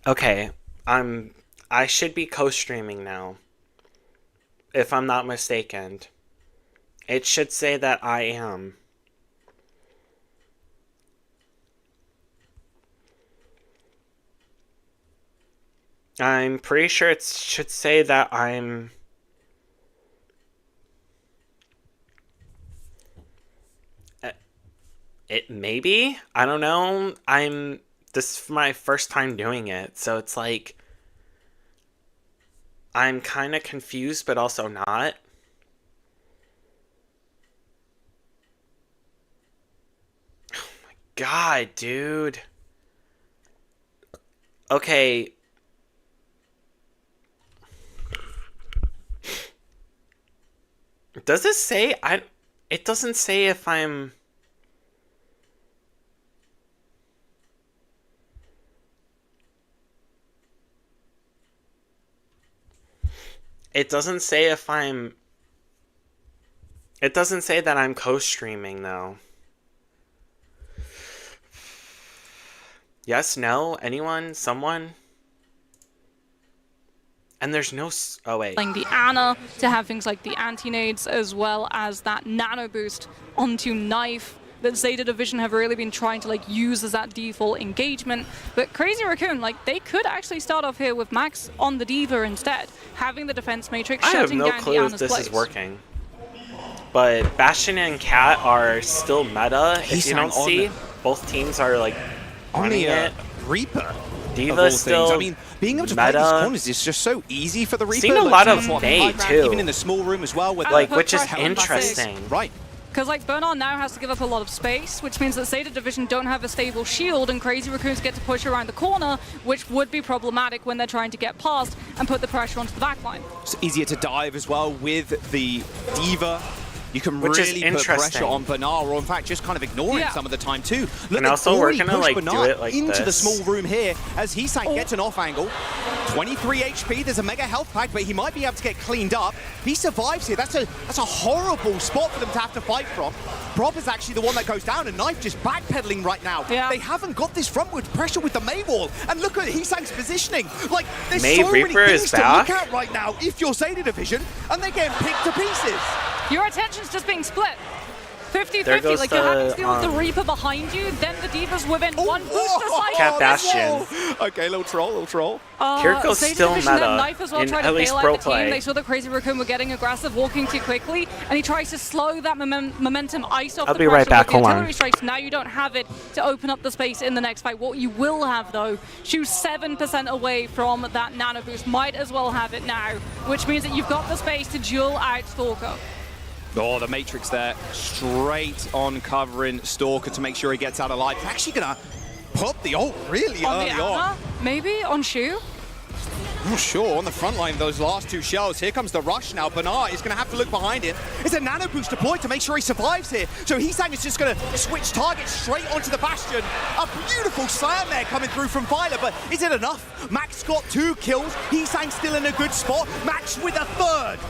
Okay, I should be co-streaming now, if I'm not mistaken. It should say that I am. I'm pretty sure it should say that I'm... It maybe? I don't know. This is my first time doing it, so it's like... I'm kind of confused, but also not. Oh my god, dude. Okay. Does it say... It doesn't say if I'm... It doesn't say if I'm... It doesn't say that I'm co-streaming, though. Yes, no, anyone, someone? And there's no... Oh, wait. The Ana to have things like the anti-nades as well as that nano boost onto Knife that Zeta Division have really been trying to use as that default engagement. But Crazy Raccoon, they could actually start off here with Max on the D.Va instead, having the defense matrix shutting down the Ana's I have no clue if this is working. But Bastion and Cat are still meta. If you don't see, both teams are running it. Reaper. D.Va still I mean, being able to play these corners is just so easy for the Reaper. Seen a lot of May too, even in the small room as well, with which is interesting. Right. Because Bernard now has to give up a lot of space, which means that Zeta Division don't have a stable shield, and Crazy Raccoons get to push around the corner, which would be problematic when they're trying to get past and put the pressure onto the backline. It's easier to dive as well with the D.Va. You can really put pressure on Bernard, or in fact just kind of ignore it some of the time too. Look, and also we're gonna do it into this. the small room here as Heesang gets an off angle. 23 HP, there's a mega health pack, but he might be able to get cleaned up. He survives here. That's a horrible spot for them to have to fight from. Prop is actually the one that goes down, and Knife just backpedaling right now. Yeah. They haven't got this frontward pressure with the Mei wall. And look at Heesang's positioning. There's May so Reaper many things to back. look at right now if you're Zeta Division, and they're getting picked to pieces. Your attention's just being split. 50-50, you're having to deal with the Reaper behind you, then the D.Va's within one booster cycle. Cat Bastion. Okay, little troll. Kiriko's still meta Knife as well in tried at to least bail pro out the team. play. They saw that Crazy Raccoon were getting aggressive, walking too quickly, and he tries to slow that momentum ice off I'll the be pressure right back, with the hold on. artillery strikes. Now you don't have it to open up the space in the next fight. What you will have, though, Shu's 7% away from that nano boost. Might as well have it now, which means that you've got the space to duel out Stalker. Oh, the Matrix there, straight on covering Stalker to make sure he gets out alive. He's actually gonna pop the ult really early on. Maybe on Shu? Oh, sure, on the front line, those last two shells. Here comes the rush now. Bernard is gonna have to look behind him. It's a nano boost deployed to make sure he survives here. So Heesang is just gonna switch targets straight onto the Bastion. A beautiful slam there coming through from Violet, but is it enough? Max got 2 kills. Heesang's still in a good spot. Max with a 3rd.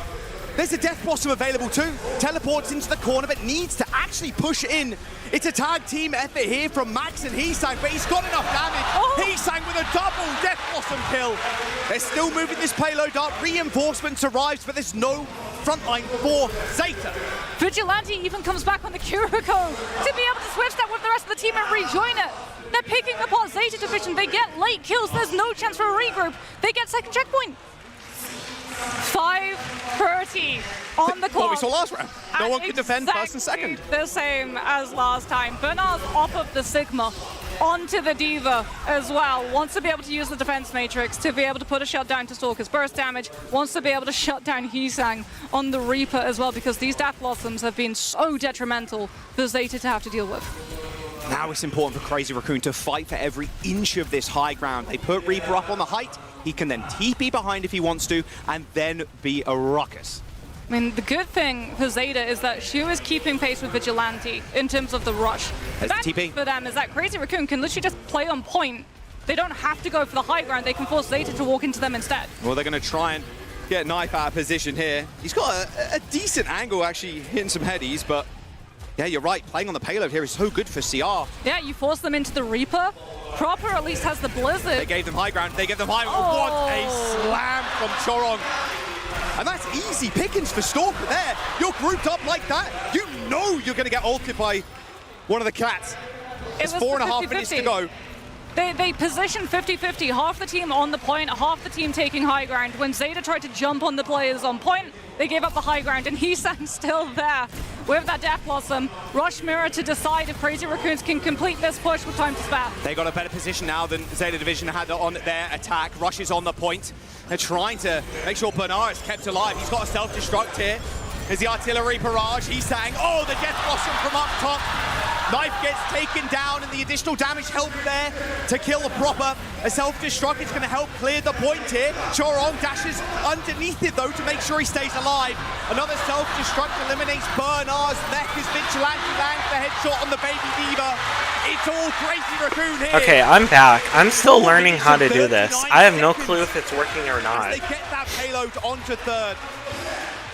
There's a Death Blossom available too. Teleports into the corner, but needs to actually push in. It's a tag team effort here from Max and Heesang, but he's got enough damage. Heesang with a double Death Blossom kill. They're still moving this payload up. Reinforcements arrives, but there's no frontline for Zeta. Vigilante even comes back on the Kiriko to be able to switch that with the rest of the team and rejoin it. They're picking apart Zeta Division. They get late kills. There's no chance for a regroup. They get second checkpoint. 5:30 on the clock. What we saw last round. No one could defend first and second. The same as last time. Bernard's off of the Sigma onto the D.Va as well. Wants to be able to use the defense matrix to be able to put a shutdown to Stalker's burst damage. Wants to be able to shut down Heesang on the Reaper as well, because these Death Blossoms have been so detrimental for Zeta to have to deal with. Now it's important for Crazy Raccoon to fight for every inch of this high ground. They put Reaper up on the height. He can then TP behind if he wants to, and then be a ruckus. I mean, the good thing for Zeta is that Shu is keeping pace with Vigilante in terms of the rush. The bad thing for them is that Crazy Raccoon can literally just play on point. They don't have to go for the high ground. They can force Zeta to walk into them instead. Well, they're going to try and get Knife out of position here. He's got a decent angle, actually, hitting some headies, but yeah, you're right. Playing on the payload here is so good for CR. Yeah, you force them into the Reaper, Proper at least has the They Blizzard. gave them high ground. They gave them high. Oh. What a slam from Chorong. And that's easy pickings for Stalker there. You're grouped up like that. You know you're going to get ulted by one of the cats. It's was 4.5 minutes to 50-50. go. They position 50-50, half the team on the point, half the team taking high ground. When Zeta tried to jump on the players on point, they gave up the high ground, and Heesang's still there with that Death Blossom. Rush Mirror to decide if Crazy Raccoons can complete this push with time to spare. They got a better position now than Zeta Division had on their attack. Rush is on the point. They're trying to make sure Bernard is kept alive. He's got a self-destruct here. There's the artillery barrage. He's saying, oh, the Death Blossom from up top. Knife gets taken down, and the additional damage helped there to kill the proper. A self-destruct is going to help clear the point here. Chorong dashes underneath it, though, to make sure he stays alive. Another self-destruct eliminates Bernard's neck as Vigilante lands the headshot on the Baby Diva. It's all Crazy Raccoon here. Okay, I'm back. I'm still learning how to do this. I have no clue if it's working or not. As they get that payload onto third.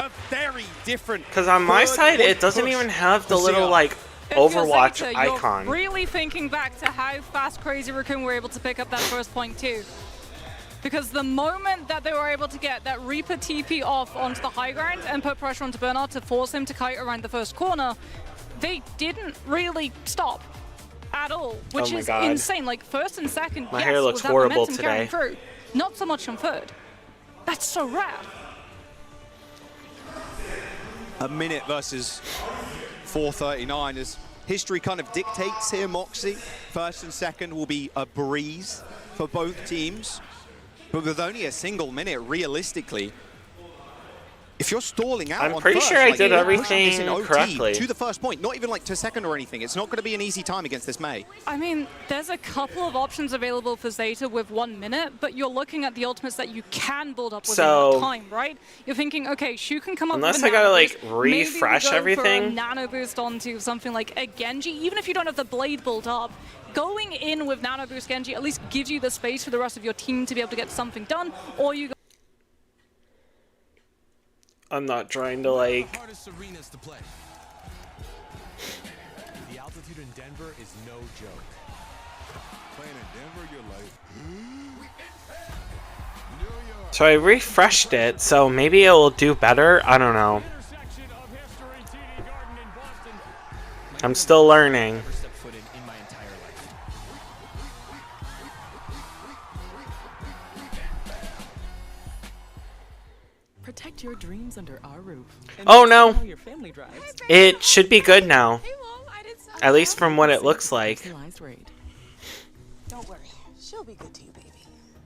A very different. Because on my side, it doesn't even have the little, like, Overwatch Zeta, icon. You're really thinking back to how fast Crazy Raccoon were able to pick up that first point too. Because the moment that they were able to get that Reaper TP off onto the high ground and put pressure onto Bernard to force him to kite around the first corner, they didn't really stop at all, which Oh my is God. insane. Like first and second, My yes, hair looks was that horrible momentum carrying today. through. Not so much on third. That's so rad. A minute versus 4:39 as history kind of dictates here, Moxie. First and second will be a breeze for both teams. But with only a single minute, realistically, if you're stalling out I'm on pretty first, sure I like, did you're pushing this everything in OT correctly. to the first point, not even like to second or anything. It's not going to be an easy time against this Mei. I mean, there's a couple of options available for Zeta with 1 minute, but you're looking at the ultimates that you can build up within So- that time, right? You're thinking, okay, Shu can come up Unless with a I gotta, nano like, boost. Maybe we refresh go everything. For a nano boost onto something like a Genji, even if you don't have the blade built up. Going in with nano boost Genji at least gives you the space for the rest of your team to be able to get something done, or you go I'm not trying to, like... Hardest arenas to play. The altitude in Denver is no joke. Playing in Denver, you're like, New York. So I refreshed it, so maybe it will do better. I don't know. Intersection of history, TD Garden in Boston. I'm still learning. Never stepped foot in my entire life. Protect your dreams under our roof. And Oh, see no. how your family drives. It should be good now. Hey, Mom, I did something. At least from what it looks like. Personalized raid. Don't worry. She'll be good to you, baby.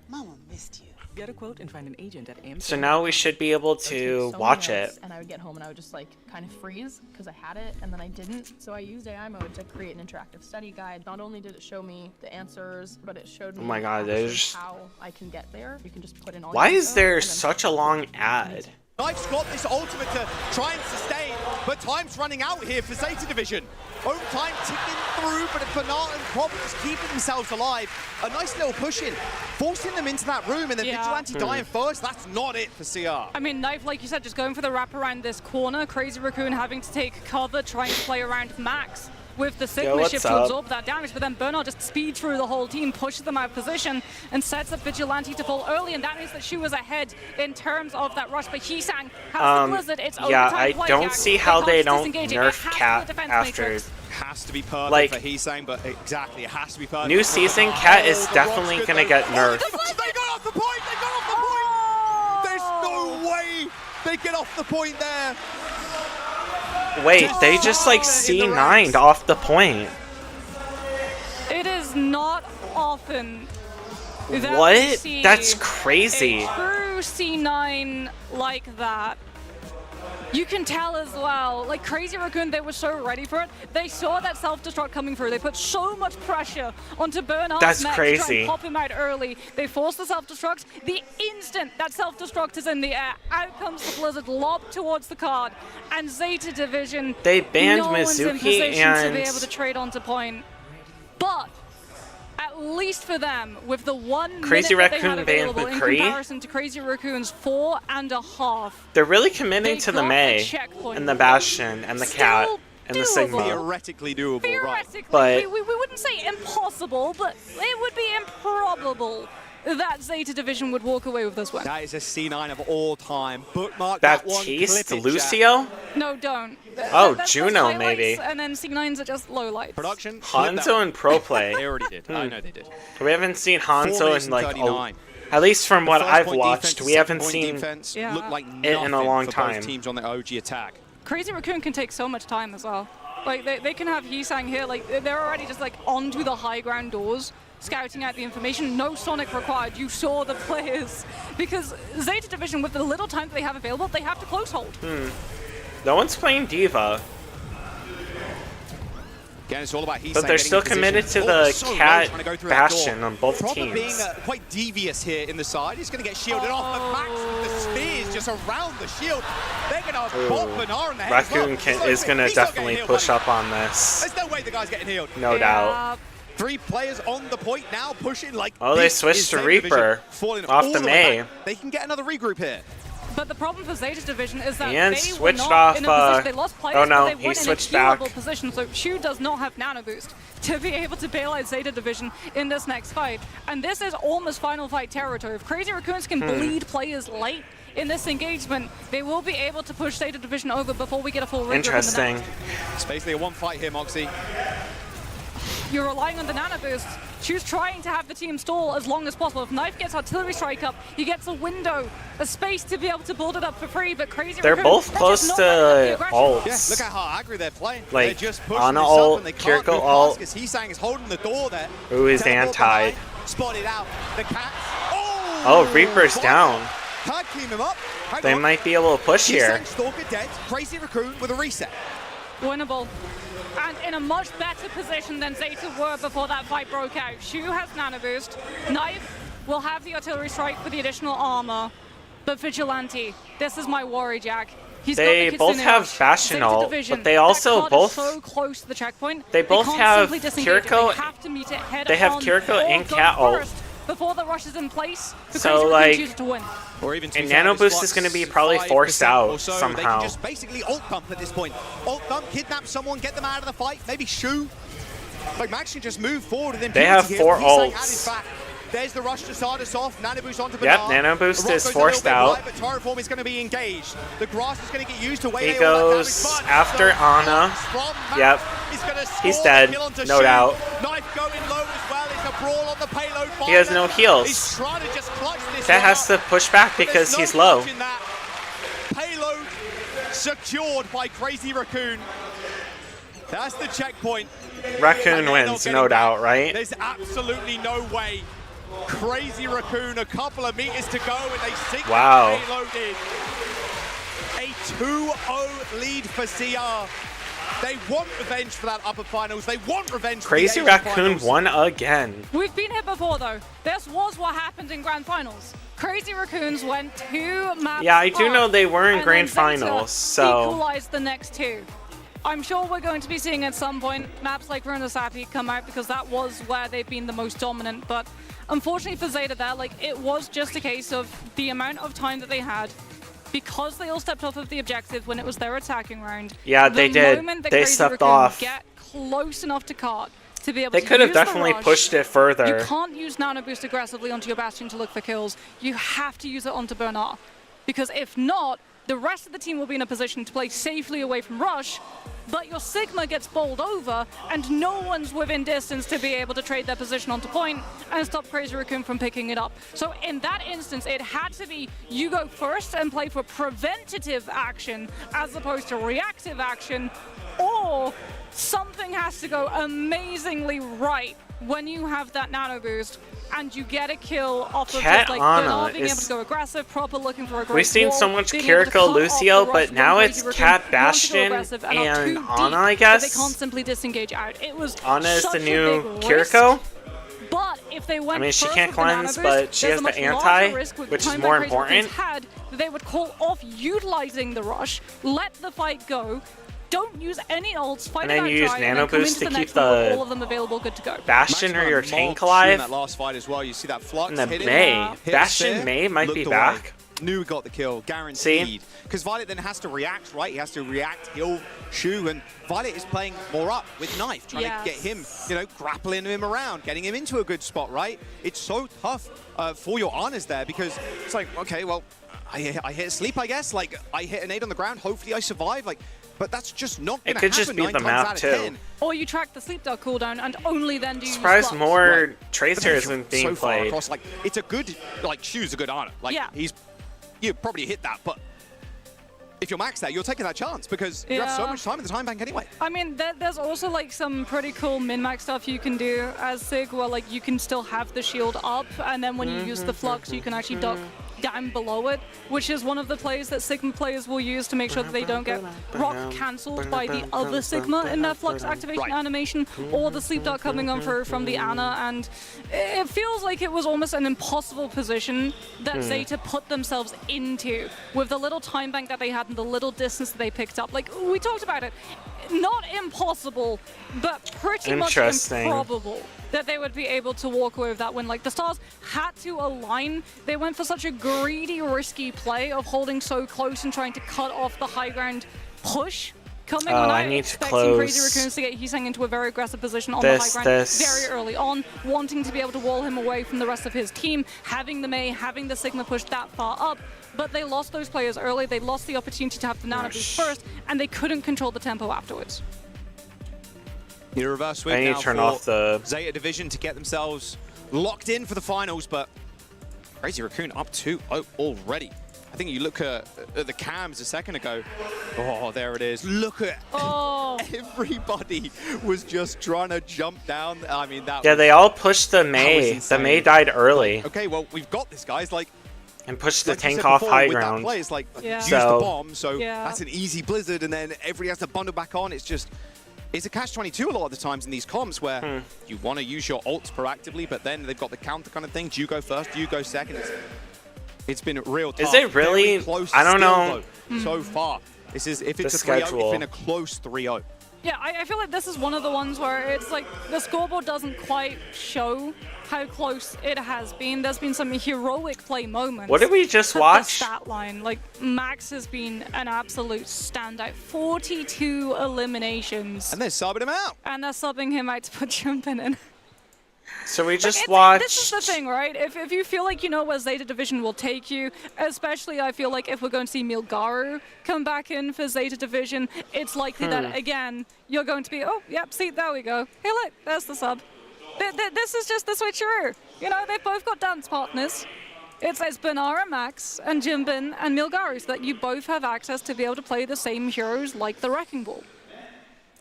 Mama missed you. Get a quote and find an agent at Amazon. So now we should be able to watch it. And I would get home and I would just like kind of freeze because I had it and then I didn't. So I used AI mode to create an interactive study guide. Not only did it show me the answers, but it showed me Oh my God, actually there's- how I can get there. You can just put in all Why your is info there and then such a long ad? Knife's got this ultimate to try and sustain, but time's running out here for Zeta Division. Overtime ticking through, but Bernard and Proper just keeping themselves alive. A nice little push in, forcing them into that room, and then Yeah. Vigilante dying first. That's not it for CR. I mean, Knife, like you said, just going for the wrap around this corner. Crazy Raccoon having to take cover, trying to play around Max with the Sigma what's ship to up? absorb that damage, but then Bernard just speeds through the whole team, pushes them out of position, and sets up Vigilante to fall early, and that means that Shu was ahead in terms of that rush, but Heesang has the Blizzard. It's Yeah, overtime I play, don't Jack. see how can't they just don't disengage it. It nerf has to be Cat the defense after... matrix. Has to be perfect Like- for Heesang, but exactly, it has to be perfect. New for season, Bernard. Cat is the definitely rock's gonna good, get though. nerfed. They got off the point! They got off the point! There's no way they get off the point there. Wait, they just, like, C9'd off the point. It is not often that we What? see That's crazy. a true C9 like that. You can tell as well, like Crazy Raccoon, they were so ready for it. They saw that self-destruct coming through. They put so much pressure onto Bernard's That's neck to try crazy. and pop him out early. They force the self-destruct. The instant that self-destruct is in the air, out comes the Blizzard, lobbed towards the card, and Zeta Division. They banned no one's in Mizuki position to be and- able to trade onto point. But at least for them, with the 1 Crazy minute that they Raccoon had banned available in McCree? comparison to Crazy Raccoon's 4.5, They're really committing They to the got a Mei checkpoint. and the Bastion and the Cat. still in the Doable. Sigma. Theoretically doable, right? Theoretically, But- we wouldn't say impossible, but it would be improbable that Zeta Division would walk away with this win. That is a C9 of all time. Bookmark that one. Clip Baptiste, it, chat. Lucio, No, don't. Oh, That's Juno, just highlights, maybe. And then C9s are just lowlights. Production. clip that Hanzo, one. and Pro Play. They already did. I know they did. We haven't seen 4 Hanzo minutes in and like 39. at least from what First I've point watched, defense, we second haven't point seen defense Yeah. looked like it in a nothing long for time. both teams on the OG attack. Crazy Raccoon can take so much time as well. Like, they can have Hisang here, like, they're already just, like, onto the high ground doors, scouting out the information. No Sonic required. You saw the players. Because Zeta Division, with the little time that they have available, they have to close hold. No one's playing Diva, Again, it's all about Hisang but they're getting still in position. committed to Oh, the so low Cat trying to go through that Bastion door. on both Proper teams. being quite devious here in the side. He's going to get shielded off, but Max with the spears just around the shield. They're going to bop Bernard in the head as well. Raccoon He's not is getting- going to he's not definitely getting healed, push buddy. up on this, There's no way the guy's getting healed. no doubt. 3 players on the point now, pushing like. Oh, they this switched is to Zeta Reaper Division falling off all the way Mei. back. They can get another regroup here. But the problem for Zeta Division is that And they switched were not off, in a position. They lost players, oh no, but they he weren't in a switched queue-level back. position. So Shu does not have Nano Boost to be able to bail out Zeta Division in this next fight. And this is almost final fight territory. If Crazy Raccoons can bleed players late in this engagement, they will be able to push Zeta Division over before we get a full regroup. Interesting. It's basically a 1 fight here, Moxie. You're relying on the Nano Boost. Shu's trying to have the team stall as long as possible. If Knife gets Artillery Strike up, he gets a window, a space to be able to build it up for free, but Crazy They're Raccoon, both they're close just not letting up the to aggression. ults. Yeah, look at how aggro they're playing. Like, they're just pushing Ana this ult, up and they can't Kiriko move ult. because Hisang is holding the door there. Ooh, he's Teleport antied. behind, spotted out. The Cats. Oh! Oh, Reaper's What? down. Tag team him up. Hang They on. might be able to push here. Hisang Stalker dead. Crazy Raccoon with a reset. Winnable. And in a much better position than Zeta were before that fight broke out. Shu has Nano Boost. Knife will have the Artillery Strike with the additional armor. But Vigilante, this is my worry, Jack. He's They got the both Kitsune have Rush. Bastion Zeta ult, Division, but they also that card both- is so close to the checkpoint. They both can't have simply disengage it. Kiriko- They have to meet it head they have on Kiriko or and go Cat ult. first before the rush is in place. The So, Crazy Raccoon like- chooses to win. Or even And Nano Boost is gonna be probably forced out or so. They somehow. can just basically ult dump at this point. Ult dump, kidnap someone, get them out of the fight. Maybe Shu. Like Max can just move forward with They impunity have here. 4 Hisang ults. at his back. There's the rush to start us off. Nano Boost onto Yep, Bernard. Nano Boost The rock is goes a forced little bit out. wide, but Turret Form is going to be engaged. The grass is going to get used to He waylay all that goes damage, but after the Ana. box from Max Yep. is gonna score He's the dead, kill onto no Shu. doubt. Knife going low as well. It's a brawl on the payload. He has no He's heals. trying to just clutch this Cat one has up. to push back But because there's he's no low. clutching that. Payload secured by Crazy Raccoon. That's the checkpoint. Raccoon And they're not wins, getting no back. doubt, right? There's absolutely no way. Crazy Raccoon, a couple of meters to go, and they sink Wow. the payload in. A 2-0 lead for CR. They want revenge for that upper finals. They want revenge for Crazy the AO Raccoon finals. won again. We've been here before, though. This was what happened in Grand Finals. Crazy Raccoons went 2 maps Yeah, I do up, know they were in and Grand then Zeta Finals, so- equalized the next 2. I'm sure we're going to be seeing at some point maps like Runa Sapi come out because that was where they've been the most dominant. But unfortunately for Zeta there, like, it was just a case of the amount of time that they had. Because they all stepped off of the objective when it was their attacking round. Yeah, they the did. moment that They Crazy stepped Raccoon off. Get close enough to cart to be able They to could have use the definitely rush. pushed it further. You can't use Nano Boost aggressively onto your Bastion to look for kills. You have to use it onto Bernard. Because if not, the rest of the team will be in a position to play safely away from Rush, but your Sigma gets bowled over, and no one's within distance to be able to trade their position onto point and stop Crazy Raccoon from picking it up. So in that instance, it had to be you go first and play for preventative action as opposed to reactive action, or something has to go amazingly right when you have that Nano Boost and you get a kill off of Cat just like Ana Bernard being is- able to go aggressive, proper looking for a great We've seen wall, so much being able to Kiriko, cut off Lucio, the rush but when now Crazy it's Raccoon Cat want to go Bastion aggressive are and too Ana, deep I that guess? they can't simply disengage out. It was Ana is such the a new big risk, Kiriko. but if they went I mean, she first can't with the Nano cleanse, Boost, but she there's has a the much larger anti, risk with which the is time more that Crazy Raccoons important. had that they would call off utilizing the rush, let the fight go, don't use any ults, fight And then it out you use dry, Nano and then come Boost into to the keep next one with the all of them available, good to go. Bastion or your tank alive. In that last fight as well, you see that flux And the hitting. Mei. Hits Bastion there, Mei might looked be away. back. Knew we got the kill, guaranteed. Because Violet then has to react, right? He has to react, heal, Shu, and Violet is playing more up with Knife, trying to get him, you know, grappling him around, getting him into a good spot, right? It's so tough for your Anas there because it's like, okay, well, I hit sleep, I guess. Like, I hit a nade on the ground, hopefully I survive. Like, but that's just not going to happen. It could just be the map, too. Or you track the sleep dart cooldown and only then do you Surprised use more Tracer isn't being so far played. across, like, it's a good, like, Shu's a good Ana. Like, you probably hit that, but if you're maxed out, you're taking that chance because you have so much time in the time bank anyway. I mean, there's also like some pretty cool min-max stuff you can do as Sig, where like you can still have the shield up, and then when you use the flux, you can actually duck down below it, which is one of the plays that Sigma players will use to make sure that they don't get rock cancelled by the other Sigma in their flux activation animation, or the sleep dart coming on through from the Ana, and it feels like it was almost an impossible position that Zeta put themselves into with the little time bank that they had and the little distance that they picked up. Like, we talked about it, not impossible, but pretty much improbable that they would be able to walk away with that win. Like, the stars had to align. They went for such a greedy, risky play of holding so close and trying to cut off the high ground push coming on out, I need to expecting Crazy Raccoons to get Heesang into a very aggressive position on the high ground very early on, wanting to be able to wall him away from the rest of his team, having the Mei, having the Sigma push that far up, but they lost those players early. They lost the opportunity to have the Nano boost first, and they couldn't control the tempo afterwards. Need a reverse sweep I need now to turn for off the Zeta Division to get themselves locked in for the finals, but Crazy Raccoon up 2-0 already. I think you look at the cams a second ago. Oh, there it is. Look at everybody was just trying to jump down. I mean, that they all pushed the Mei. The Mei died early. Okay, well, we've got this, guys. Like, and pushed the like tank off high with ground. That play, it's like, use So- the bomb, so that's an easy blizzard, and then everybody has to bundle back on. It's just, it's a catch-22 a lot of the times in these comps where you want to use your ults proactively, but then they've got the counter kind of thing. Do you go first? Do you go second? It's been real tough. Is it really? Very close I don't still, know. though, so far. This is, if it's The a 3-0, schedule. it's been a close 3-0. Yeah, I feel like this is one of the ones where it's like the scoreboard doesn't quite show how close it has been. There's been some heroic play moments. What did we just but watch? The stat line, like Max has been an absolute standout. 42 eliminations. And they're subbing him out. And they're subbing him out to put Jumpin in. So we just Like, watched. This is the thing, right? If you feel like you know where Zeta Division will take you, especially I feel like if we're going to see Milgaru come back in for Zeta Division, it's likely that, again, you're going to be, oh, yep, see, there we go. Hey, look, there's the sub. This is just the switcheroo. You know, they've both got dance partners. It's Banara, Max, and Jimbin, and Milgaru, so that you both have access to be able to play the same heroes like the Wrecking Ball.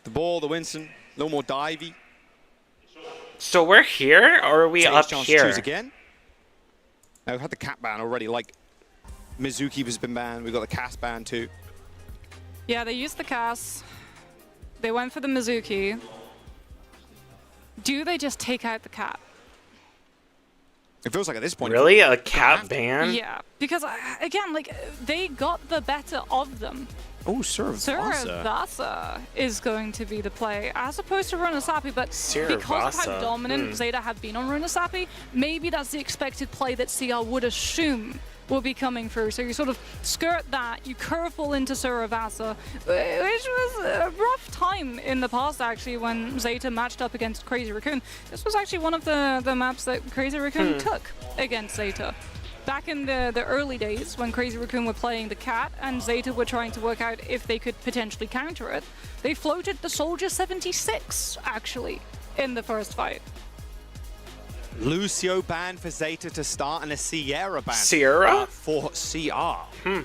The ball, the Winston, a little more divey. So we're here, or are we up chance here? To choose again. Now, we've had the cat ban already, like Mizuki has been banned. We've got the Cass ban too. Yeah, they used the Cass. They went for the Mizuki. Do they just take out the cat? It feels like at this point. Really? A cat ban? Yeah, because again, like they got the better of them. Oh, Suravasa is going to be the play, as opposed to Runasapi, but because of how dominant Zeta have been on Runasapi, maybe that's the expected play that CR would assume will be coming through. So you sort of skirt that, you curveball into Suravasa, which was a rough time in the past, actually, when Zeta matched up against Crazy Raccoon. This was actually one of the maps that Crazy Raccoon took against Zeta. Back in the early days, when Crazy Raccoon were playing the cat and Zeta were trying to work out if they could potentially counter it, they floated the Soldier 76, actually, in the first fight. Lucio ban for Zeta to start and a Sierra ban. Sierra? For CR.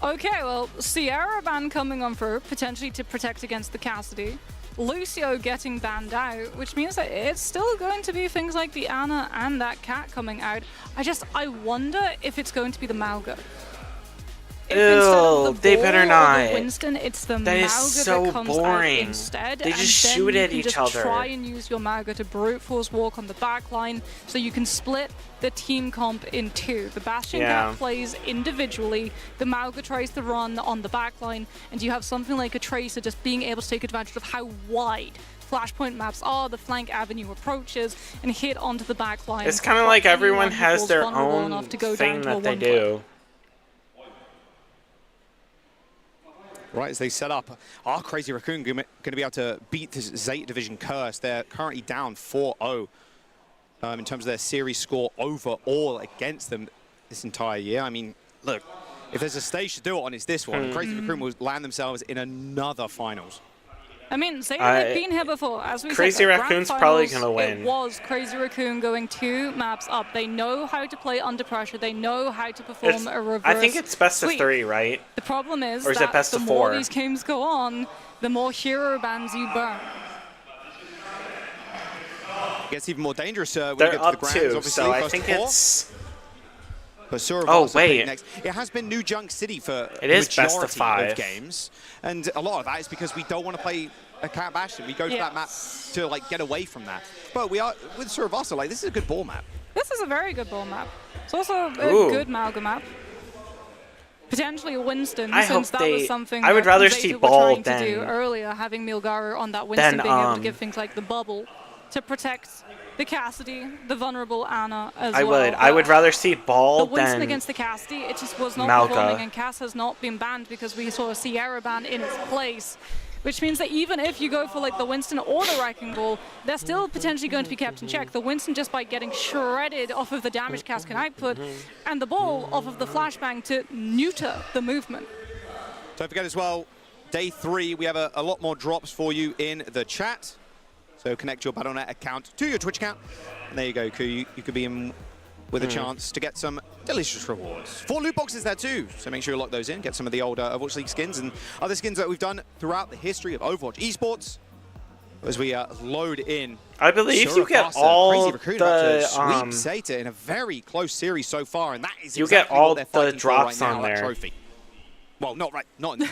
Okay, well, Sierra ban coming on through, potentially to protect against the Cassidy. Lucio getting banned out, which means that it's still going to be things like the Ana and that cat coming out. I wonder if it's going to be the Mauga. If instead of the they better Ball or not. the Winston, it's the That is Mauga so that comes boring. out instead. They just and then shoot you at can each just other. Try and use your Mauga to brute force walk on the back line, so you can split the team comp in two. The Bastion Cat plays individually, the Mauga tries to run on the back line, and you have something like a Tracer just being able to take advantage of how wide Flashpoint maps are, the flank avenue approaches, and hit onto the back line. It's kind of like everyone anyone who has falls their vulnerable own enough to go thing down to a that they one-clip. do. Right as they set up, our Crazy Raccoon going to be able to beat this Zeta Division curse. They're currently down 4-0 in terms of their series score overall against them this entire year. I mean, look, if there's a stage to do it on, it's this one. Crazy Raccoon will land themselves in another finals. I mean, Zeta, they've been here before. As we Crazy said, Raccoon's probably going to win. It was Crazy Raccoon going 2 maps up. They know how to play under pressure. They know how to perform a reverse I think it's best of sweep. 3, right? The problem is Or is that it best the of more 4? these games go on, the more hero bans you burn. It gets even more dangerous when They're you get to up the grands, 2, obviously. so I First think four. it's... Basura Oh, Vasa picked wait. next. It has been New Junk City for It is majority best of 5 games, and a lot of that is because we don't want to play a Cat Bastion. We go to that map to like get away from that. But we are with Suravasa, like this is a good ball map. This is a very good ball map. It's also a good Malga map. Potentially a Winston, since that was something I would that rather Zeta see were Ball trying to do than... earlier, having Milgaru on that Winston being able to give things like the bubble to protect the Cassidy, the vulnerable Ana as well. I would rather see Ball the Winston than against the Cassidy, it just was not Malga. performing, and Cass has not been banned because we saw a Sierra ban in its place. Which means that even if you go for like the Winston or the Wrecking Ball, they're still potentially going to be kept in check. The Winston just by getting shredded off of the damage Cass can output, and the Ball off of the flashbang to neuter the movement. Don't forget as well, day 3, we have a lot more drops for you in the chat. So connect your Battle.net account to your Twitch account. And there you go, Ku. You could be in with a chance to get some delicious rewards. 4 loot boxes there too, so make sure you lock those in. Get some of the older Overwatch League skins and other skins that we've done throughout the history of Overwatch esports. As we load in, I believe you get all the sweep Zeta in a very close series so far, and that is you exactly get all what they're fighting the drops for right now, on that there. trophy. Well, not in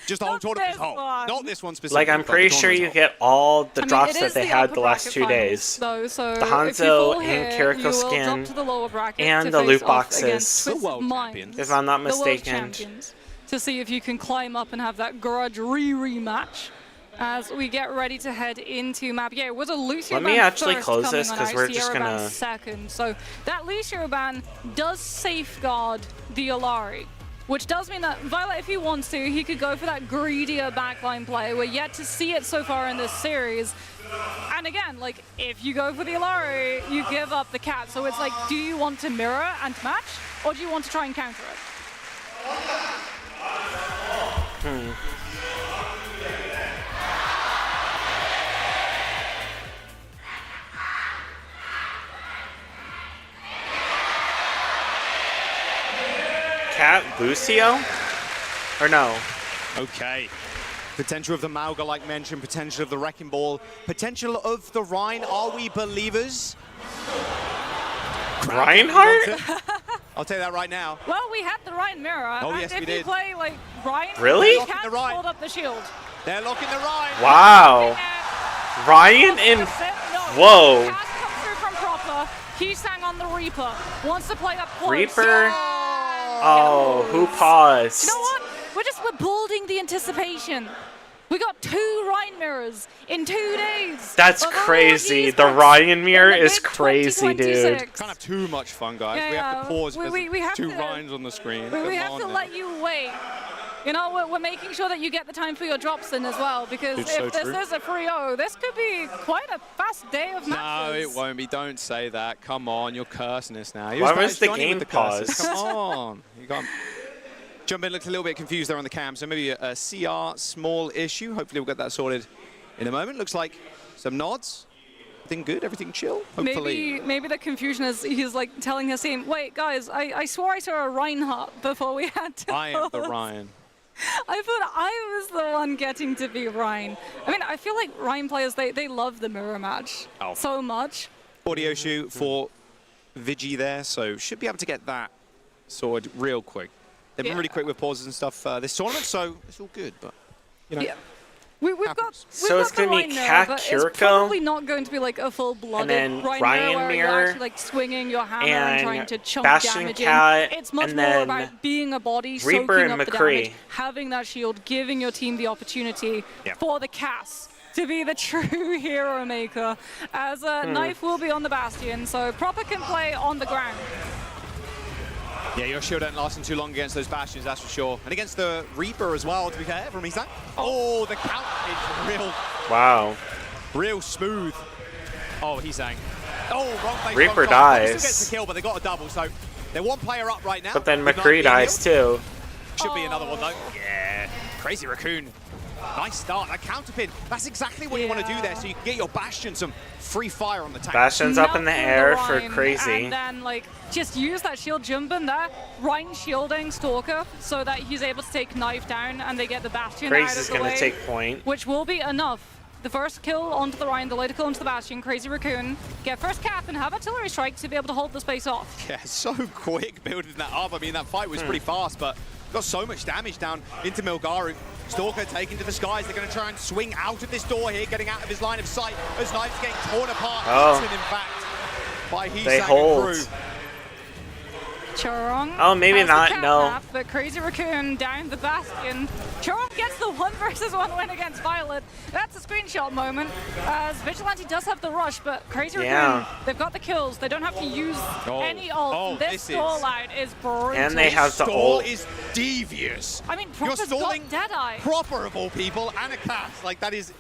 just the whole tournament as a whole. Not this one specifically. Like, I'm pretty sure you get all the drops that they had the last 2 bracket days. finals, though, so The Hanzo and Kiriko skin, and the loot boxes, The world champions. if I'm not the world mistaken. champions, to see if you can climb up and have that grudge rematch as we get ready to head into map. Yeah, it was a Lucio Let ban me actually first close coming this, on 'cause out, we're just Sierra ban gonna- second. So that Lucio ban does safeguard the Alari, which does mean that Violet, if he wants to, he could go for that greedier backline play. We're yet to see it so far in this series. And again, like, if you go for the Alari, you give up the cat. So it's like, do you want to mirror and match, or do you want to try and counter it? Cat Lucio? Or no? Okay. Potential of the Malga, like mentioned, potential of the Wrecking Ball, potential of the Rhine. Are we believers? Reinhardt? I'll tell you that right now. Well, we had the Ryan mirror. Oh, and yes, if we you did. play like Ryan, Really? you Locking can't the Ryan. hold up the shield. They're looking the Rhine. Wow. Ryan in... No. Whoa. Cass comes through from proper. He sang on the Reaper. Wants to play that point. Reaper? Oh, who paused? You know what? We're building the anticipation. We got 2 Ryan mirrors in 2 days. That's of crazy. Overwatch The esports Ryan mirror in the is crazy, dude. mid-2026. Can't have too much fun, guys. Yeah, we have yeah. to pause We have 2 to- Rhines on the screen. We have to let you wait. You know, we're making sure that you get the time for your drops in as well, because It's if so this true. is a 3-0, this could be quite a fast day of No, matches. it won't be. Don't say that. Come on, you're cursing us now. Why was the Johnny with game the curses. paused? Come on. You got Jump in looked a little bit confused there on the cam, so maybe a CR small issue. Hopefully we'll get that sorted in a moment. Looks like some nods. Everything good? Everything chill? Hopefully. Maybe the confusion is he's like telling his team, wait, guys, I swore I saw a Reinhardt before we had to I am the pause." Ryan. I thought I was the one getting to be Ryan. I mean, I feel like Ryan players, they love the mirror match so much. Audio shoot for Vigi there, so should be able to get that sorted real quick. They've been really quick with pauses and stuff this tournament, so it's all good, but, you know. Yeah. We've got happens. So it's the gonna be Ryan mirror, Cat but Kiriko, it's probably not going to be like a full-blooded and then Ryan Ryan where mirror, you're actually like swinging your hammer and trying and to chunk Bastion damage Cat, in. It's much and more then about being a body, Reaper soaking and up the McCree. damage, having that shield, giving your team the opportunity for the Cass to be the true hero maker, as Knife will be on the Bastion, so Proper can play on the ground. Yeah, your shield ain't lasting too long against those Bastions, that's for sure. And against the Reaper as well, to be fair, from Isak. Oh, the count is real smooth. Oh, he's saying. Oh, wrong place. Reaper wrong time. He dies. still gets the kill, but they got a double, so they're one player up right now. But then With not McCree being dies healed. too. Should be another one though. Yeah, Crazy Raccoon. Nice start. That counterpin. That's exactly what you want to do there, so you can get your Bastion some free fire on the tank. Bastion's up in the Melt through air the for Rhine, Crazy. And then, like, just use that shield jump in there. Rhine shielding Stalker so that he's able to take Knife down and they get the Bastion out Crazy's of the gonna way, take point. which will be enough. The first kill onto the Rhine, the later kill onto the Bastion, Crazy Raccoon, get first cap and have artillery strike to be able to hold the space off. Yeah, so quick building that up. I mean, that fight was pretty fast, but got so much damage down into Milgaru. Stalker taken to the skies. They're going to try and swing out of this door here, getting out of his line of sight as Knife's getting torn apart. Oh. Eaten, in fact, by They Heesang hold. and crew. Chorong. Oh, maybe has the not, cap no. nap, but Crazy Raccoon down the Bastion. Chorong gets the 1 versus 1 win against Violet. That's a screenshot moment. As Vigilante does have the rush, but Crazy Raccoon, they've got the kills. They don't have to use any ult. Oh, this this is- stall out is brutal. And they have the Stall ult. is devious. I mean, You're Proper's stalling got Deadeye. proper of all people and a cast. Like, that is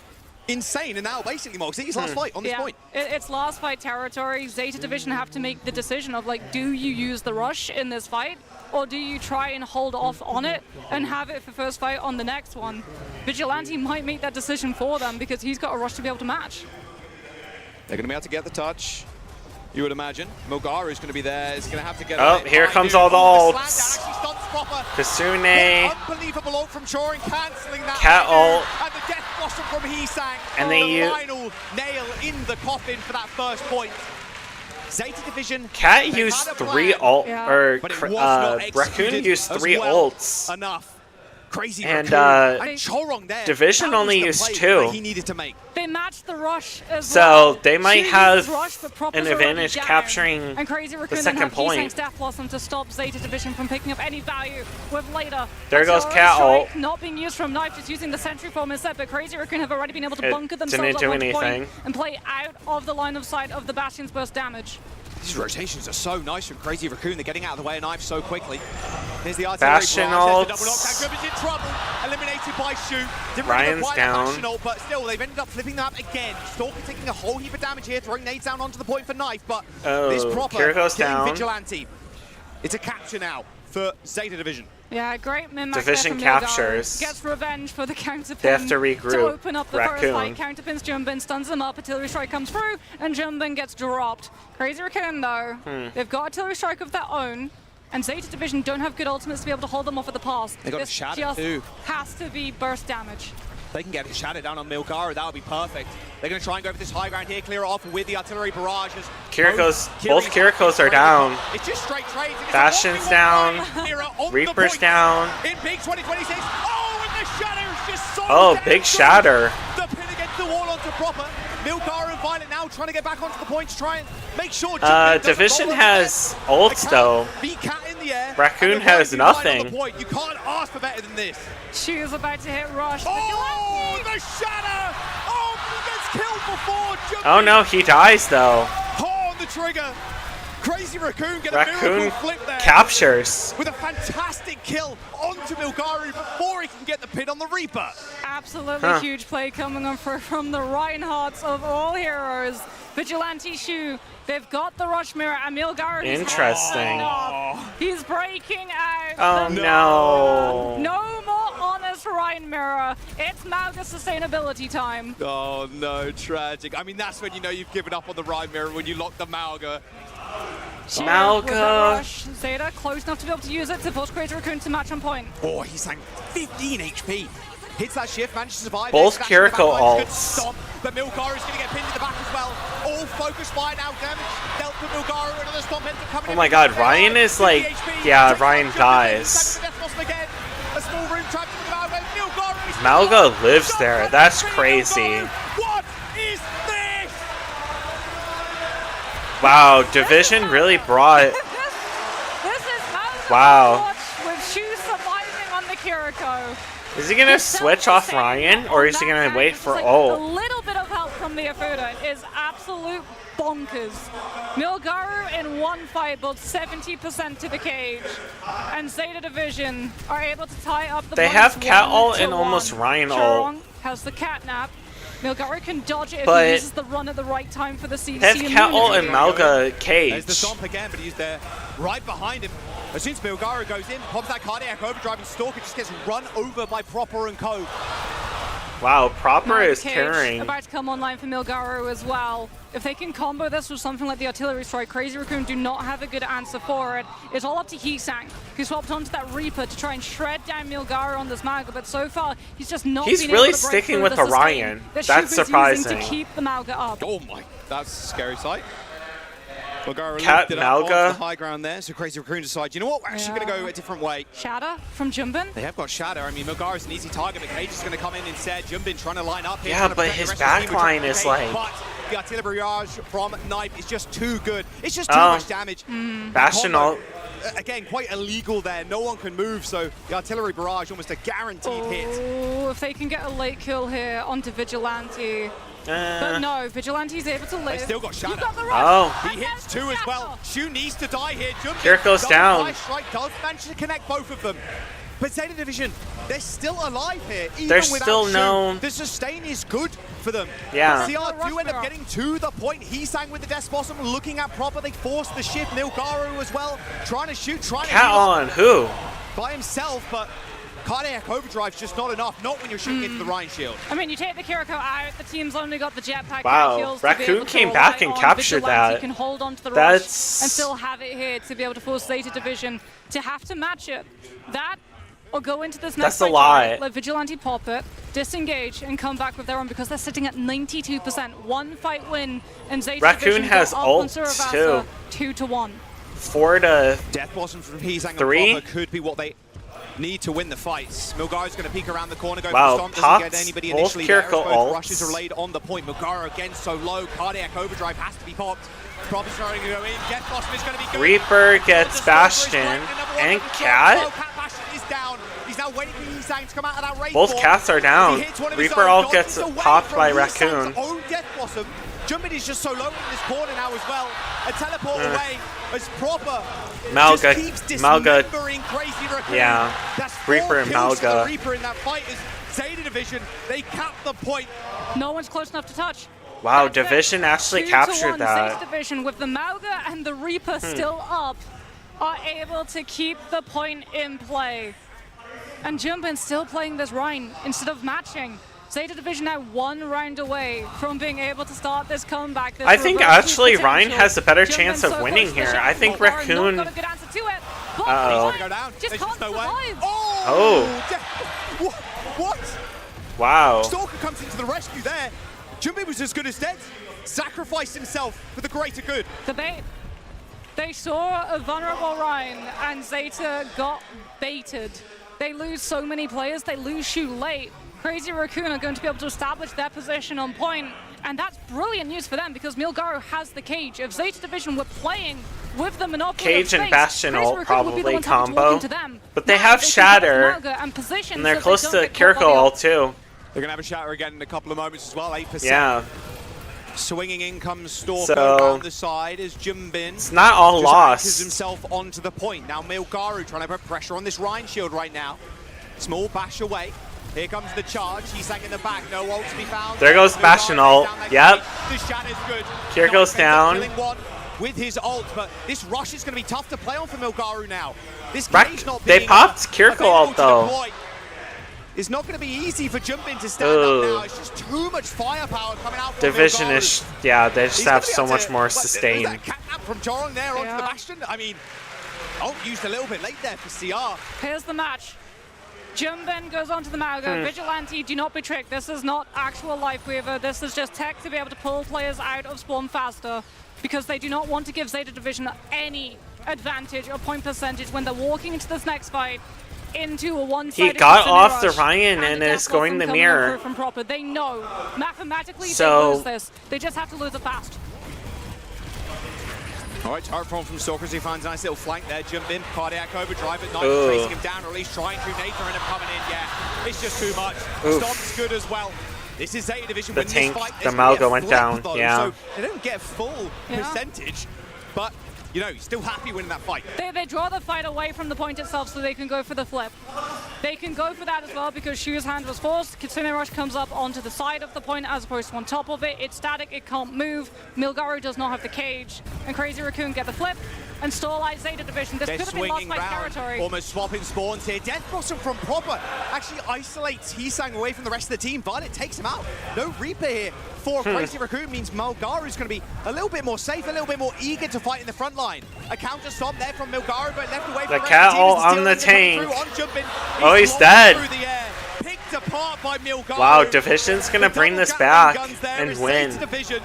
insane. And now, basically, Mox, his last fight on this point. It's last fight territory. Zeta Division have to make the decision of, like, do you use the rush in this fight, or do you try and hold off on it and have it for first fight on the next one? Vigilante might make that decision for them because he's got a rush to be able to match. They're going to be able to get the touch, you would imagine. Milgaru is going to be there. He's going to have to get Oh, a here hit. comes Dude, all the oh, ults. slam down actually stunts proper. Kasune. Unbelievable ult from Chorin, cancelling that. Cat right there. ult. And the death blossom from Heesang. And the they final nail in the coffin for that first point. Zeta Division. Cat they've used had a 3 plan, ult, Yeah. or but it was not executed Raccoon used as 3 well ults. Enough. Crazy And, Raccoon. And Chorong there. Division That was only the used play 2. that he needed to make. They matched the rush as So well. they might She have uses rush, but Proper's an already advantage down. capturing and Crazy Raccoon second then have point. Heesang's Death Blossom to stop Zeta Division from picking up any value with later. There goes Artillery Cat strike ult. not being used from Knife, just using the sentry form instead, but Crazy Raccoon have already been able to It bunker didn't themselves do up onto point anything. and play out of the line of sight of the Bastion's burst damage. These rotations are so nice from Crazy Raccoon. They're getting out of the way of Knife so quickly. There's the artillery Bastion barrage. There's ults. the double knockdown. Gribbon's in trouble. Eliminated by Shoot. Didn't Ryan's really require that down. Bastion ult, but still, they've ended up flipping that up again. Stalker taking a whole heap of damage here, throwing nades down onto the point for Knife, but Oh, this proper Kiriko's killing down. Vigilante. It's a capture now for Zeta Division. Yeah, great min-max Division there from Milgaru. captures. Gets revenge for the counterpin. They have to regroup. To open up the first Raccoon. fight. Counterpins Jumbin, stuns them up, artillery strike comes through, and Jumbin gets dropped. Crazy Raccoon though, they've got artillery strike of their own, and Zeta Division don't have good ultimates to be able to hold them off at the pass. They got this a shatter just too. has to be burst damage. They can get it shattered down on Milgaru. That would be perfect. They're going to try and go for this high ground here, clear it off with the artillery barrages. Both Kirikos are down. It's just straight trades. It's a Bastion's 1v1 down. era on the Reaper's point down. In big 2026. Oh, and the Shatter's just so Oh, damn big good. shatter. The pin against the wall onto Proper. Milgaru and Violet now trying to get back onto the point to try and make sure Division has ults though. Beat Cat in the air. Raccoon and the has Violet right on nothing. the point. You can't ask for better than this. She is about to hit rush. Oh, the Shatter! Oh, he gets killed before. Oh no, he dies though. Oh, on the trigger. Crazy Raccoon get a Raccoon miracle flip there. captures. With a fantastic kill onto Milgaru before he can get the pin on the Reaper. Absolutely huge play coming on from the Reinhardts of all heroes. Vigilante Shu, they've got the rush mirror, and Milgaru is Interesting. He's breaking out. Oh The- no. No more honest Rhine mirror. It's Mauga sustainability time. Oh no, tragic. I mean, that's when you know you've given up on the Rhine mirror, when you lock the Mauga. With the Mauga. rush, Zeta close enough to be able to use it to force Crazy Raccoon to match on point. Oh, he's saying 15 HP. Hits that shift, manages to survive. Both There's an action in the Kiriko back line, good ults. Stop, but Milgaru's going to get pinned to the back as well. All focus fire now, damage dealt to Milgaru. Another stomp ends up coming Oh in. my god, Ryan is like, 50 HP. yeah, Takes Ryan out Jumping, dies. Death Blossom again. A small room trapped with Mauga. Milgaru is Mauga lives Stop there. and That's free crazy. Milgaru. What is this? Wow, Division really brought. This is Mauga Wow. Overwatch with Shu surviving on the Kiriko. Is he gonna switch off Ryan, or is he gonna wait for A ult? little bit of help from the Afuda is absolute bonkers. Milgaru in one fight built 70% to the cage, and Zeta Division are able to tie up the They points have cat 1-1. ult and almost Ryan ult. Chorong has the catnap. Milgaru can dodge it if But he uses the run at the right time for the CC. They have cat ult and Malga There's cage. the stomp again, but he's there right behind him. As soon as Milgaru goes in, pops that cardiac overdrive, and Stalker just gets run over by Proper and Co. Wow, Proper Nice is cage carrying. about to come online for Milgaru as well. If they can combo this with something like the artillery strike, Crazy Raccoon do not have a good answer for it. It's all up to Heesang, who swapped onto that Reaper to try and shred down Milgaru on this Mauga, but so far he's just not He's been really able to break sticking through with the sustain Orion. that That's Shuba's surprising. using to keep the Mauga up. Oh my, that's a scary sight. Milgaru Cat lifted up onto Malga. the high ground there, so Crazy Raccoon decides, you know what, we're actually going to go a different way. Shatter from Jumbin. They have got Shadow. I mean, Milgaru's an easy target, but Cage is going to come in instead. Jumbin trying to line up here. Yeah, trying to but protect his the rest of the team, backline which is Cage, like- But the artillery barrage from Knife is just too good. It's just too much damage. Bastion Combo, ult. Again, quite illegal there. No one can move, so the artillery barrage almost a guaranteed hit. Oh, if they can get a late kill here onto Vigilante. But no, Vigilante's able to live. still got Shadow. You've got the rush. Oh. He hits two as well. Shu needs to die here. Jumping. Here it goes Double down. flash strike does manage to connect both of them. But Zeta Division, they're still alive here. Even There's without still Shu. no- The sustain is good for them. Yeah. CR Rush do end up mirror. getting to the point. He sang with the Death Blossom, looking at Proper. They force the shift. Milgaru as well, trying to shoot, trying to Cat heal on who? by himself, but cardiac overdrive's just not enough. Not when you're shooting into the Rhine shield. I mean, you take the Kiriko out, the team's only got the jetpack Wow, kills to be Raccoon able to came back rely and on. captured Vigilante that. can hold on to the That's- rush and still have it here to be able to force Zeta Division to have to match it. That or go into this next That's a fight lie. direct, let Vigilante pop it, disengage, and come back with their own because they're sitting at 92%. One fight win, and Zeta Raccoon Division has got up on ults, Surabasa too. 2-1. 4 to Death Blossom from Heesang and 3. Proper could be what they need to win the fights. Milgaru's going to peek around the corner, go Wow, for the stomp, doesn't pops get anybody both initially there. as Kiriko both ults. rushes are laid on the point. Milgaru again so low, cardiac overdrive has to be popped. Proper's trying to go in, Death Blossom is going to be good. Reaper gets The Bastion Stalker is right, another one and of the Cat. shots. Oh, Cat Bastion is down. He's now waiting for Heesang to come out of that raid. Both form. cats are down. He hits one of his Reaper own, ult dodges gets away popped from by Heesang's Raccoon. own Death Blossom. Jumpin is just so low in this corner now as well. A teleport away as Proper Malga- just keeps Malga- dismembering Crazy Raccoon. Yeah. That's 4 Reaper and kills for the Malga. Reaper in that fight as Zeta Division, they cap the point. No one's close enough to touch. Wow, That's it. Division actually 2-1. captured that. Zeta Division with the Mauga and the Reaper still up are able to keep the point in play. And Jumpin still playing this Rhine instead of matching. Zeta Division now 1 round away from being able to start this comeback. This I think reversal actually Ryan potential. has a better Jumpin chance of so winning close to the here. shot. I think Milgaru Raccoon- not got a good answer to it. But Uh-oh. Ryan Go down. just They can't no way. survive. Oh. What? Wow. Stalker comes into the rescue there. Jumpin was as good as dead. Sacrificed himself for the greater good. They saw a vulnerable Ryan and Zeta got baited. They lose so many players, they lose Shu late. Crazy Raccoon are going to be able to establish their position on point, and that's brilliant news for them because Milgaru has the cage. If Zeta Division were playing with the monopoly Cage of and space, Bastion Crazy ult Raccoon would be the probably ones having to walk combo. into them. But they Now have can Shatter, get to Malga and position and they're so close they to don't get caught by Kiriko the ult too. They're going to have a shatter again in a couple of moments as well, 8%. Yeah. Swinging in comes Stalker So- down the side as Jumbin It's not all just anchors lost. himself onto the point. Now Milgaru trying to put pressure on this Rhine shield right now. Small bash away. Here comes the charge. He's sang in the back. No ult to be found. There goes Milgaru Bastion ult. down that Yep. gate. The shatter's good. Here goes Knife ends up down. killing one with his ult, but this rush is going to be tough to play on for Milgaru now. This Rac- cage not they being popped Kiriko available ult, to though. deploy. It's not going to be easy for Jumpin to stand Ugh. up now. It's just too much firepower coming out from Division Milgaru. is, yeah, they just He's have gonna be so able much to- more what, sustain. Was that catnap from Jorong there onto Yeah. the Bastion? I mean, used a little bit late there for CR. Here's the match. Jumbin goes on to the Mauga. Vigilante, do not be tricked. This is not actual Life Weaver. This is just tech to be able to pull players out of spawn faster because they do not want to give Zeta Division any advantage or point percentage when they're walking into this next fight into a one-sided He got Destiny off the rush Ryan and and a is Death going Blossom the coming mirror. over from Proper. They know mathematically So- they lose this. They just have to lose it fast. All right, Tart from Stalkers, he finds a nice little flank there. Jump in, cardiac overdrive at night, Ooh. tracing him down, release, trying to. Nathan end up coming in. Yeah, it's just too much. Oof. Stomp's good as well. This is Zeta Division. The When tank, this fight, the there's gonna be Malga a went flip, down, though, yeah. So they don't get full percentage, but you know, still happy winning that fight. They draw the fight away from the point itself so they can go for the flip. They can go for that as well because Shu's hand was forced. Kitsune Rush comes up onto the side of the point as opposed to on top of it. It's static, it can't move. Milgaru does not have the cage. And Crazy Raccoon get the flip and stall out Zeta Division. This They're could have been lost swinging by round, territory. almost swapping spawns here. Death Blossom from Proper actually isolates Hisang away from the rest of the team. Violet takes him out. No Reaper here for Crazy Raccoon means Milgaru's going to be a little bit more safe, a little bit more eager to fight in the front line. A counter stomp there from Milgaru, but left away from The the cat rest of ult the team. on the tank. Oh, he's He's dead. through the air, picked apart by Milgaru. Wow, Division's gonna The bring double this Gatling back guns there and is win. Zeta Division.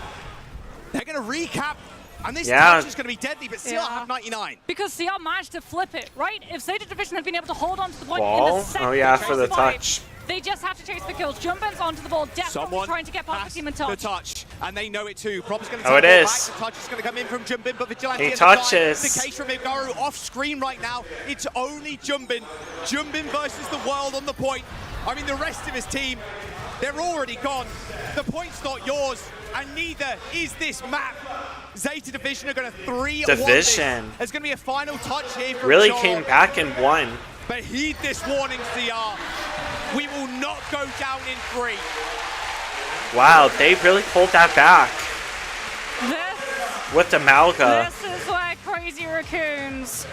They're going to recap, and this Yeah. touch is going to be deadly, but still have 99. Because CR managed to flip it, right? If Zeta Division had been able to hold on to the point in Ball? the second Oh yeah, for the fight, touch. they just have to chase the kills. Jumpin's onto the ball, definitely trying to get past the has team and the touch. touch, and they know it too. Proper's going to Oh, it take is. back. The touch is going to come in from Jumbin, but Vigilante He at the side. touches. The case from Milgaru off screen right now. It's only Jumbin. Jumbin versus the world on the point. I mean, the rest of his team, they're already gone. The point's not yours, and neither is this map. Zeta Division are going to 3-1 this. Division. There's going to be a final touch here from Really Shaw. came back and won. But heed this warning, CR. We will not go down in 3. Wow, they really pulled that back This with the Malga. This is where Crazy Raccoons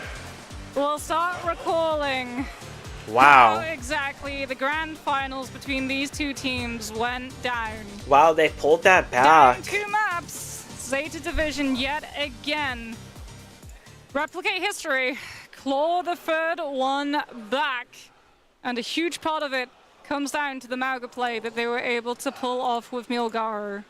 will start recalling how Wow. exactly the grand finals between these two teams went down. Wow, they pulled that Down back. 2 maps. Zeta Division yet again. Replicate history. Claw the third one back. And a huge part of it comes down to the Malga play that they were able to pull off with Milgaru.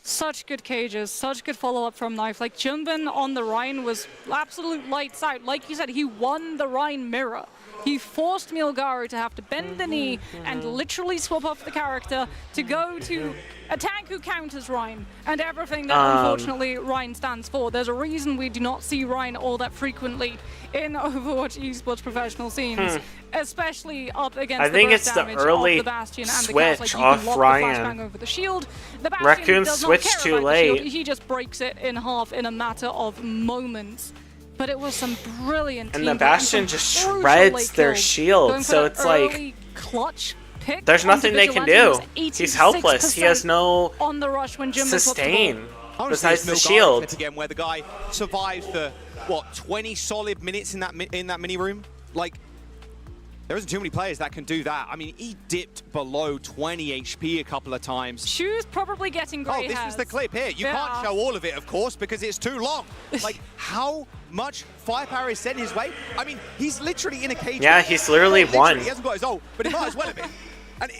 Such good cages, such good follow-up from Knife. Like, Jumbin on the Rhine was absolute lights out. Like you said, he won the Rhine mirror. He forced Milgaru to have to bend the knee and literally swap off the character to go to a tank who counters Rhine and everything that unfortunately Rhine stands for. There's a reason we do not see Rhine all that frequently in Overwatch esports professional scenes, especially up against I think the burst it's the damage early of the Bastion and the switch cast. Like, you off can lock Ryan. the flashbang over the shield. The Bastion Raccoon does not switched care too about the shield. late. He just breaks it in half in a matter of moments. But it was some brilliant And the teamwork Bastion some just crucial shreds late their kills. shield, Going for so that it's like early clutch pick there's onto nothing they can Vigilante do. was He's helpless. He has 86% no on the rush when Jim was sustain I wanna besides see the this Milgaru shield. clip again, where the guy survives for what 20 solid minutes in that mini room. Like, there isn't too many players that can do that. I mean, he dipped below 20 HP a couple of times. Shoes probably getting grey Oh, this was the clip here. You can't show all of it, of course, because it's too long. Like, how much firepower is sent his way? I mean, he's literally in a cage. Yeah, he's literally won. He hasn't got his ult, but he might as well have been. And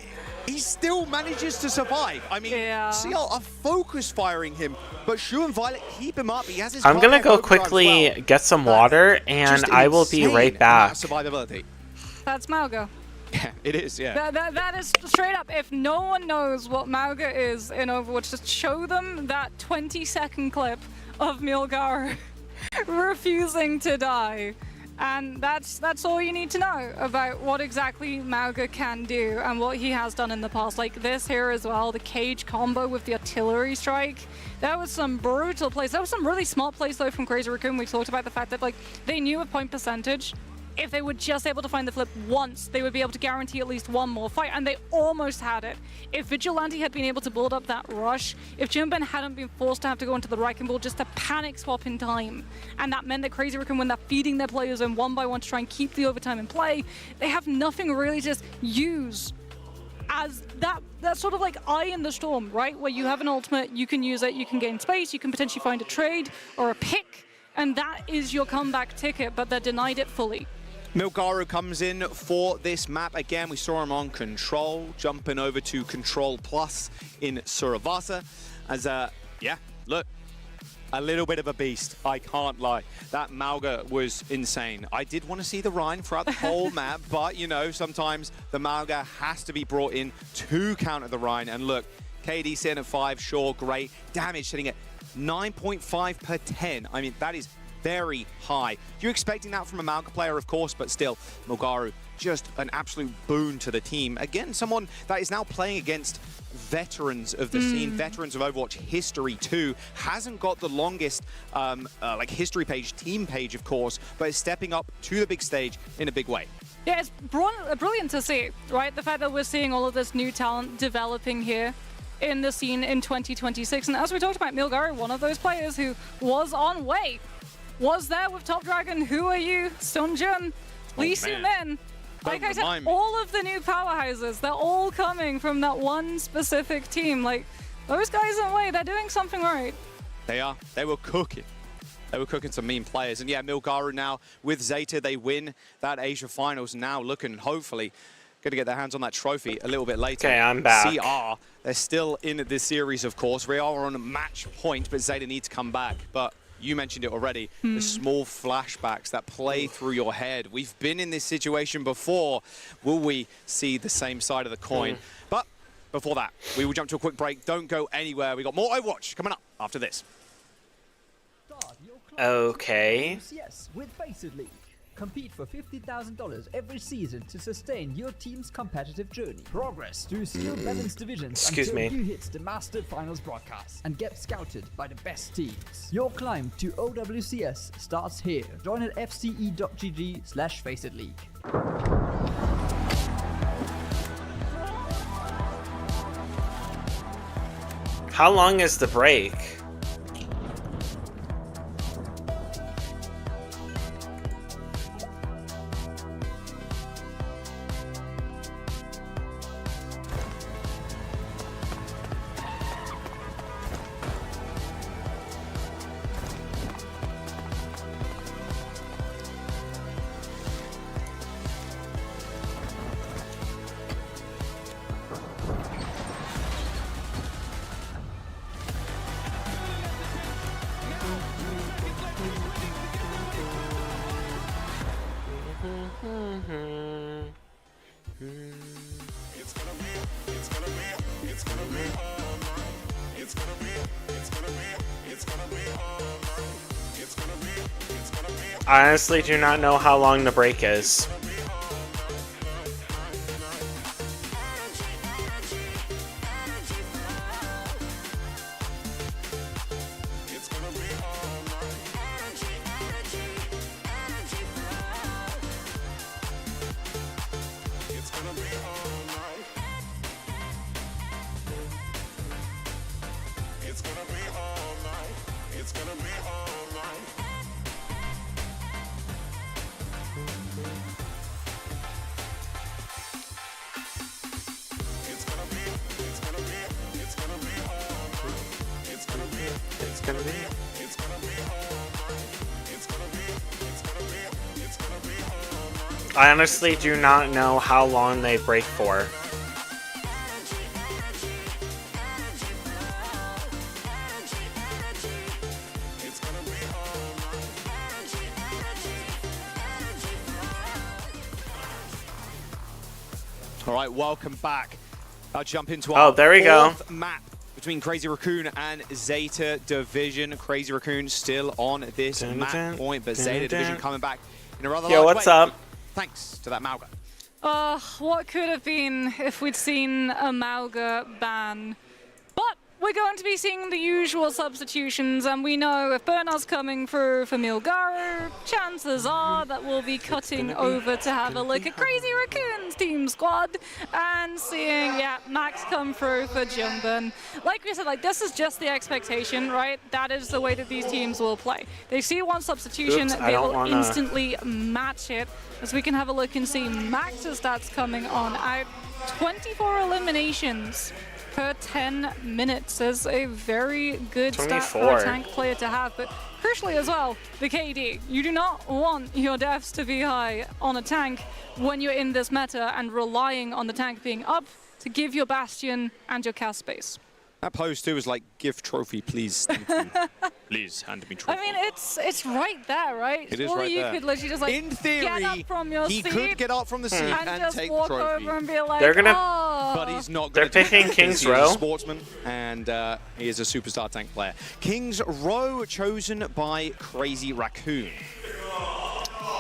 he still manages to survive. I mean, CL are focus firing him, but Shu and Violet keep him up. He has his I'm gonna cardiac go overdrive as quickly well. get some water, and Just I will be insane right back. amount of survivability. That's Malga. Yeah, it is, yeah. That is straight up. If no one knows what Malga is in Overwatch, just show them that 20-second clip of Milgaru refusing to die. And that's all you need to know about what exactly Malga can do and what he has done in the past. Like this here as well, the cage combo with the artillery strike. That was some brutal plays. That was some really smart plays though from Crazy Raccoon. We talked about the fact that like they knew a point percentage. If they were just able to find the flip once, they would be able to guarantee at least one more fight, and they almost had it. If Vigilante had been able to build up that rush, if Jimbin hadn't been forced to have to go into the wrecking ball just to panic swap in time, and that meant that Crazy Raccoon, when they're feeding their players in one by one to try and keep the overtime in play, they have nothing really to just use as that sort of like eye in the storm, right? Where you have an ultimate, you can use it, you can gain space, you can potentially find a trade or a pick, and that is your comeback ticket, but they're denied it fully. Milgaru comes in for this map again. We saw him on Control, jumping over to Control Plus in Suravasa. As yeah, look, a little bit of a beast, I can't lie. That Malga was insane. I did want to see the Rhine throughout the whole map, but you know, sometimes the Malga has to be brought in to counter the Rhine. And look, KD sitting at 5, sure, great. Damage sitting at 9.5 per 10. I mean, that is very high. You're expecting that from a Malga player, of course, but still, Milgaru, just an absolute boon to the team. Again, someone that is now playing against veterans of the scene, veterans of Overwatch history too. Hasn't got the longest like history page, team page, of course, but is stepping up to the big stage in a big way. Yeah, it's brilliant to see, right? The fact that we're seeing all of this new talent developing here in the scene in 2026. And as we talked about, Milgaru, one of those players who was on way, was there with Top Dragon. Who are you? Sunjun, Lee Su-min. Like I said, all of the new powerhouses, they're all coming from that one specific team. Like, those guys in way, they're doing something right. They are. They were cooking. They were cooking some mean players. And yeah, Milgaru now with Zeta, they win that Asia Finals, now looking, hopefully, going to get their hands on that trophy a little bit later. Okay, I'm back. CR, they're still in this series, of course. We are on a match point, but Zeta needs to come back. But you mentioned it already, the small flashbacks that play through your head. We've been in this situation before. Will we see the same side of the coin? But before that, we will jump to a quick break. Don't go anywhere. We got more Overwatch coming up after this. Okay. Yes, with Faceit League. Compete for $50,000 every season to sustain your team's competitive journey. Progress through skill balanced divisions until you hit the Master Finals broadcast and get scouted by the best teams. Your climb to OWCS starts here. Join at fce.gg/Faceit League. How long is the break? I honestly do not know how long the break is. I honestly do not know how long they break for. All right, welcome back. I'll jump into our there we go. fourth map between Crazy Raccoon and Zeta Division. Crazy Raccoon still on this map point, but Zeta Division coming back in a rather large way. What's up? Thanks to that Malga. What could have been if we'd seen a Malga ban? But we're going to be seeing the usual substitutions, and we know if Bernard's coming through for Milgaru, chances are that we'll be cutting over to have a look at Crazy Raccoon's team squad and seeing, yeah, Max come through for Jungbun. Like we said, like, this is just the expectation, right? That is the way that these teams will play. They see one substitution, they will instantly match it, as we can have a look and see Max's stats coming on out. 24 eliminations per 10 minutes is a very good stat for a tank player to have, but crucially as well, the KD. You do not want your deaths to be high on a tank when you're in this meta and relying on the tank being up to give your Bastion and your cast space. That pose too is like, give trophy, please. Thank you. Please hand me trophy. I mean, it's right there, right? It is Surely right you there. could literally just like In theory, get up from your he seat could get up from the seat and just take walk the trophy. over and be like, They're gonna- oh. But he's not They're going to picking King's Row. He's a sportsman, and he is a superstar tank player. King's Row chosen by Crazy Raccoon.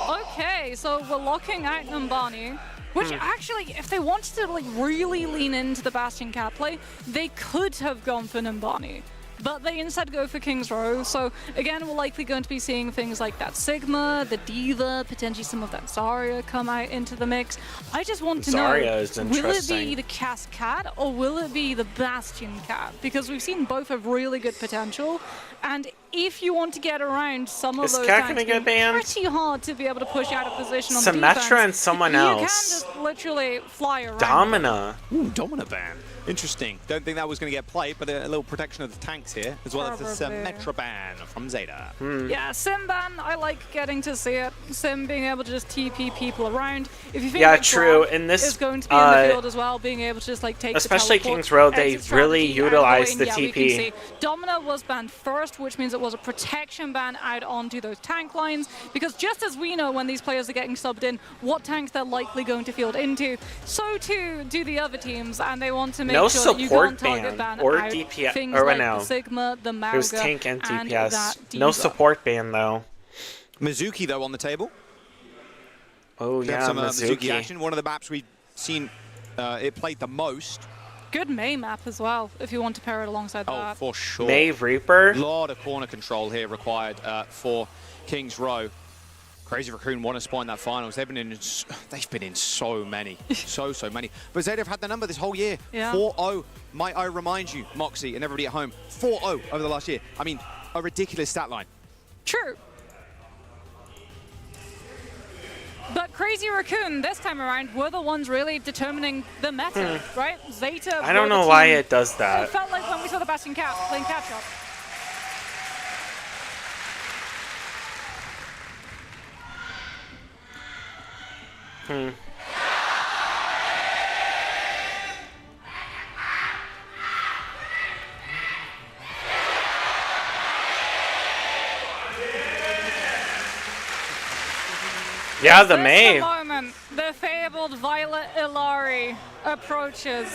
Okay, so we're locking out Numbani, which actually, if they wanted to like really lean into the Bastion cat play, they could have gone for Numbani. But they instead go for King's Row. So again, we're likely going to be seeing things like that Sigma, the Diva, potentially some of that Zarya come out into the mix. I just want to Zarya is know, will it interesting. be the Cass cat or will it be the Bastion cat? Because we've seen both have really good potential. And if you want to get around some of Is those Cat tanks, gonna get being banned? pretty hard to be able to push out of position on the Symmetra defense. and someone You else. can just literally fly around. Domina. Ooh, Domina ban. Interesting. Don't think that was going to get played, but a little protection of the tanks here, as well as the Probably. Symmetra ban from Zeta. Yeah, Sim ban, I like getting to see it. Sim being able to just TP people around. If you think Yeah, that true. Grab In this, is going to be in the field as well, being able to just like take especially the teleport, King's Row, they exit really strategy, and utilize go in. the Yeah, we can TP. see Domina was banned first, which means it was a protection ban out onto those tank lines. Because just as we know when these players are getting subbed in, what tanks they're likely going to field into, so too do the other teams, and they want to make No sure that you support can't target ban ban or out DPS things or like no. the Sigma, the Mauga, It was tank and that DPS. Diva. No support ban though. Mizuki, though, on the table. Oh We have yeah, some Mizuki Mizuki. action. One of the maps we've seen it played the most. Good May map as well, if you want to pair it alongside Oh, that. for sure. May Reaper. A lot of corner control here required for King's Row. Crazy Raccoon won a spot in that finals. They've been in so many, so many. But Zeta have had the number this whole year. Yeah. 4-0. Might I remind you, Moxie and everybody at home, 4-0 over the last year. I mean, a ridiculous stat line. True. But Crazy Raccoon, this time around, were the ones really determining the meta, right? Zeta. I don't were the know why team- it does It that. felt like when we saw the Bastion Cat playing catch up. Yeah, the This May. the moment the fabled Violet Ilari approaches.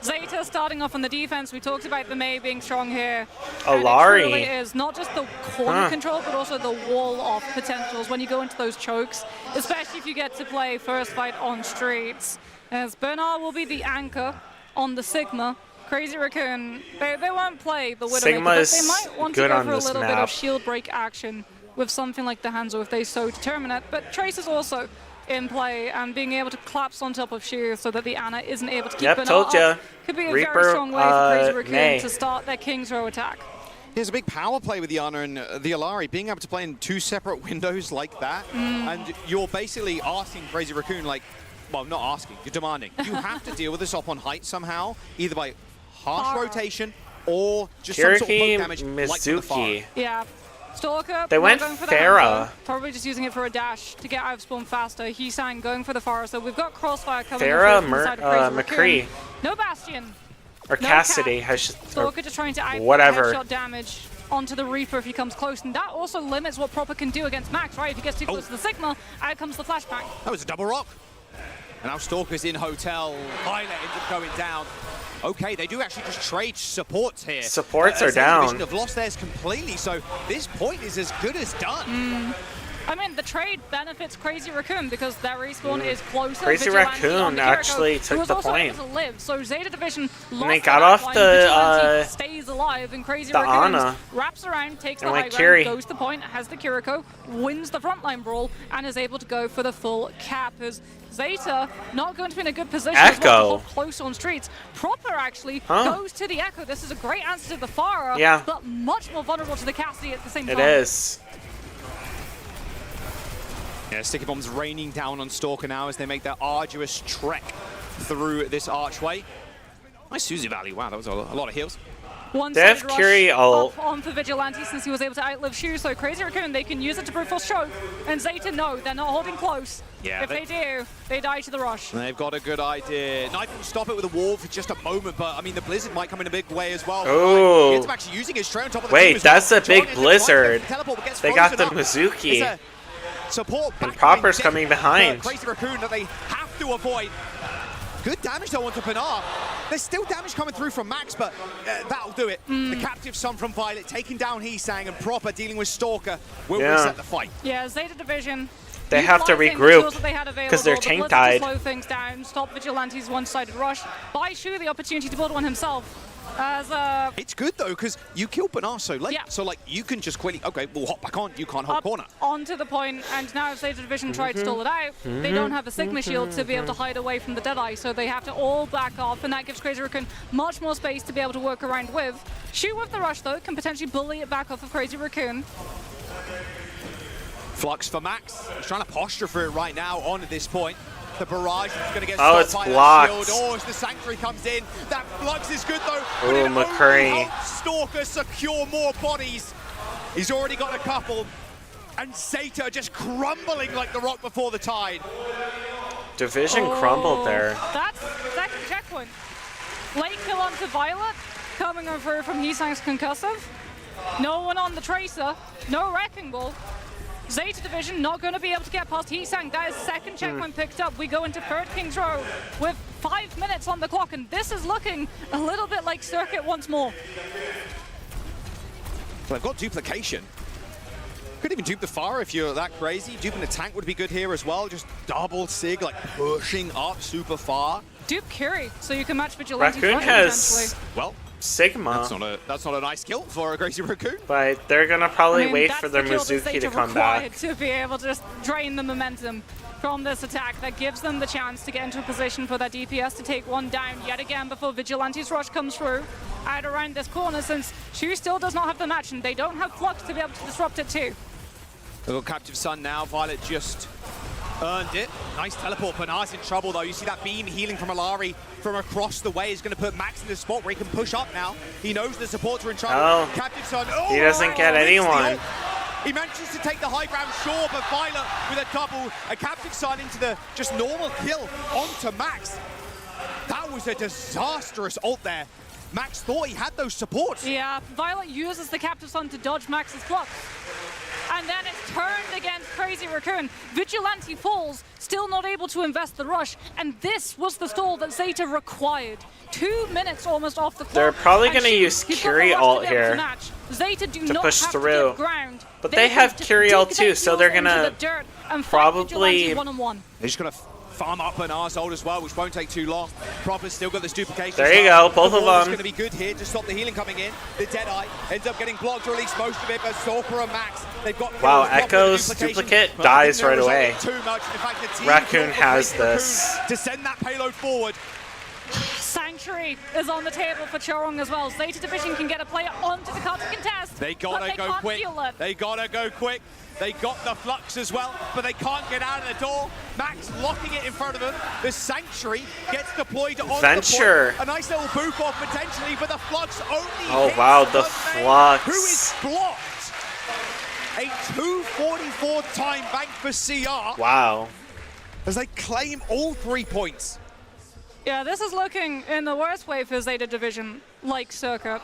Zeta starting off on the defense. We talked about the May being strong here. And Ilari. it truly is not just the corner Huh. control, but also the wall of potentials when you go into those chokes, especially if you get to play first fight on streets. As Bernard will be the anchor on the Sigma. Crazy Raccoon, they won't play the Widowmaker, Sigma but is they might want to good go on for a this little bit map. of shield break action with something like the Hanzo if they so determine it. But Trace is also in play and being able to collapse on top of Sheer so that the Ana isn't able to keep Yep, Bernard told ya. off. Could be a Reaper, very strong way for Crazy Raccoon May. to start their King's Row attack. There's a big power play with the Ana and the Ilari, being able to play in two separate windows like that. And you're basically asking Crazy Raccoon, like, well, not asking, you're demanding. You have to deal with this up on height somehow, either by harsh Power. rotation or just some sort of Kiriki, poke damage like from the far. Mizuki. Yeah. Stalker, They not went going for the Pharah. Hanzo, probably just using it for a dash to get out of spawn faster. Hisang going for the Forest. So we've got Crossfire coming Pharah, in from the side of Crazy McCree. Raccoon. No Bastion. Or No Cassidy. Cat. Has Stalker just trying to output whatever. headshot damage onto the Reaper if he comes close, and that also limits what Proper can do against Max, right? If he gets too close to the Sigma, out comes the flashback. That was a double rock. And now Stalker's in Hotel. Violet ends up going down. Okay, they do actually just trade supports here. Supports are Zeta down. Division have lost theirs completely, so this point is as good as done. I mean, the trade benefits Crazy Raccoon because their respawn is closer. Crazy Vigilante Raccoon on the Kiriko, actually who took was the also point. able to live. So Zeta Division lost they the got off backline, the, Vigilante stays alive, and Crazy the Raccoon Ana. wraps around, takes the And high went ground, Kiri. goes to the point, has the Kiriko, wins the frontline brawl, and is able to go for the full cap. As Zeta not going to be in a good position as well to Echo. hold close on streets. Proper actually goes to the Echo. This is a great answer to the Farah, Yeah. but much more vulnerable to the Cassidy at the same time. It is. Yeah, sticky bombs raining down on Stalker now as they make their arduous trek through this archway. Nice Suzy Valley. Wow, that was a lot of heals. They have One-sided Curie rush ult. up on for Vigilante since he was able to outlive Shu, so Crazy Raccoon, they can use it to brute force choke, and Zeta, no, they're not holding close. Yeah, if they do, they die to the rush. They've got a good idea. Knife can stop it with a wall for just a moment, but I mean, the Blizzard might come in a big way as well. Ooh. It's actually using his trail on top of the Wait, team as well. that's a big John Blizzard. teleport, but gets They got the frozen up. Mizuki. It's a support And backline Proper's dip coming behind. for Crazy Raccoon that they have to avoid. Good damage though onto Pinar. There's still damage coming through from Max, but that'll do it. The captive son from Violet taking down Heesang, and Proper dealing with Stalker will reset the fight. Yeah, Zeta Division. They have to utilizing the regroup tools that they had because their available, tank the Blizzard died. to slow things down, stop Vigilante's one-sided rush. Buy Shu the opportunity to build one himself. As It's good though, because you kill Pinar so late. Yeah. So like you can just quickly, okay, we'll hop back on. You can't hold up corner. onto the point, and now if Zeta Division try to stall it out, they don't have a Sigma shield to be able to hide away from the Deadeye, so they have to all back off, and that gives Crazy Raccoon much more space to be able to work around with. Shu with the rush though can potentially bully it back off of Crazy Raccoon. Flux for Max. He's trying to posture for it right now on at this point. The barrage is going to get Oh, stopped it's by blocked. that shield. Oh, as the Sanctuary comes in. That Flux is good though. Ooh, but it only McCurry. helps Stalker secure more bodies. He's already got a couple. And Zeta just crumbling like the rock before the tide. Division crumbled there. That's second checkpoint. Late kill onto Violet, coming over from Heesang's concussive. No one on the Tracer, no Wrecking Ball. Zeta Division not going to be able to get past Heesang. That is second checkpoint picked up. We go into third King's Row with 5 minutes on the clock, and this is looking a little bit like Circuit once more. So they've got duplication. Could even dupe the Pharah if you're that crazy. Duping the tank would be good here as well. Just double Sig, like pushing up super far. Dupe Curie, so you can match Vigilante's Raccoon rush has potentially. Well, Sigma, that's not a nice kill for a Crazy Raccoon. but they're gonna probably I mean, wait that's for their the kill that Mizuki Zeta to come required back. to be able to just drain the momentum from this attack. That gives them the chance to get into a position for that DPS to take one down yet again before Vigilante's rush comes through out around this corner, since Shu still does not have the match and they don't have Flux to be able to disrupt it too. They've got Captive Sun now. Violet just earned it. Nice teleport. Pinar's in trouble though. You see that beam healing from Alari from across the way is going to put Max in the spot where he can push up now. He knows the supports are in trouble. Oh. Captive Sun. He doesn't get missed the anyone. ult. He manages to take the high ground, sure, but Violet with a double, a Captive Sun into the just normal kill onto Max. That was a disastrous ult there. Max thought he had those supports. Yeah, Violet uses the Captive Sun to dodge Max's Flux. And then it's turned against Crazy Raccoon. Vigilante falls, still not able to invest the rush, and this was the stall that Zeta required. 2 minutes almost off the clock. They're probably and gonna Shu, use he's got the Curie rush to ult be able to here match. Zeta do to not push have through. to give ground. But they have to Curie dig ult their too, so heels they're into gonna the dirt and fight probably- Vigilante one-on-one. They're just going to farm up an Arshold as well, which won't take too long. Proper's still got this duplication. There you go, both of It's them. going to be good here to stop the healing coming in. The Deadeye ends up getting blocked, or at least most of it, but Stalker and Max, they've got kills. Wow, Proper with the Echo's duplication, duplicate but I think dies they're right away. resolving Too much. In fact, the team Raccoon called for has Crazy Raccoon this. to send that payload forward. Sanctuary is on the table for Chorong as well. Zeta Division can get a player onto the card to contest. They but gotta they go can't quick. feel it. They gotta go quick. They got the Flux as well, but they can't get out of the door. Max locking it in front of them. The Sanctuary gets deployed on Venture. the point. A nice little boof off potentially, but the Flux only Oh, hits wow, the main, Flux. who is blocked. A 2:44 time bank for CR Wow. as they claim all 3 points. Yeah, this is looking in the worst way for Zeta Division, like Circuit,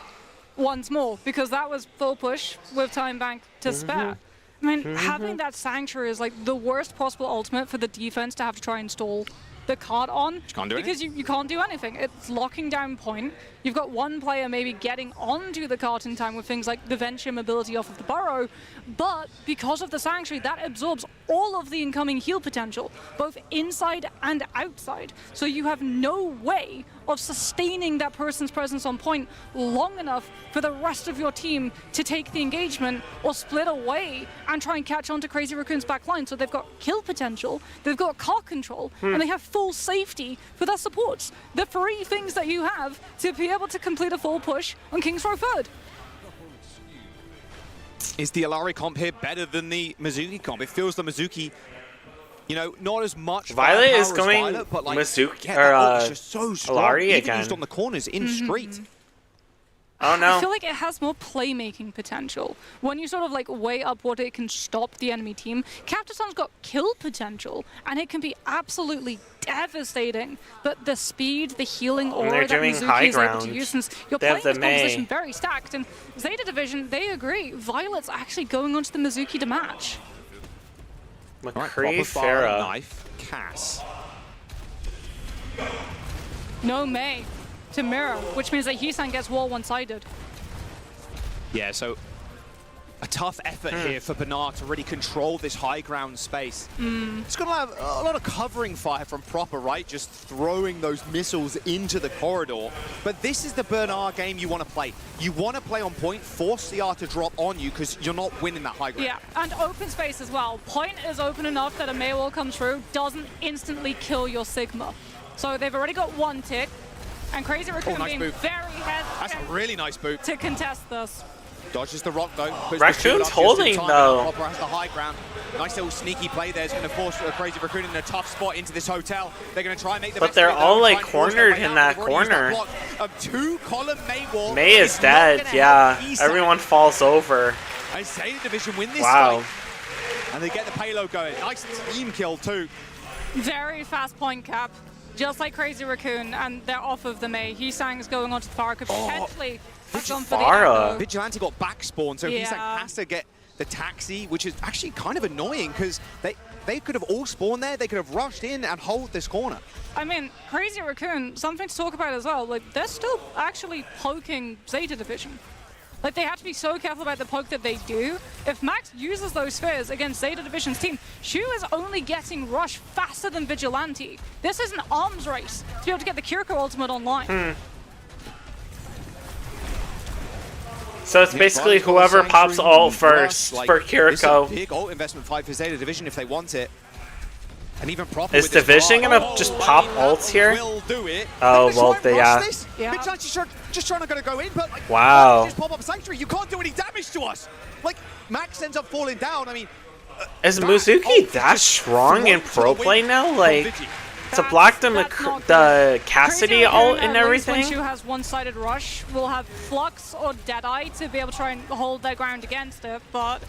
once more, because that was full push with time bank to spare. I mean, having that Sanctuary is like the worst possible ultimate for the defense to have to try and stall the card on. can't do because you can't do anything. It's locking down point. You've got one player maybe getting onto the cart in time with things like the venture mobility off of the burrow, but because of the Sanctuary, that absorbs all of the incoming heal potential, both inside and outside. So you have no way of sustaining that person's presence on point long enough for the rest of your team to take the engagement or split away and try and catch on to Crazy Raccoon's back line. So they've got kill potential, they've got cart control, and they have full safety for their supports. The three things that you have to be able to complete a full push on King's Row third. Is the Alari comp here better than the Mizuki comp? It feels the Mizuki, you know, not as much. Violet is firepower as going Violet, but like, Mizuki yeah, that ult is or just so strong. Alari Even again. used on the corners in street. Oh no. I feel like it has more playmaking potential. When you sort of like weigh up what it can stop the enemy team, Captaton's got kill potential, and it can be absolutely devastating. But the speed, the healing aura they're that doing Mizuki high is able to ground. use, since you're They have playing this the Mei. composition very stacked, and Zeta Division, they agree. Violet's actually going onto the Mizuki to match. McCree, proper Farah. knife, Cass. No Mei to mirror, which means that Heesan gets wall one-sided. Yeah, so a tough effort here for Bernard to really control this high ground space. It's going to have a lot of covering fire from Proper, right? Just throwing those missiles into the corridor. But this is the Bernard game you want to play. You want to play on point, force CR to drop on you because you're not winning that high ground. Yeah, and open space as well. Point is open enough that a Mei wall comes through, doesn't instantly kill your Sigma. So they've already got one tick, and Crazy Raccoon nice being move. very That's a really nice boot. to contest this. Dodges the rock though. Puts the Raccoon's shield up just in holding, time. though. Proper has the high ground. Nice little sneaky play there. It's going to force a Crazy Raccoon in a tough spot into this hotel. They're going to try and make the But best they're of it, all, though, like, try and force their cornered way in out. that They've already used corner. block of two-column Mei wall. Mei is not dead, gonna yeah. help East Everyone falls over. I say the Division win this Wow. fight. And they get the payload going. Nice team kill too. Very fast point cap, just like Crazy Raccoon, and they're off of the Mei. Heesang's going onto the Farah, could potentially have gone for the Farah. echo. Vigilante got back spawn, so he's like Yeah. has to get the taxi, which is actually kind of annoying because they could have all spawned there. They could have rushed in and hold this corner. I mean, Crazy Raccoon, something to talk about as well. Like, they're still actually poking Zeta Division. Like, they have to be so careful about the poke that they do. If Max uses those spheres against Zeta Division's team, Shu is only getting rush faster than Vigilante. This is an arms race to be able to get the Kiriko ultimate online. So it's basically whoever pops ult first for It's a Kiriko. big ult investment fight for Zeta Division if they want it. And even Proper Is with this Division bar- gonna just pop ults here? Will do it. Oh, They're gonna well, try and rush this. Yeah. Vigilante's just trying to go in, but like, Wow. why don't you just pop up a sanctuary? You can't do any damage to us. Like, Max ends up falling down. I mean, Is that Mizuki ult that just strong in thrown to pro the play wind now? from Like, Vigi. to block the, That's not the good. Cassidy Crazy ult Raccoon, and at least when everything? Shu has one-sided rush, will have Flux or Deadeye to be able to try and hold their ground against it, but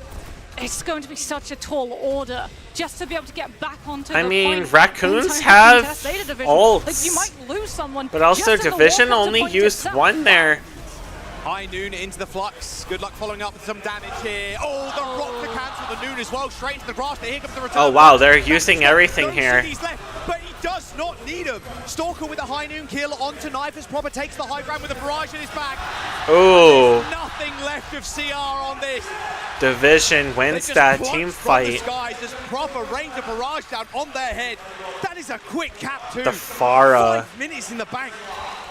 it's going to be such a tall order just to be able to get back onto I the mean, point Raccoons in time to have contest Zeta Division. ults, Like, you might lose someone, but also just in the Division walk-up to only point used itself. one there. High Noon into the Flux. Good luck following up with some damage here. Oh, the rock to cancel the Noon as well. Straight into the grass. Here comes the return. Oh wow, they're using everything No here. cities left, but he does not need him. Stalker with a High Noon kill onto Knife as Proper takes the high ground with a barrage in his back. Ooh, Nothing left of CR on this. Division They wins just that plunged team from the fight. skies as Proper rains a barrage down on their head. That is a quick cap too. The Farah. 5 minutes in the bank.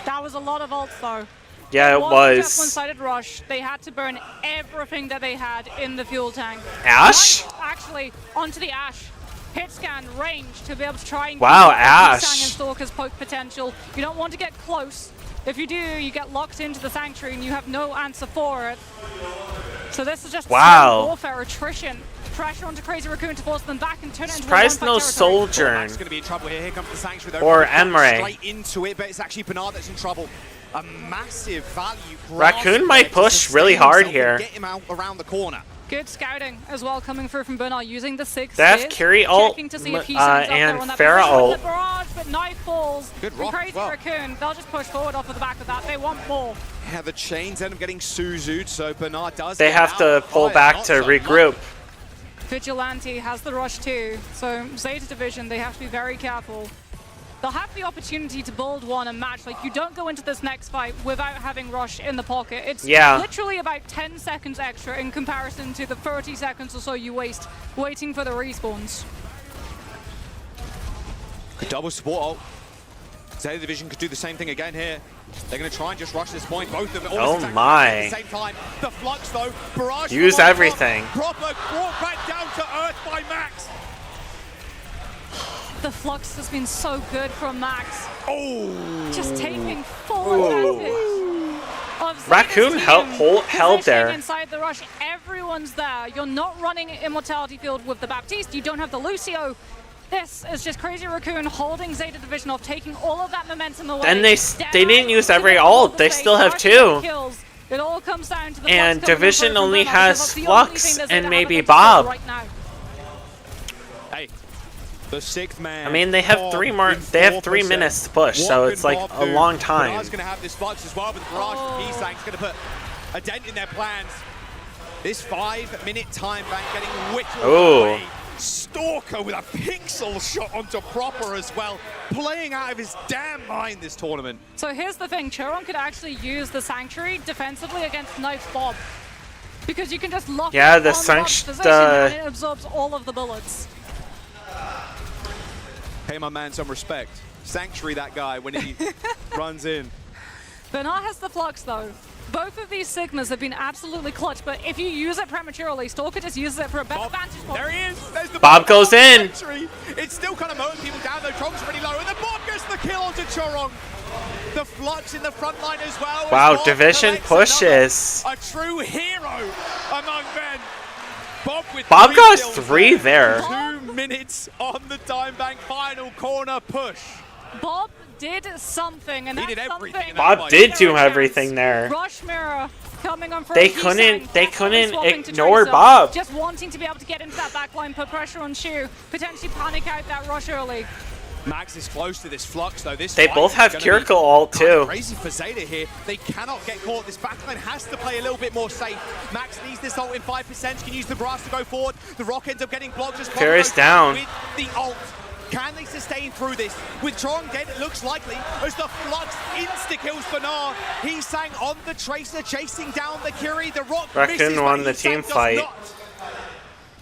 That was a lot of ults, though. Yeah, it Wasn't just was. one-sided rush. They had to burn everything that they had in the fuel tank. Ash? Right, actually, onto the Ash. Hit scan, range to be able to try and Wow, keep Ash. Sang and Stalker's poke potential. You don't want to get close. If you do, you get locked into the Sanctuary and you have no answer for it. So this is just Wow. warfare, attrition. Pressure onto Crazy Raccoon to force them back and turn it into Surprised one-fight no territory. Sojourn. Max going to be in trouble here. Here comes the Sanctuary though. Or Proper Emre. Straight into it, but it's actually Bernard that's in trouble. A massive value. Raccoon grasp might there to push sustain really hard himself here. and get him out around the corner. Good scouting as well coming through from Bernard using the 6. They have Curie ult, checking to see if he sends up there and on that Farah position with ult. the barrage, but knife falls. Good And rock as Crazy well. Raccoon, they'll just push forward off of the back of that. They want more. Yeah, the chains end up getting Suzu'd, so Bernard does. They get have out. to pull Fire, back not to so regroup. much. Vigilante has the rush too, so Zeta Division, they have to be very careful. They'll have the opportunity to build one and match. Like, you don't go into this next fight without having rush in the pocket. It's Yeah. literally about 10 seconds extra in comparison to the 30 seconds or so you waste waiting for the respawns. Double support ult. Zeta Division could do the same thing again here. They're going to try and just rush this point. Both of them Oh almost my. at the same time. The Flux though, barrage. Use from one everything. Proper brought back down to earth by Max. The Flux has been so good from Max. Oh. Just taking full advantage of Zeta's Raccoon team. held Positioning there. inside the rush, everyone's there. You're not running Immortality Field with the Baptiste. You don't have the Lucio. This is just Crazy Raccoon holding Zeta Division off, taking all of that momentum away. And they didn't use every ult. They still have 2. Kills. It all comes down to the And Flux coming Division over from only Bernard, has because that's the Flux only thing that's and gonna maybe have against Bob. right now. Hey, the 6th man. I mean, they have Bob three in more. They have 3 4%. minutes to push, so What it's can like Bob a do? long time. Bernard's going to have this Flux as well, but the barrage from Heesang's going to put a dent in their plans. This 5-minute time bank getting whittled away. Stalker with a pixel shot onto Proper as well, playing out of his damn mind this tournament. So here's the thing, Choron could actually use the Sanctuary defensively against Knife Bob. Because you can just lock it on the Bob's position and it absorbs all of the bullets. Pay my man some respect. Sanctuary that guy when he runs in. Bernard has the Flux though. Both of these Sigmas have been absolutely clutch, but if you use it prematurely, Stalker just uses it for a better vantage point. There he is. There's the Bob goes in. Sanctuary. It's still kind of mowing people down though. Chorong's pretty low, and the Bob gets the kill onto Chorong. The Flux in the front line as well. Wow, Division pushes. A true hero among men. Bob got kills 3 there. 2 minutes on the time bank final corner push. Bob did something, and He that's did everything something. in that Bob did do everything there. Rush Mirror coming on from They Heesang, couldn't definitely swapping to ignore Tracer, Bob. Just wanting to be able to get into that backline, put pressure on Shu, potentially panic out that rush early. Max is close to this Flux though. This They fight both is have gonna Kiriko be ult kind of too. Crazy for Zeta here. They cannot get caught. This backline has to play a little bit more safe. Max needs this ult in 5%. Can use the grass to go forward. The Rock ends up getting blocked. Just Ferris down. with the ult. Can they sustain through this? With Chorong dead, it looks likely, as the Flux insta-kills Bernard. Heesang on the Tracer, chasing down the Curie. The Rock Raccoon misses, won but the Heesang team does fight. not.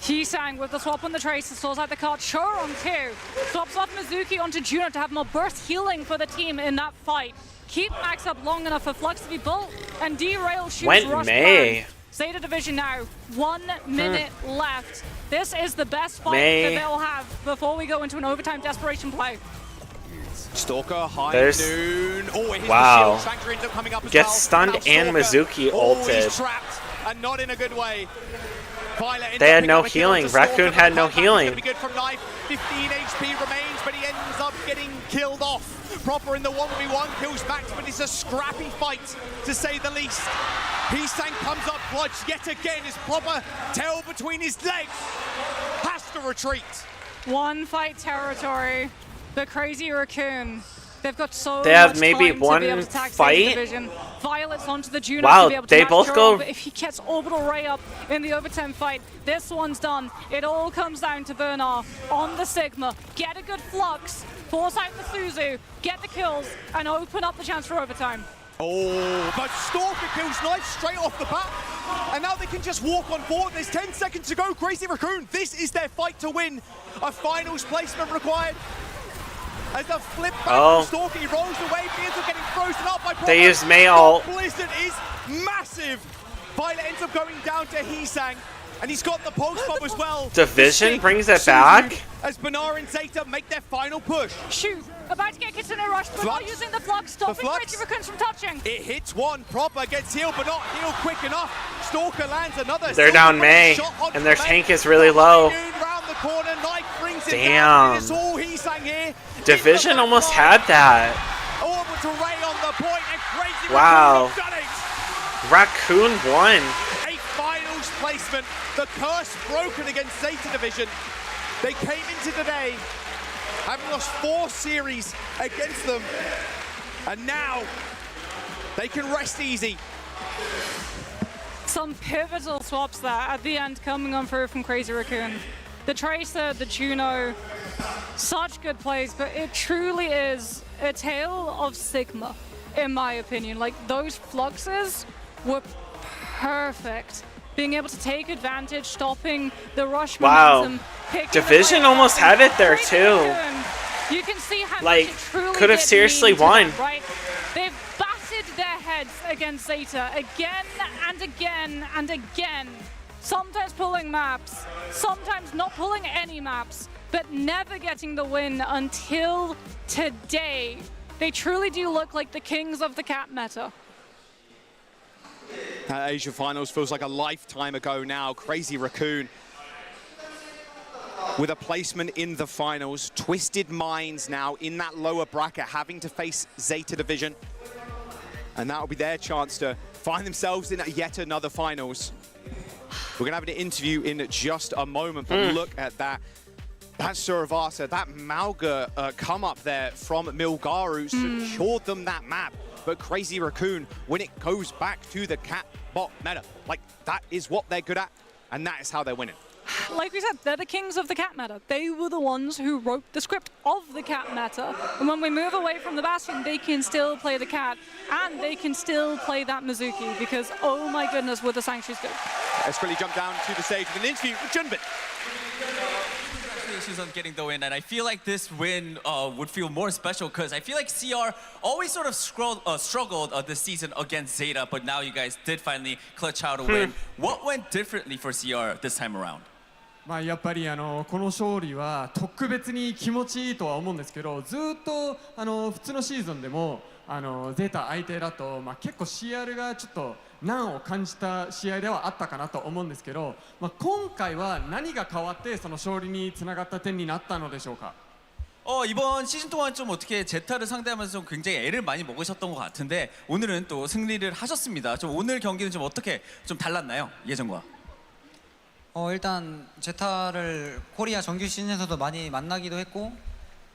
Heesang with the swap on the Tracer, stores out the card. Choron too. Swaps off Mizuki onto Juno to have more burst healing for the team in that fight. Keep Max up long enough for Flux to be built and derail Shu's Went rush May. plan. Zeta Division now, 1 minute left. This is the best fight May. that they'll have before we go into an overtime desperation play. Stalker, high There's- noon. Oh, it hits Wow. the shield. Sanctuary ends up coming up as Gets well. stunned Now and Stalker. Mizuki Oh, ulted. he's trapped, and not in a good way. Violet ends They up had picking no up a kill healing. to Stalker, Raccoon but had the no comeback is healing. gonna be good from Knife. 15 HP remains, but he ends up getting killed off. Proper in the 1v1, kills Max, but it's a scrappy fight, to say the least. Heesang comes up clutch yet again. His Proper tail between his legs. Has to retreat. One fight territory. The Crazy Raccoon. They've got so They have much maybe time to one be able to attack fight? Zeta Division. Violet's onto the Juno Wow, to be able to they match both Choron, go- but if he gets Orbital Ray up in the overtime fight, this one's done. It all comes down to Bernard on the Sigma. Get a good Flux, force out the Suzu, get the kills, and open up the chance for overtime. Oh, but Stalker kills Knife straight off the bat. And now they can just walk on board. There's 10 seconds to go. Crazy Raccoon, this is their fight to win. A finals placement required. As the flip back from Stalker, he rolls away, but he ends up getting frozen up by Proper. They used May ult. Blizzard is massive. Violet ends up going down to Heesang. And he's got the pulse bomb as well. Division The stick, brings it Suzu, back? As Bernard and Zeta make their final push. Shoot, about to get kicked in a rush, but not Flux. using the Flux, stopping Flux. Crazy Raccoons from touching. It hits one, Proper gets healed, but not healed quick enough. Stalker lands another. They're down May, and their tank is really low. Round the corner, Knife brings it Damn. down. It's all Heesang here. Division almost had that. Orbital Ray on the point, and Crazy Wow. Raccoon have done it. Raccoon won. A finals placement. The curse broken against Zeta Division. They came into today having lost 4 series against them, and now they can rest easy. Some pivotal swaps there at the end coming on through from Crazy Raccoon. The Tracer, the Juno, such good plays, but it truly is a tale of Sigma, in my opinion. Like, those fluxes were perfect. Being able to take advantage, stopping the rush Wow. momentum. picking Division the almost had it there Crazy too. Raccoon, you can see how Like, much it truly could have did seriously mean to won. them, right? They've battered their heads against Zeta again and again and again. Sometimes pulling maps, sometimes not pulling any maps, but never getting the win until today. They truly do look like the kings of the cat meta. Asia Finals feels like a lifetime ago now. Crazy Raccoon with a placement in the finals. Twisted Minds now in that lower bracket, having to face Zeta Division. and that'll be their chance to find themselves in yet another finals. We're going to have an interview in just a moment, but look at that. That Suravasa, that Malga come up there from Milgaru secured them that map. But Crazy Raccoon, when it goes back to the cat bot meta, like that is what they're good at, and that is how they're winning. Like we said, they're the kings of the cat meta. They were the ones who wrote the script of the cat meta. And when we move away from the Bastion, they can still play the cat, and they can still play that Mizuki, because oh my goodness, would the Sanctuaries good. Let's quickly jump down to the stage with an interview with Junbin. Congratulations on getting the win, and I feel like this win would feel more special because I feel like CR always sort of struggled this season against Zeta, but now you guys did finally clutch out a win. What went differently for CR this time around? まあやっぱりこの勝利は特別に気持ちいいとは思うんですけど、ずっと普通のシーズンでもゼータ相手だと、結構 CR がちょっと難を感じた試合ではあったかなと思うんですけど、今回は何が変わってその勝利につながった点になったのでしょうか。 이번 시즌 동안 좀 어떻게 제타를 상대하면서 좀 굉장히 애를 많이 먹으셨던 것 같은데 오늘은 또 승리를 하셨습니다. 좀 오늘 경기는 좀 어떻게 좀 달랐나요? 예전과? 일단 제타를 코리아 정규 시즌에서도 많이 만나기도 했고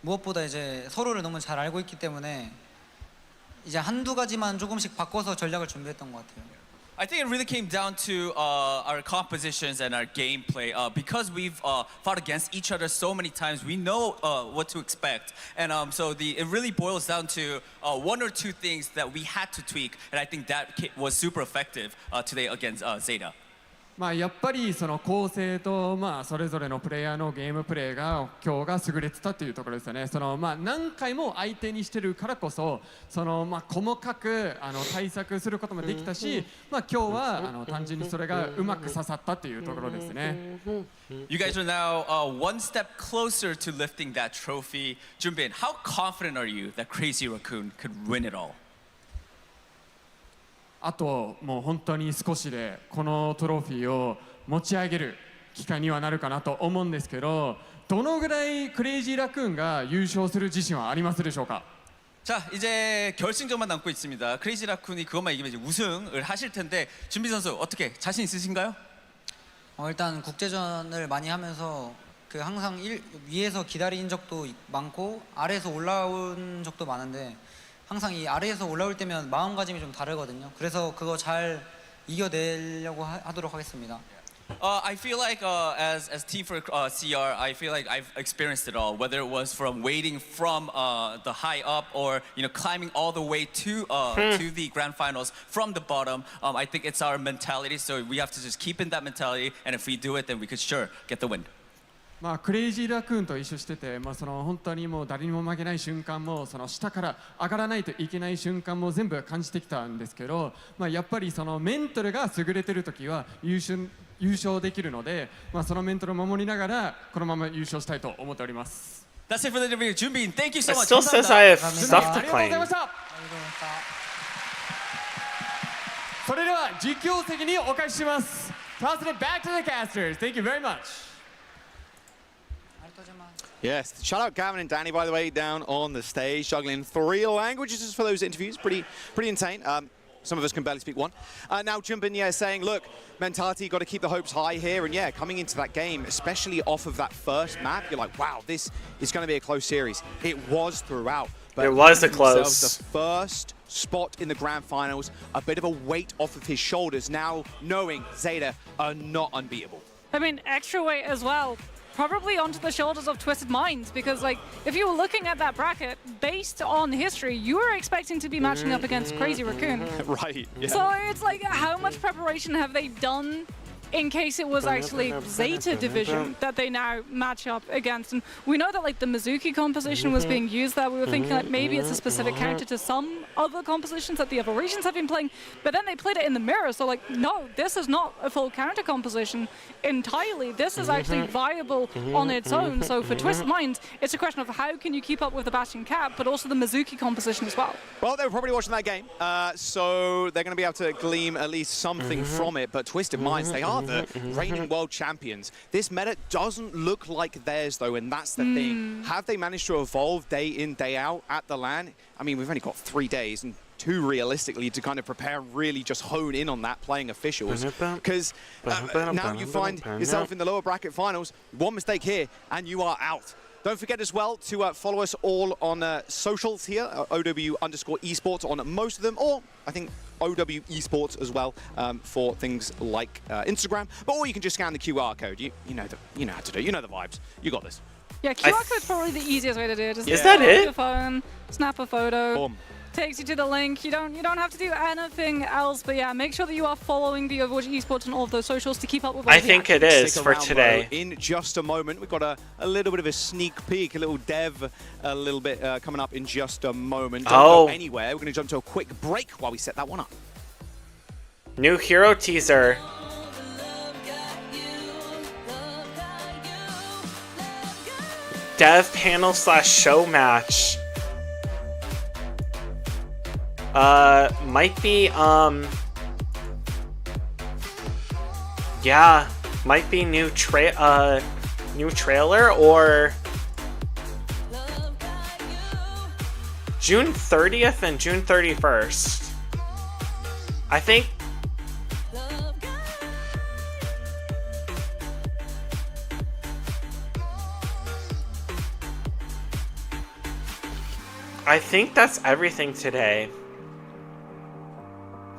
무엇보다 이제 서로를 너무 잘 알고 있기 때문에 이제 한두 가지만 조금씩 바꿔서 전략을 준비했던 것 같아요. I think it really came down to our compositions and our gameplay. Because we've fought against each other so many times, we know what to expect. And so it really boils down to one or two things that we had to tweak. And I think that was super effective today against Zeta. やっぱりその構成とそれぞれのプレイヤーのゲームプレーが今日が優れてたというところですよね。何回も相手にしてるからこそ細かく対策することもできたし、今日は単純にそれがうまく刺さったというところですね。You guys are now one step closer to lifting that trophy. Junbin, how confident are you that Crazy Raccoon could win it all? あともう本当に少しでこのトロフィーを持ち上げる機会にはなるかなと思うんですけど、どのぐらいクレイジーラクーンが優勝する自信はありますでしょうか。 자, 이제 결승전만 남고 있습니다. 크레이지 라쿤이 그것만 이기면 이제 우승을 하실 텐데 준빈 선수 어떻게 자신 있으신가요? 일단 국제전을 많이 하면서 항상 위에서 기다린 적도 많고 아래에서 올라온 적도 많은데 항상 이 아래에서 올라올 때면 마음가짐이 좀 다르거든요. 그래서 그거 잘 이겨내려고 하도록 하겠습니다. I feel like as team for CR, I feel like I've experienced it all. Whether it was from waiting from the high up or climbing all the way to the grand finals from the bottom. I think it's our mentality. So we have to just keep in that mentality. And if we do it, then we could sure get the win. クレイジーラクーンと一緒してて、本当にもう誰にも負けない瞬間も下から上がらないといけない瞬間も全部感じてきたんですけど、やっぱりメンタルが優れてる時は優勝できるので、そのメンタルを守りながらこのまま優勝したいと思っております。 That's it for the interview. Junbin, thank you so It much. still says I have stuff to ありがとうご claim. ざいました。それでは実況席にお返しします。Tossing it back to the casters. Thank you very much. Yes, shout out Gavin and Danny, by the way, down on the stage, juggling 3 languages for those interviews. Pretty insane. Some of us can barely speak one. Now Junbin, saying, look, mentality, got to keep the hopes high here. And coming into that game, especially off of that first map, you're like, wow, this is going to be a close series. It was throughout. But it was a close. The first spot in the grand finals, a bit of a weight off of his shoulders now, knowing Zeta are not unbeatable. I mean, extra weight as well. Probably onto the shoulders of Twisted Minds, because if you were looking at that bracket based on history, you were expecting to be matching up against Crazy Raccoon. Right. Yeah. So it's like, how much preparation have they done in case it was actually Zeta division that they now match up against? And we know that the Mizuki composition was being used there. We were thinking maybe it's a specific counter to some other compositions that the other regions have been playing, but then they played it in the mirror. So no, this is not a full counter composition entirely. This is actually viable on its own. So for Twisted Minds, it's a question of how can you keep up with the Bastion Cap, but also the Mizuki composition as well. Well, they were probably watching that game, so they're going to be able to glean at least something from it. But Twisted Minds, they are the reigning world champions. This meta doesn't look like theirs, though, and that's the thing. Have they managed to evolve day in, day out at the LAN? I mean, we've only got 3 days, and too realistically to kind of prepare and really just hone in on that playing officials. Because now you find yourself in the lower bracket finals, one mistake here and you are out. Don't forget as well to follow us all on socials here, OW_esports on most of them, or I think OW esports as well for things like Instagram. But or you can just scan the QR code. You know how to do it. You know the vibes. You got this. Yeah, QR code's probably the easiest way to do it. Is that it? Your phone, snap a photo. Boom. Takes you to the link. You don't have to do anything else, but yeah, make sure that you are following the Overwatch esports on all of those socials to keep up with all I the think action. it is Stick for around, today. Bro. In just a moment, we've got a little bit of a sneak peek, a little dev, a little bit coming up in just a moment. Don't go anywhere. We're going to jump to a quick break while we set that one up. New hero teaser. Dev panel / show match. Might be, yeah, might be new trailer or June 30th and June 31st. I think that's everything today.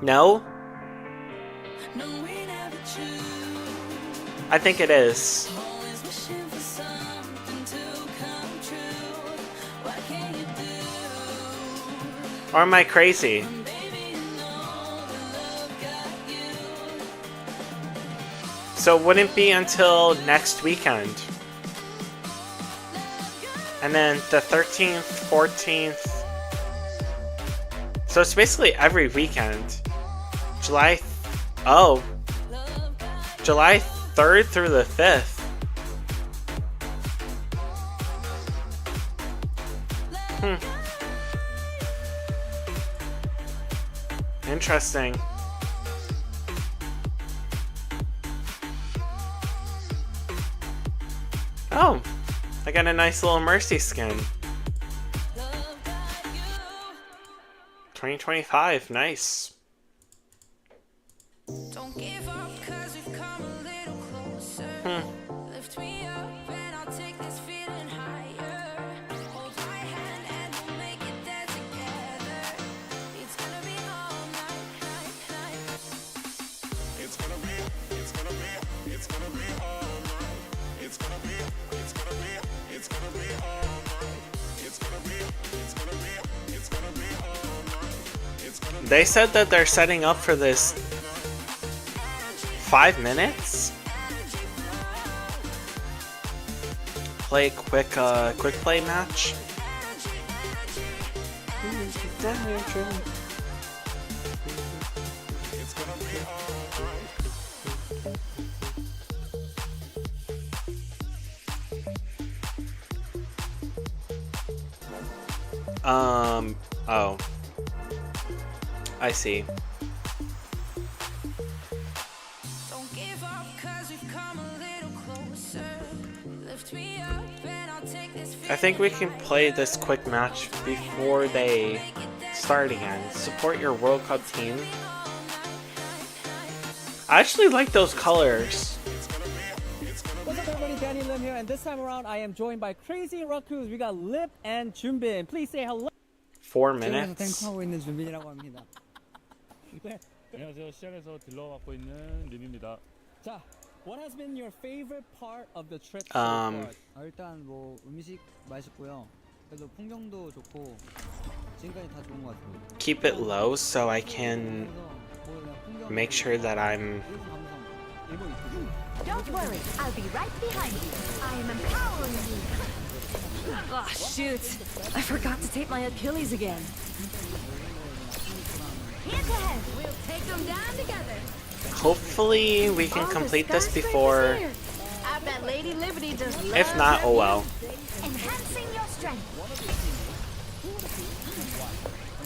No? I think it is. Or am I crazy? So it wouldn't be until next weekend. And then the 13th, 14th. So it's basically every weekend. July 3rd through the 5th. Interesting. Oh, I got a nice little Mercy skin. 2025, nice. Don't give up, 'cause we've come a little closer. Lift me up and I'll take this feeling higher. Hold my hand and we'll make it there together. It's gonna be all night, night, night. It's gonna be all night. It's gonna be all night. It's gonna be all night. It's gonna be all night. It's gonna be all night. They said that they're setting up for this 5 minutes. Play a quick play match. Oh. I see. Don't give up, 'cause we've come a little closer. Lift me up and I'll take this I think we can play this quick match before they start again. Support your World Cup team. I actually like those colors. What's up everybody, Danny Lim here, and this time around I am joined by Crazy Rakus. We got Lip and Junbin. Please say hello. 4 minutes. 탱크하고 있는 준빈이라고 합니다. 네. 안녕하세요. 시장에서 딜러 맡고 있는 림입니다. 자, what has been your favorite part of the trip so Um, far? 일단 뭐 음식 맛있고요. 그래도 풍경도 좋고 지금까지 다 좋은 것 같아요. Keep it low so I can make sure that I'm. Don't worry, I'll be right behind you. I am empowering you. Oh, shoot. I forgot to tape my Achilles again. Here's ahead. We'll take them down together. Hopefully we can complete this before. I bet Lady Liberty just loves If not, oh well. enhancing your strength.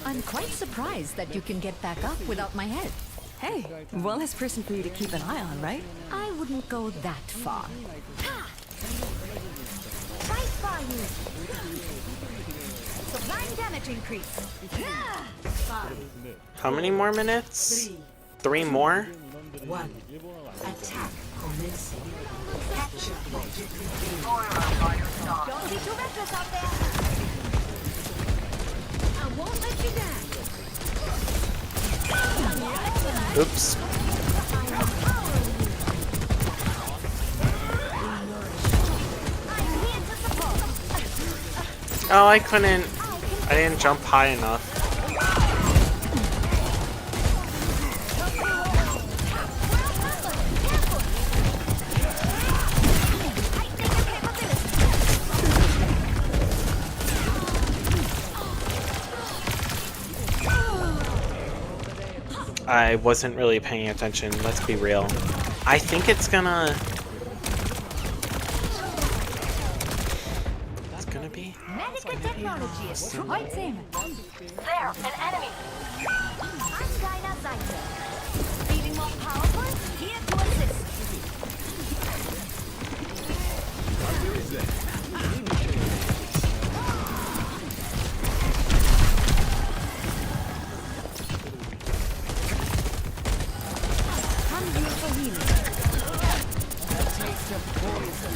I'm quite surprised that you can get back up without my head. Hey, one less person for you to keep an eye on, right? I wouldn't go that far. Right by you. Supplying damage increase. How many more minutes? 3 more? 1. Attack commencing. Capture objective. Don't be too reckless out there. I won't let you down. Oops. Oh, I didn't jump high enough. I wasn't really paying attention, let's be real. I think it's gonna be. Medical technology is quite famous. There, an enemy. I'm Dinah Zeitzer. Feeling more powerful? Here to assist. Come here for healing. Taste of poison.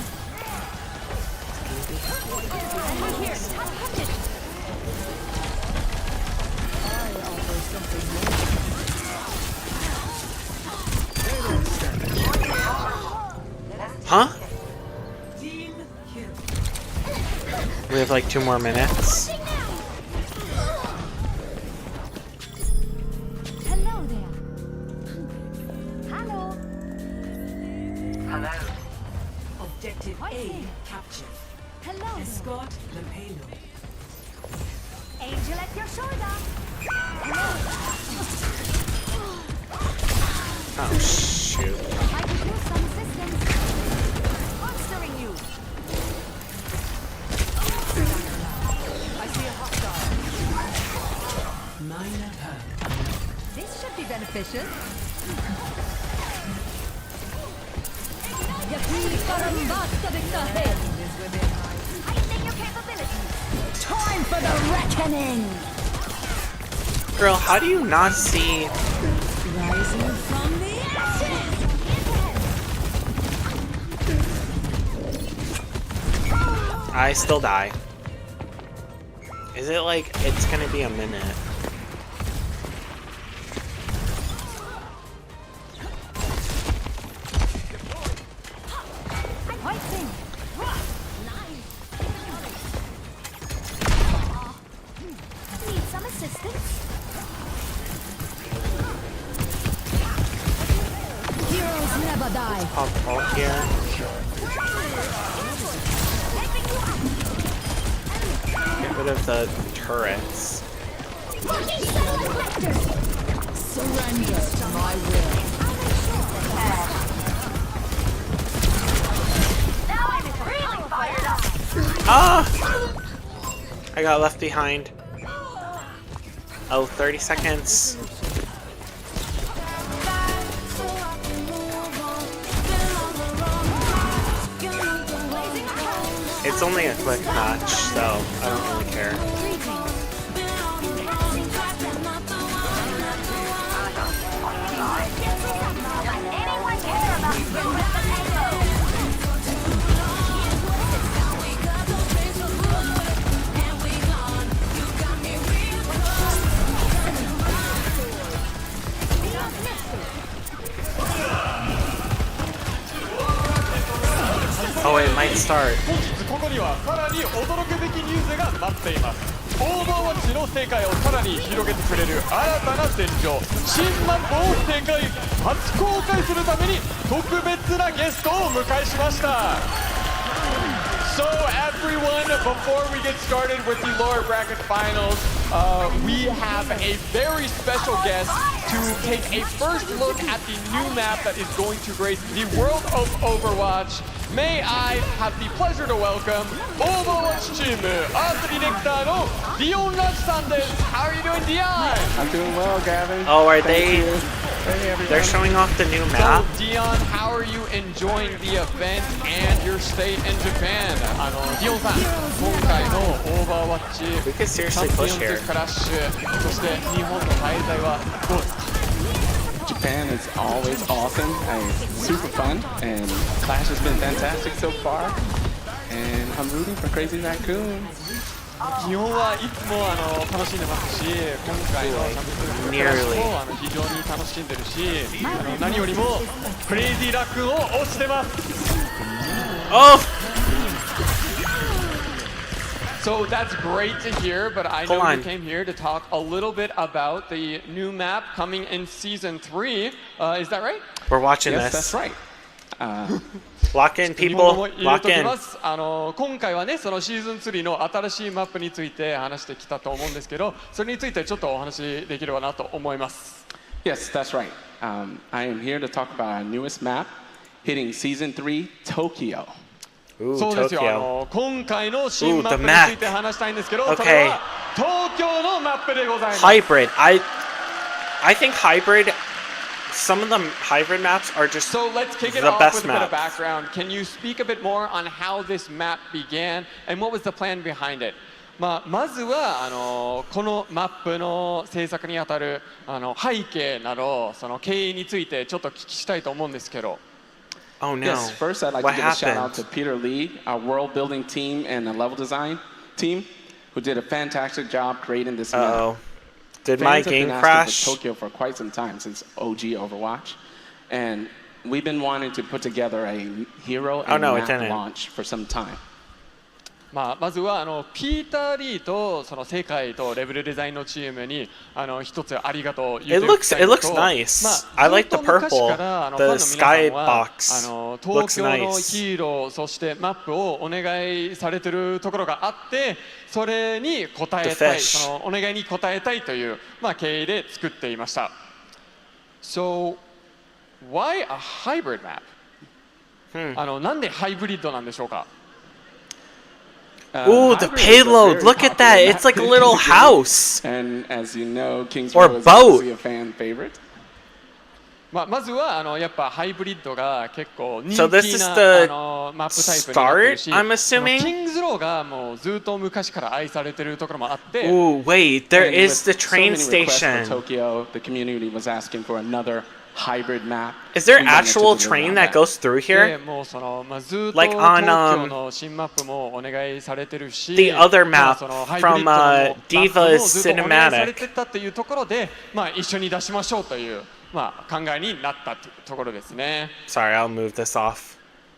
Huh? We have like 2 more minutes. Hello there. Hello. Hello. Objective A captured. Hello. Escort the payload. Angel at your shoulder. Oh shoot. I could use some assistance. Monstering you. I see a hostile. Minor hurt. This should be beneficial. Heightening your capabilities. Time for the reckoning. Girl, how do you not see? Rising from the ashes. I still die. Is it like it's gonna be a minute? Hoisting. Need some assistance? Heroes never die. Pop ult here. Get rid of the turrets. Surrender to my will. Now I'm really fired up. Ah! I got left behind. Oh, 30 seconds. It's only a quick match, so I don't really care. Anyone care about Oh, it might start. 本日ここにはさらに驚くべきニュースが待っています。オーバーワッチの世界をさらに広げてくれる新たな戦場、新マップを世界初公開するために特別なゲストをお迎えしました。So everyone, before we get started with the lower bracket finals, we have a very special guest to take a first look at the new map that is going to grace the world of Overwatch. May I have the pleasure to welcome Overwatch Team Art Director no Dion Rush-sanです. How are you doing, Dion? I'm doing well, Gavin. Oh, are Thank they? you. They're showing off the new map. So, Dion, how are you enjoying the event and your stay in Japan? Dion さん、今回のオーバーワッチ We could チャ seriously ンピオ push ンズ here. クラッシュ、そして日本の滞在はどうですか？ Japan is always awesome and super fun, and Clash has been fantastic so far. And I'm rooting for Crazy Raccoon. 基本はいつも楽しんでますし、今回のチャンピオンズクラッシュも非常に楽しんでるし、何よりもクレイジーラックンを推してます。Oh! So that's great to hear, but I know you came here to talk a little bit about the new map coming in Season 3. Is that right? We're watching Yes, this. that's right. Lock in, people. Lock in. 今回はね、そのシーズン3の新しいマップについて話してきたと思うんですけど、それについてちょっとお話しできればなと思います。Yes, that's right. I am here to talk about our newest map, hitting Season 3, Tokyo. そうですよ。今回の新マップについて話したいんですけど、それは東京のマップでございます。Hybrid. I think hybrid. Some of the hybrid maps are just so let's kick it the off best with a bit of maps. background. Can you speak a bit more on how this map began and what was the plan behind it? まずはこのマップの制作にあたる背景などその経緯についてちょっと聞きしたいと思うんですけど。Oh no. Yes, first I'd like What to give a shout out happened? to Peter Lee, our world building team and the level design team, who did a fantastic job creating this map. Did my Fans have game been crash? asking for Tokyo for quite some time since OG Overwatch, and we've been wanting to put together a hero and map launch for some time. まずはピーター・リーとその世界とレベルデザインのチームに一つありがとう言っておきたいのと It looks nice. I like the purple. The skybox 東 looks 京の nice. ヒーローそしてマップをお願いされてるところがあってそれに応えたいそのお願いに応えたいという経緯で作っていました。So why a hybrid map? なんでハイブリッドなんでしょうか？ Ooh, the payload! Look at that! It's like a little house! And as you know, Or Kingsborough is boat! obviously a fan favorite. まずはやっぱハイブリッドが結構人気 So this is な the マップタイプになってるし start, I'm assuming? キングズローがもうずっと昔から愛されてるところもあって Ooh, wait, there And is the with so train many requests for station. Tokyo, the community was asking for another hybrid map. Is there We wanted to actual deliver train on that goes through で here? もうそのずっと Like 東 on, 京の新マップもお願いされてるし the other map そのハイブリッ from ドのマップも Diva's ずっとお願いされ cinematic. てたっていうところで一緒に出しましょうという考えになったところですね。 Sorry, I'll move this off.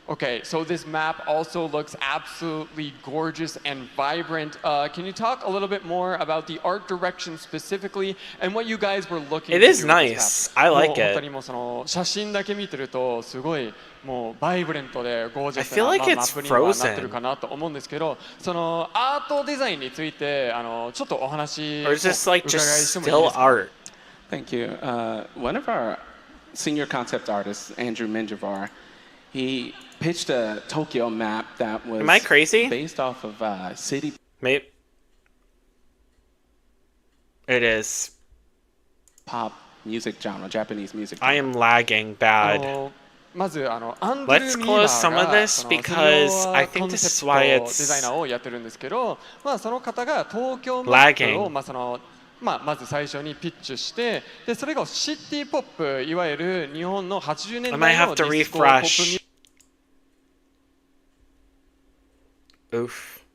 Okay, so this map also looks absolutely gorgeous and vibrant. Can you talk a little bit more about the art direction specifically and what you guys were looking It to is do with nice. this map? I like もう本当 it. にもうその写真だけ見てるとすごいもうバイブレントでゴージャス I feel な like マ it's ップにはなって frozen. るかなと思うんですけど、そのアートデザインについてちょっとお話を Or is this like お伺い just してもいいで still すか？ art? Thank you. One of our senior concept artists, Andrew Menjivar, he pitched a Tokyo map that was Am I crazy? based off of city Maybe. It is. pop music genre, Japanese music. I am lagging bad. まずアンドル Let's ー・ミーラ close some ー of が this その because I コ think ン this セ is プト why デザイナー it's をやってるんですけど、その方が東京マップ lagging. をまず最初にピッチしてでそれがシティポップいわゆる日本の80年 I might 代 have の to ディスコポップミュー refresh. Oof.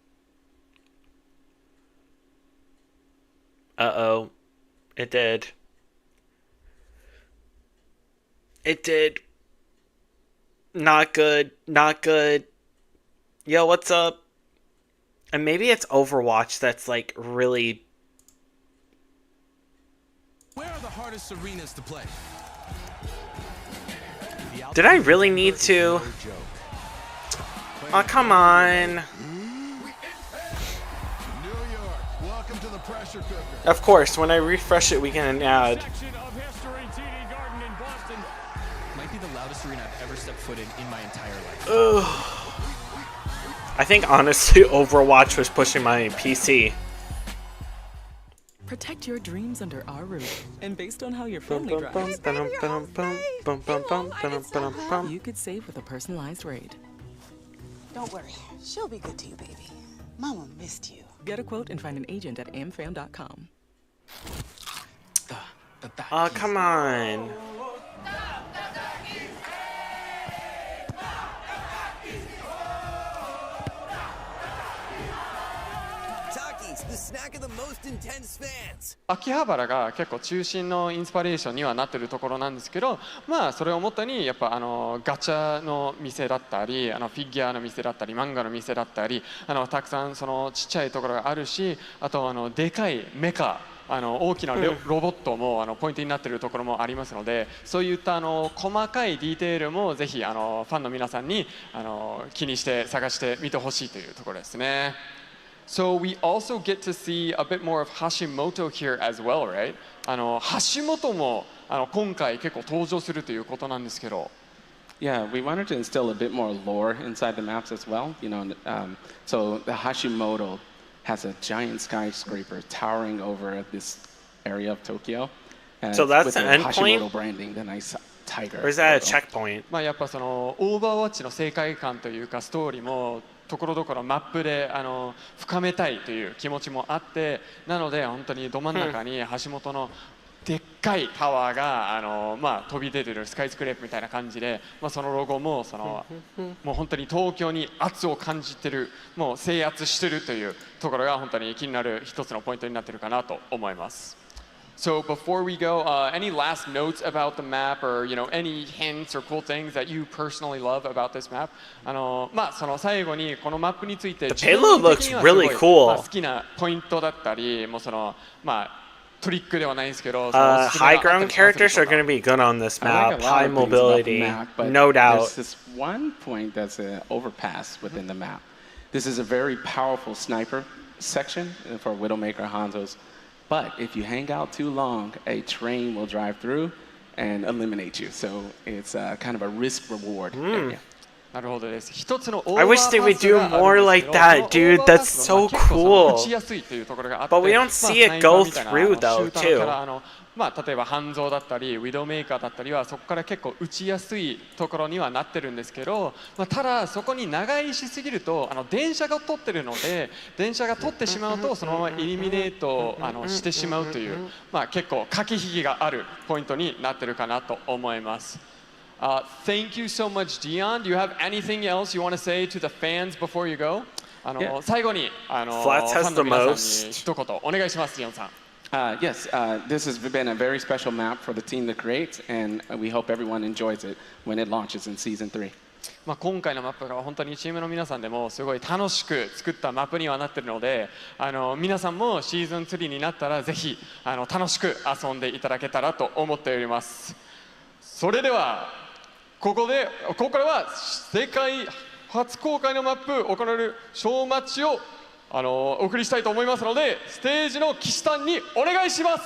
Uh-oh. It did. It did. Not good. Not good. Yo, what's up? And maybe it's Overwatch that's like really... Where are the hardest arenas to play? Did I really need to? Oh, come on. Of course, when I refresh it, we get an ad. Might be the loudest arena I've ever stepped foot in my entire life. Ugh. I think honestly, Overwatch was pushing my PC. Protect your dreams under our roof. And based on how your family drives, you could save with a personalized rate. Don't worry, she'll be good to you, baby. Mama missed you. Get a quote and find an agent at amfam.com. Oh, come on. The snack of the most intense fans. 秋葉原が結構中心のインスパレーションにはなってるところなんですけど、まあそれをもとにやっぱガチャの店だったり、フィギュアの店だったり、漫画の店だったり、たくさんそのちっちゃいところがあるし、あとでかいメカ。大きなロボットもポイントになっているところもありますので、そういった細かいディテールもぜひファンの皆さんに気にして探してみてほしいというところですね。So we also get to see a bit more of Hashimoto here as well, right? 橋本も今回結構登場するということなんですけど。Yeah, we wanted to instill a bit more lore inside the maps as well. So the Hashimoto has a giant skyscraper towering over this area of Tokyo. So that's with the the endpoint? Hashimoto branding, the nice tiger. Or is that a checkpoint? まあやっぱそのオーバーワッチの世界観というかストーリーもところどころマップで深めたいという気持ちもあって、なので本当にど真ん中に橋本のでっかいタワーがまあ飛び出てるスカイスクレープみたいな感じで、まあそのロゴももう本当に東京に圧を感じてる、もう制圧してるというところが本当に気になる一つのポイントになってるかなと思います。So before we go, any last notes about the map, or any hints or cool things that you personally love about this map? まあその最後にこのマップについて The payload looks really cool. 好きなポイントだったり、もうそのまあトリックではないんですけど、high ground characters are going to be good on this map. High mobility, no doubt. There's this one point that's an overpass within the map. This is a very powerful sniper section for Widowmaker Hanzo's. But if you hang out too long, a train will drive through and eliminate you. So it's kind of a risk-reward area. なるほどです。一つのオーバー I パ wish ス they が would do あるん more です like けど、 that, dude. そのオーバー That's パスの so 結構その cool. 打ちやすいというところがあって、 But we don't まあ see it スナイ go パーみたいな through though, シューターから too. まあ例えばハンゾーだったりウィドウメーカーだったりはそこから結構打ちやすいところにはなってるんですけど、まあ、ただそこに長居しすぎると電車が通ってるので、電車が通ってしまうとそのままイリミネートしてしまうという、まあ結構駆け引きがあるポイントになってるかなと思います。Thank you so much, Dion. Do you have anything else you want to say to the fans before you go? 最後にファンの皆さんに一言お願いします、ディオンさん。Yes, this has been a very special map for the team to create, and we hope everyone enjoys it when it launches in Season 3. まあ今回のマップが本当にチームの皆さんでもすごい楽しく作ったマップにはなっているので、皆さんもシーズン3になったらぜひ楽しく遊んでいただけたらと思っております。それではここからは世界初公開のマップ行われるショーマッチをお送りしたいと思いますので、ステージの岸さんにお願いします。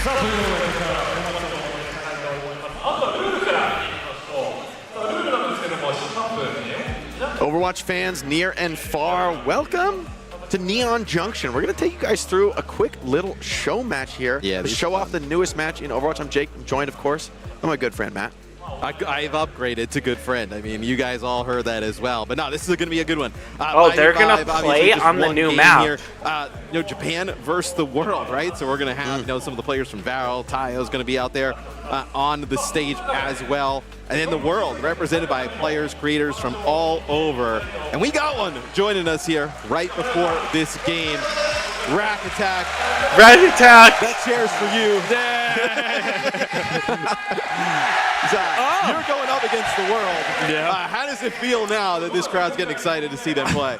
さあということでこちらまずはルールからいきましょう。ルールなんですけども、シャープ Overwatch fans near and far, welcome to Neon Junction. We're going to take you guys through a quick little show match here. Yeah, to show off the newest match in Overwatch. I'm Jake. I'm joined, of course, by my good friend, Matt. I've upgraded to good friend. I mean, you guys all heard that as well. But no, this is going to be a good one. They're going to play on the new map. Here. Japan versus the world, right? So we're going to have some of the players from Varel, Tayo is going to be out there on the stage as well. And then the world represented by players, creators from all over. And we got one joining us here right before this game. Rack Attack. Rack Attack. That chair's for you. Zach, you're going up against the world. Yeah. How does it feel now that this crowd's getting excited to see them play?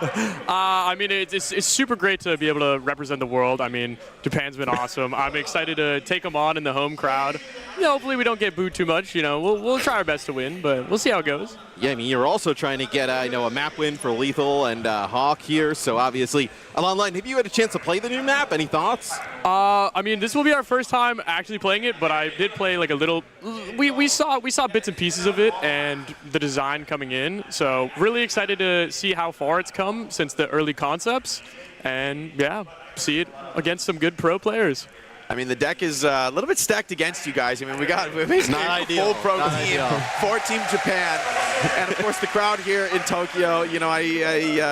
I mean, it's super great to be able to represent the world. I mean, Japan's been awesome. I'm excited to take them on in the home crowd. Hopefully we don't get booed too much. We'll try our best to win, but we'll see how it goes. Yeah, I mean, you're also trying to get a map win for Lethal and Hawk here. So obviously, Online, have you had a chance to play the new map? Any thoughts? I mean, this will be our first time actually playing it, but I did play like a little. We saw bits and pieces of it and the design coming in. So really excited to see how far it's come since the early concepts, and yeah, see it against some good pro players. I mean, the deck is a little bit stacked against you guys. I mean, we're basically a full pro team for Team Japan. And, of course, the crowd here in Tokyo, you know,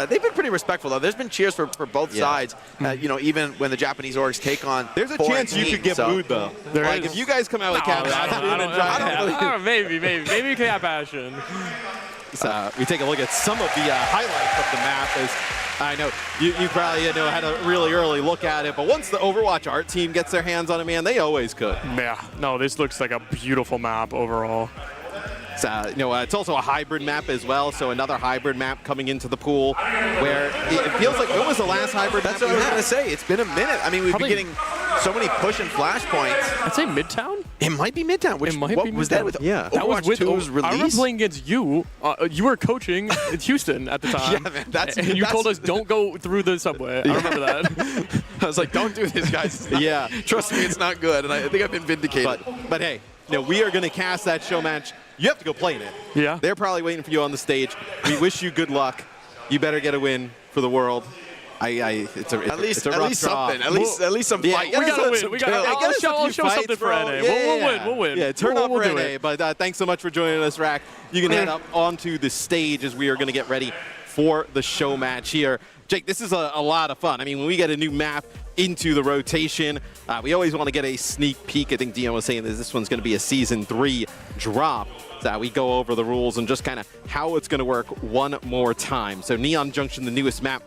they've been pretty respectful, though. There's been cheers for both sides, you know, even when the Japanese orgs take on There's a chance you could get booed, though. Like, if you guys come out with Cap Ashen, maybe Cap Ashen. We take a look at some of the highlights of the map. As I know you probably had a really early look at it, but once the Overwatch art team gets their hands on it, man, they always could. Yeah, no, this looks like a beautiful map overall. It's also a hybrid map as well, so another hybrid map coming into the pool where it feels like, when was the last hybrid That's map what I was going to say. It's been a minute. I mean, we've been getting so many push and flash points. I'd say Midtown? It might be Midtown. It might be was Midtown. that with that was with 2's release? I remember playing against you. You were coaching in Houston at the time. Yeah, man, and you told us don't go through the subway. I remember that. I was like, don't do this, guys. Yeah. Trust me, it's not good. And I think I've been vindicated. But hey, we are going to cast that show match. You have to go play in it. Yeah. They're probably waiting for you on the stage. We wish you good luck. You better get a win for the world. It's a at least rough draw. something. At least some fight. We gotta win. I'll show something for NA. We'll win. Yeah, turn up for NA. But thanks so much for joining us, Rack. You can head up onto the stage as we are going to get ready for the show match here. Jake, this is a lot of fun. I mean, when we get a new map into the rotation, we always want to get a sneak peek. I think Dion was saying this one's going to be a Season 3 drop. We go over the rules and just kind of how it's going to work one more time. So Neon Junction, the newest map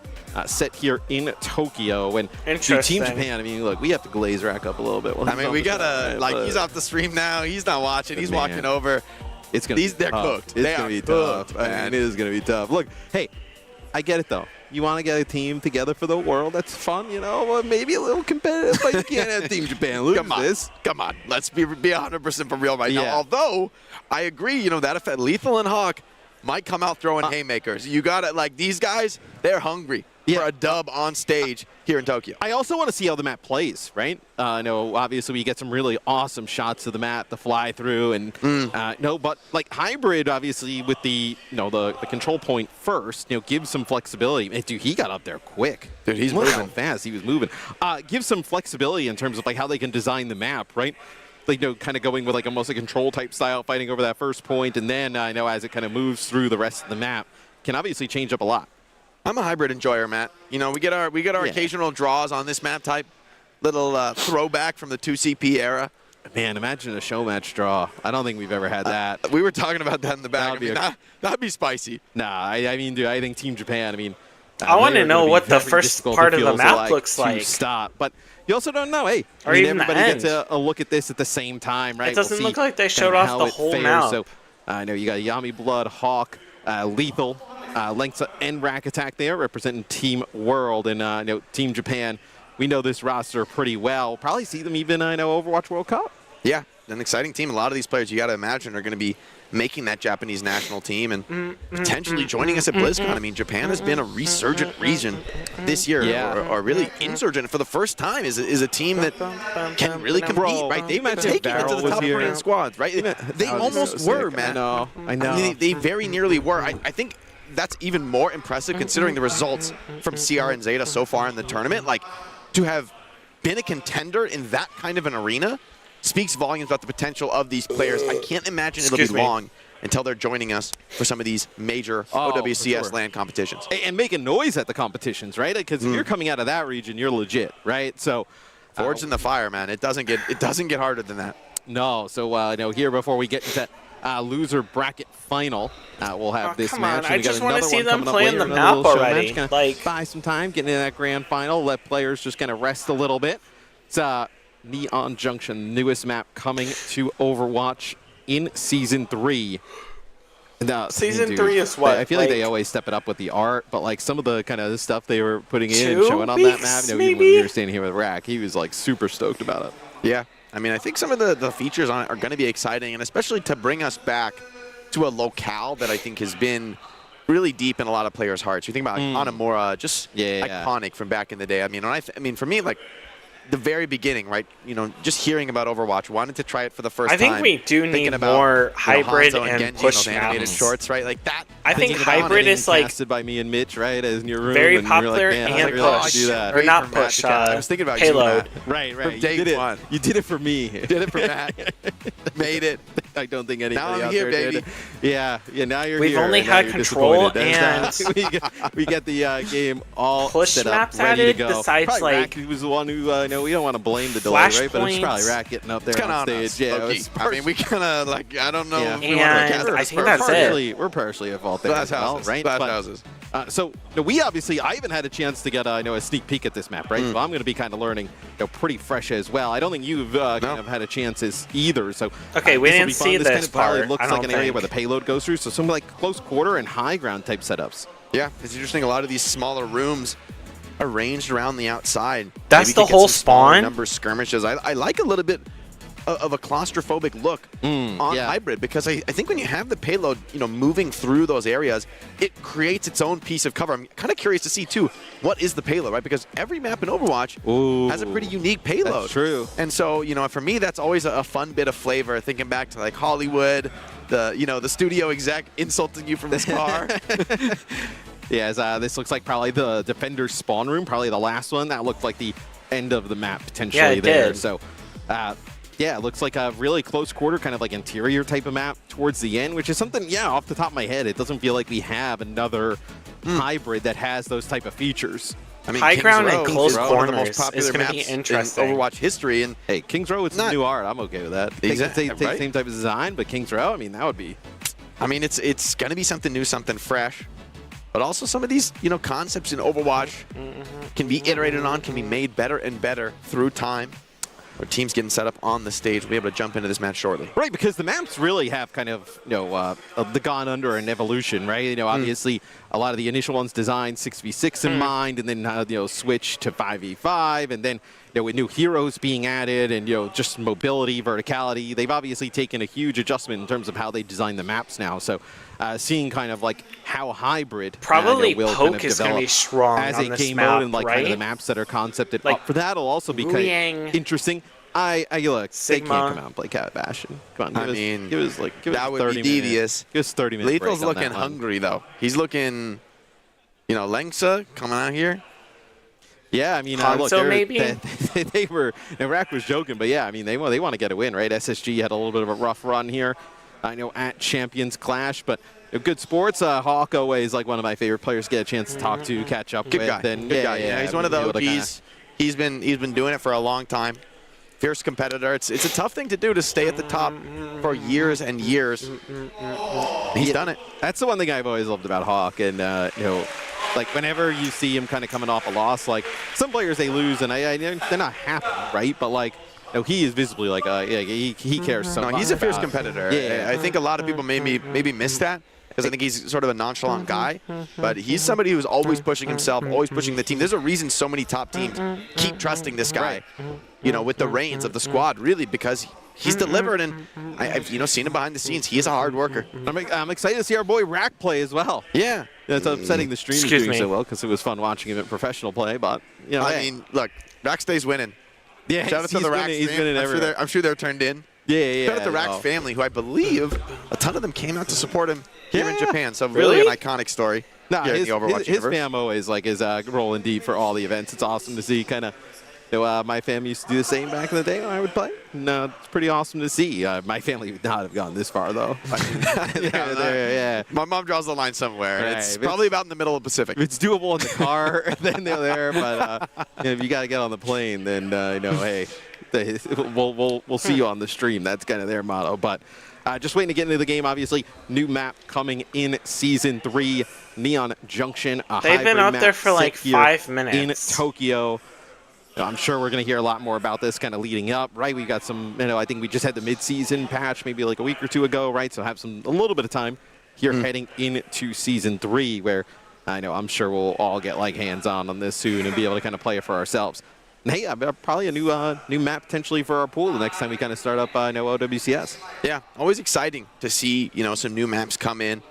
set here in Tokyo. And to Team Japan, I mean, look, we have to glaze Rack up a little bit. I mean, we got to, like, he's off the stream now. He's not watching. He's walking over. It's going to be They're cooked. It's going to be tough, man. It is going to be tough. Look, hey, I get it, though. You want to get a team together for the world. That's fun, well, maybe a little competitive, but you can't have Team Japan lose this. Come on. Let's be 100% for real right now. Although, I agree, that effect, Lethal and Hawk might come out throwing haymakers. You got it. Like, these guys, they're hungry for a dub on stage here in Tokyo. I also want to see how the map plays, right? I know, obviously, we get some really awesome shots of the map, the fly through, and but like hybrid, obviously, with the the control point first, gives some flexibility. And, dude, he got up there quick. Dude, he's moving fast. He was moving. Gives some flexibility in terms of like how they can design the map, right? Like, kind of going with like almost a control type style, fighting over that first point, and then as it kind of moves through the rest of the map, can obviously change up a lot. I'm a hybrid enjoyer, Matt. We get our occasional draws on this map type. Little throwback from the 2CP era. Man, imagine a show match draw. I don't think we've ever had that. We were talking about that in the back. That'd be spicy. Nah, I mean, dude, I think Team Japan, I want to know what the first part of the map looks like. Stop. But you also don't know, hey, or even everybody gets a look at this at the same time, right? It doesn't look like they showed off the whole map. So I know you got Yami Blood, Hawk, Lethal, Lengsa, and Rack Attack there representing Team World. And Team Japan, we know this roster pretty well. Probably see them even Overwatch World Cup. Yeah, an exciting team. A lot of these players, you got to imagine, are going to be making that Japanese national team and potentially joining us at BlizzCon. I mean, Japan has been a resurgent region this year, or really insurgent for the first time. Is a team that can really compete, right? They might take it into the top 40 squads, right? They almost were, man. I know. I mean, they very nearly were. I think that's even more impressive considering the results from CR and Zeta so far in the tournament. Like, to have been a contender in that kind of an arena speaks volumes about the potential of these players. I can't imagine it'll be long until they're joining us for some of these major OWCS LAN competitions. And making noise at the competitions, right? Because if you're coming out of that region, you're legit, right? So, forged in the fire, man. It doesn't get harder than that. No. So here before we get into loser bracket final, we'll have this match. I just want to see them playing the map already. Like, buy some time, get into that grand final, let players just kind of rest a little bit. It's Neon Junction, newest map coming to Overwatch in Season 3. Now, Season 3 is what? I feel like they always step it up with the art, but like some of the kind of stuff they were putting in and showing on that map. When we were standing here with Rack, he was like super stoked about it. Yeah. I mean, I think some of the features on it are going to be exciting, and especially to bring us back to a locale that I think has been really deep in a lot of players' hearts. You think about Hanamura, just iconic from back in the day. I mean, I mean, for me, like the very beginning, right? You know, just hearing about Overwatch, wanted to try it for the first time. I think we do need more hybrid and Genji, push animated maps. shorts, right? Like that. I think hybrid is like casted by me and Mitch, right, as in your room. very and we were popular like, man, and I really push, do that. or not push. I was thinking about payload. You, Right. From day one. You did it for me. Did it for Matt. Made it. I don't think anybody Now I'm out here, there baby. did. Yeah. Now you're We've here. only and now had you're control disappointed. and we get the game all push set up, maps ready added. to go. Besides, Probably like Rack, he was the one who. No, we don't want to blame the delay, right? But it's probably Flashpoints. Rack getting up there It's kinda on on stage. us, Yeah, low-key. it's I mean, we kind of like, I don't know. Yeah. If we wanna And cast I this think first. that's it. We're partially at fault there Glass as well, houses. right? Glass But, houses. So we obviously, I haven't had a chance to get a sneak peek at this map, right? So I'm going to be kind of learning, pretty fresh as well. I don't think you've kind of had a chance either. So Okay, we this'll didn't be fun. see this kind this of probably part, looks I like don't an area think. where the payload goes through. So some like close quarter and high ground type setups. Yeah, it's interesting. A lot of these smaller rooms arranged around the outside. That's Maybe the could get whole some smaller spawn? number skirmishes. I like a little bit of a claustrophobic look on hybrid, because I think when you have the payload, moving through those areas, it creates its own piece of cover. I'm kind of curious to see too, what is the payload, right? Because every map in Overwatch has a pretty unique payload. That's true. And so, for me, that's always a fun bit of flavor. Thinking back to like Hollywood, the studio exec insulting you from his car. Yeah, this looks like probably the defender's spawn room, probably the last one. That looked like the end of the map potentially there. Did. So, yeah, it looks like a really close quarter, kind of like interior type of map towards the end, which is something, off the top of my head, it doesn't feel like we have another hybrid that has those type of features. I mean, High Kings ground Row and close is one of the most corners popular is going to be maps interesting. in Overwatch history. And hey, Kings Row, it's not new art. I'm okay with that. Exactly, Take right? same type of design, but Kings Row, I mean, that would be. I mean, it's going to be something new, something fresh. But also some of these, concepts in Overwatch can be iterated on, can be made better and better through time. Our team's getting set up on the stage. We'll be able to jump into this match shortly. Right, because the maps really have kind of, the gone under an evolution, right? Obviously, a lot of the initial ones designed 6v6 in mind, and then, switch to 5v5, and then, with new heroes being added and, just mobility, verticality, they've obviously taken a huge adjustment in terms of how they design the maps now. So, seeing kind of like how hybrid Probably will Poke kind of is going to be develop strong as on a this game map, mode, and like right? kind of the maps that are concepted Like, up for that will also be kind Ruyang, of interesting. I look, they Sigma. can't come out and play Cat Bastion. Come on, give us that would 30 be devious. Minutes. Give us 30 minutes. Lethal's break on looking that one. hungry, though. He's looking, Lengsa coming out here. Yeah, I mean, look, Hanzo, maybe? they were. Rack was joking, but yeah, I mean, they want to get a win, right? SSG had a little bit of a rough run here. I know at Champions Clash, but good sports. Hawk always like one of my favorite players to get a chance to talk to, catch up Good with. guy. And Good guy. Yeah, he's one of the be able to kinda- OGs. He's been doing it for a long time. Fierce competitor. It's a tough thing to do, to stay at the top for years and years. He's done it. That's the one thing I've always loved about Hawk, and like whenever you see him kind of coming off a loss, like some players they lose and they're not happy, right? But like, he is visibly like he cares so much. No, he's a fierce about it. competitor. Yeah. I think a lot of people maybe miss that, because I think he's sort of a nonchalant guy, but he's somebody who's always pushing himself, always pushing the team. There's a reason so many top teams keep trusting this guy, with the reins of the squad, really, because he's delivered, and I've seen him behind the scenes. He is a hard worker. I'm excited to see our boy Rack play as well. Yeah. It's upsetting the stream is Excuse doing me. so well, because it was fun watching him at professional play, but, I hey. mean, look, Rack stays winning. Yeah, Shout out to the Rack he's winning everywhere. I'm sure they're turned in. Yeah. Shout out to Rack's family, who I believe a ton of them came out to support him here in Yeah. Japan. So really an iconic story No, here in the Overwatch his universe. fam always is rolling deep for all the events. It's awesome to see. Kind of, my family used to do the same back in the day when I would play. No, it's pretty awesome to see. My family would not have gone this far though. Yeah. My mom draws the line somewhere. Right. It's If probably about in the middle of the Pacific. If it's doable in the car, then they're there. But if you got to get on the plane, then hey, we'll see you on the stream. That's kind of their motto. But just waiting to get into the game. Obviously, new map coming in Season 3, Neon Junction. They've been up there for like 5 in minutes. Tokyo. I'm sure we're going to hear a lot more about this kind of leading up, right? We got some, I think we just had the mid-season patch maybe like a week or two ago, right? So have a little bit of time here heading into Season 3, where I'm sure we'll all get hands-on this soon and be able to kind of play it for ourselves. Hey, probably a new map potentially for our pool the next time we kind of start up OWCS. Yeah, always exciting to see some new maps come in,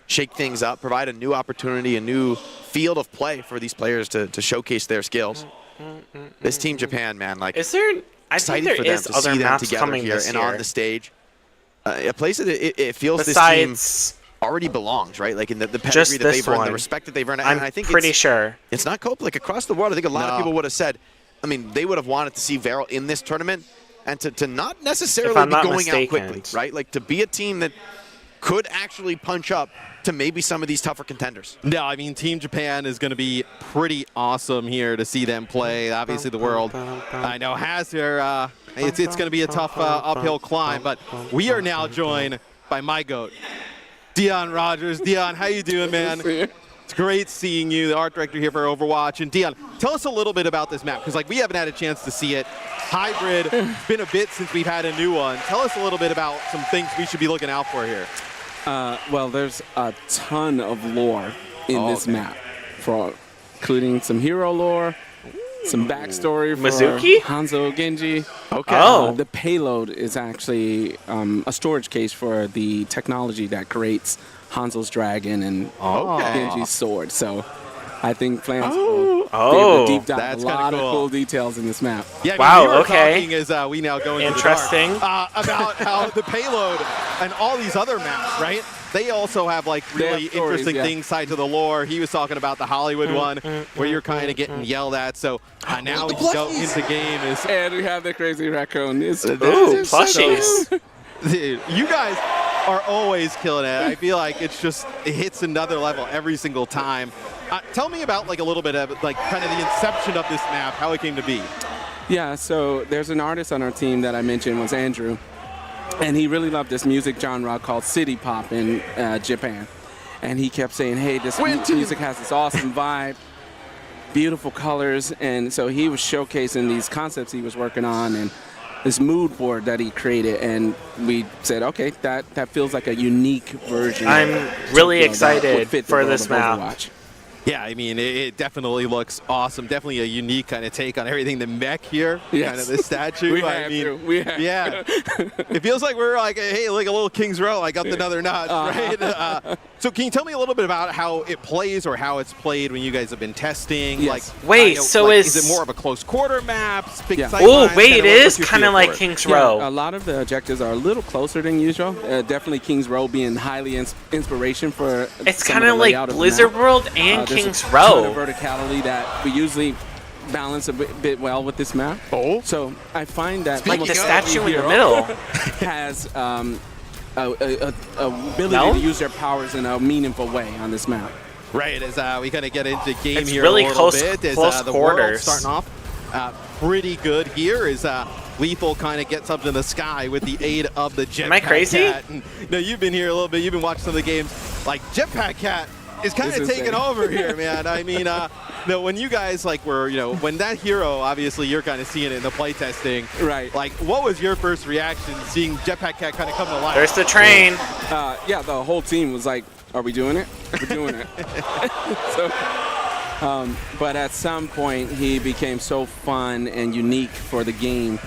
shake things up, provide a new opportunity, a new field of play for these players to showcase their skills. This Team Japan, man, like is there? I think there for them is to other see them maps together coming here this and year. on the stage. A place that it feels Besides, this team already belongs, right? Like in the pedigree just that this they've earned, one. the respect that they've earned. I'm and I think pretty sure it's not Cope. Like across the world, I think a lot of No. people would have said, I mean, they would have wanted to see Varel in this tournament and to not If necessarily I'm be not going out mistaken. quickly, right? Like to be a team that could actually punch up to maybe some of these tougher contenders. No, I mean, Team Japan is going to be pretty awesome here to see them play. Obviously, the world, I know, has their, it's going to be a tough uphill climb, but we are now joined by my GOAT, Dion Rogers. Dion, how you doing, man? It's great seeing you, the art director here for Overwatch. And Dion, tell us a little bit about this map, because like we haven't had a chance to see it. Hybrid, it's been a bit since we've had a new one. Tell us a little bit about some things we should be looking out for here. Well, there's a ton of lore in this map, including some hero lore, some backstory for Mizuki? Hanzo Genji. Okay. Oh. The payload is actually a storage case for the technology that creates Hanzo's dragon and Genji's sword. So I think Flans will be able to deep dive that's a lot kinda of cool details in this map. Yeah, Wow, we were okay. talking as we now go into Interesting. the dark, about how the payload and all these other maps, right? They also have like really have stories, interesting yeah. things tied to the lore. He was talking about the Hollywood one where you're kind of getting yelled at. So now we go into game is And we have the crazy raccoon. It's Ooh, plushies. Dude, you guys are always killing it. I feel like it hits another level every single time. Tell me about like a little bit of like kind of the inception of this map, how it came to be. Yeah, so there's an artist on our team that I mentioned was Andrew, and he really loved this music genre called city pop in Japan. And he kept saying, hey, this music has this awesome vibe, beautiful colors, and so he was showcasing these concepts he was working on and this mood board that he created, and we said, okay, that feels like a unique version. I'm really that would excited fit the for world this of map. Overwatch. Yeah, I mean, it definitely looks awesome. Definitely a unique kind of take on everything. The mech here, Yes. kind of the statue. We I have mean, to. We have yeah. It feels like we're like, hey, like a little King's Row. I got another notch, right? So can you tell me a little bit about how it plays or how it's played when you guys have been testing? Yes. Like, Wait, I know, so like, is it more of a close quarter map? Big Yeah. sight Oh, lines? wait, Kinda it is what's your kind of feel like for it? King's Yeah, Row. a lot of the objectives are a little closer than usual. Definitely King's Row being highly inspiration for. It's some kind of of the like layout of the Blizzard map. World and There's King's a ton Row. of verticality that we usually balance a bit well with this map. Oh. So I find that Like almost the statue every in the hero middle. has a ability No? to use their powers in a meaningful way on this map. Right, as we kind of get into game It's here really a little close- bit. As, close the world quarters. starting off pretty good here as Lethal kind of gets up to the sky with the aid of the Jetpack Am I crazy? Cat. And, no, you've been here a little bit. You've been watching some of the games. Like, Jetpack Cat is kind It's of taking insane. over here, man. I mean, when you guys like were, when that hero, obviously you're kind of seeing it in the playtesting. Right. Like, what was your first reaction seeing Jetpack Cat kind of come to life? There's the train. Yeah, the whole team was like, are we doing it? We're doing it. But at some point, he became so fun and unique for the game.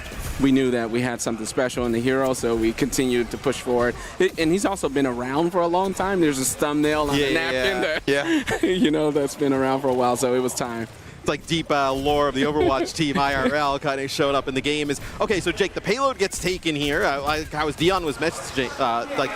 We knew that we had something special in the hero, so we continued to push forward. And he's also been around for a long time. There's this thumbnail on the napkin that, that's been around for a while, so it was time. It's like deep lore of the Overwatch team IRL kind of showed up in the game. Is okay, so Jake, the payload gets taken here. Like how as Dion was messaging, like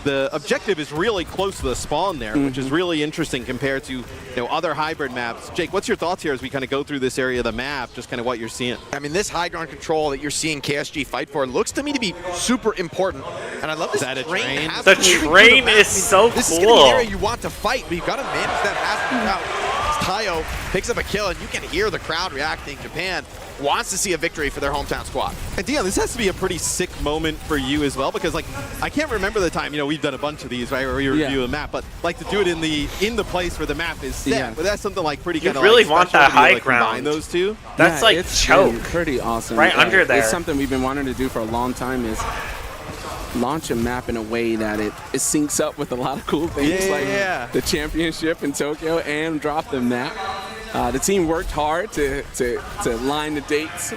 the objective is really close to the spawn there, which is really interesting compared to other hybrid maps. Jake, what's your thoughts here as we kind of go through this area of the map, just kind of what you're seeing? I mean, this high ground control that you're seeing KSG fight for looks to me to be super important. And I love this that a train? The train is so This is cool. going to be an area you want to fight, but you've got to manage that hazard out. Tayo picks up a kill, and you can hear the crowd reacting. Japan wants to see a victory for their hometown squad. And Dion, this has to be a pretty sick moment for you as well, because like I can't remember the time, we've done a bunch of these, right, where we review a map, but like to do it in the place where the map is set. Yeah. But that's something like pretty You kind of really like want special that to be able high to combine ground. those two. That's like it's choke. been pretty awesome. Right under there. It's something we've been wanting to do for a long time is launch a map in a way that it syncs up with a lot of cool things Yeah, like yeah. the championship in Tokyo and drop the map. The team worked hard to line the dates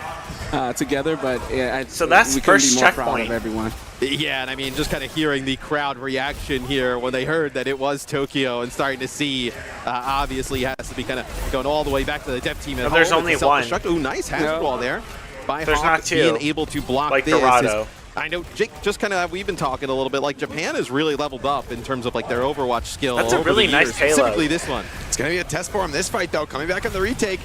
together, but so that's we couldn't first be more checkpoint. proud of everyone. Yeah, and I mean, just kind of hearing the crowd reaction here when they heard that it was Tokyo and starting to see, obviously has to be kind of going all the way back to the dev team at home. There's only one. Ooh, nice hazard wall there by There's Hawk, not two. being able to block like this. Dorado. I know, Jake, just kind of, we've been talking a little bit, like Japan has really leveled up in terms of like their Overwatch skill. That's a really nice payload. Specifically this one. It's going to be a test for him this fight, though. Coming back on the retake.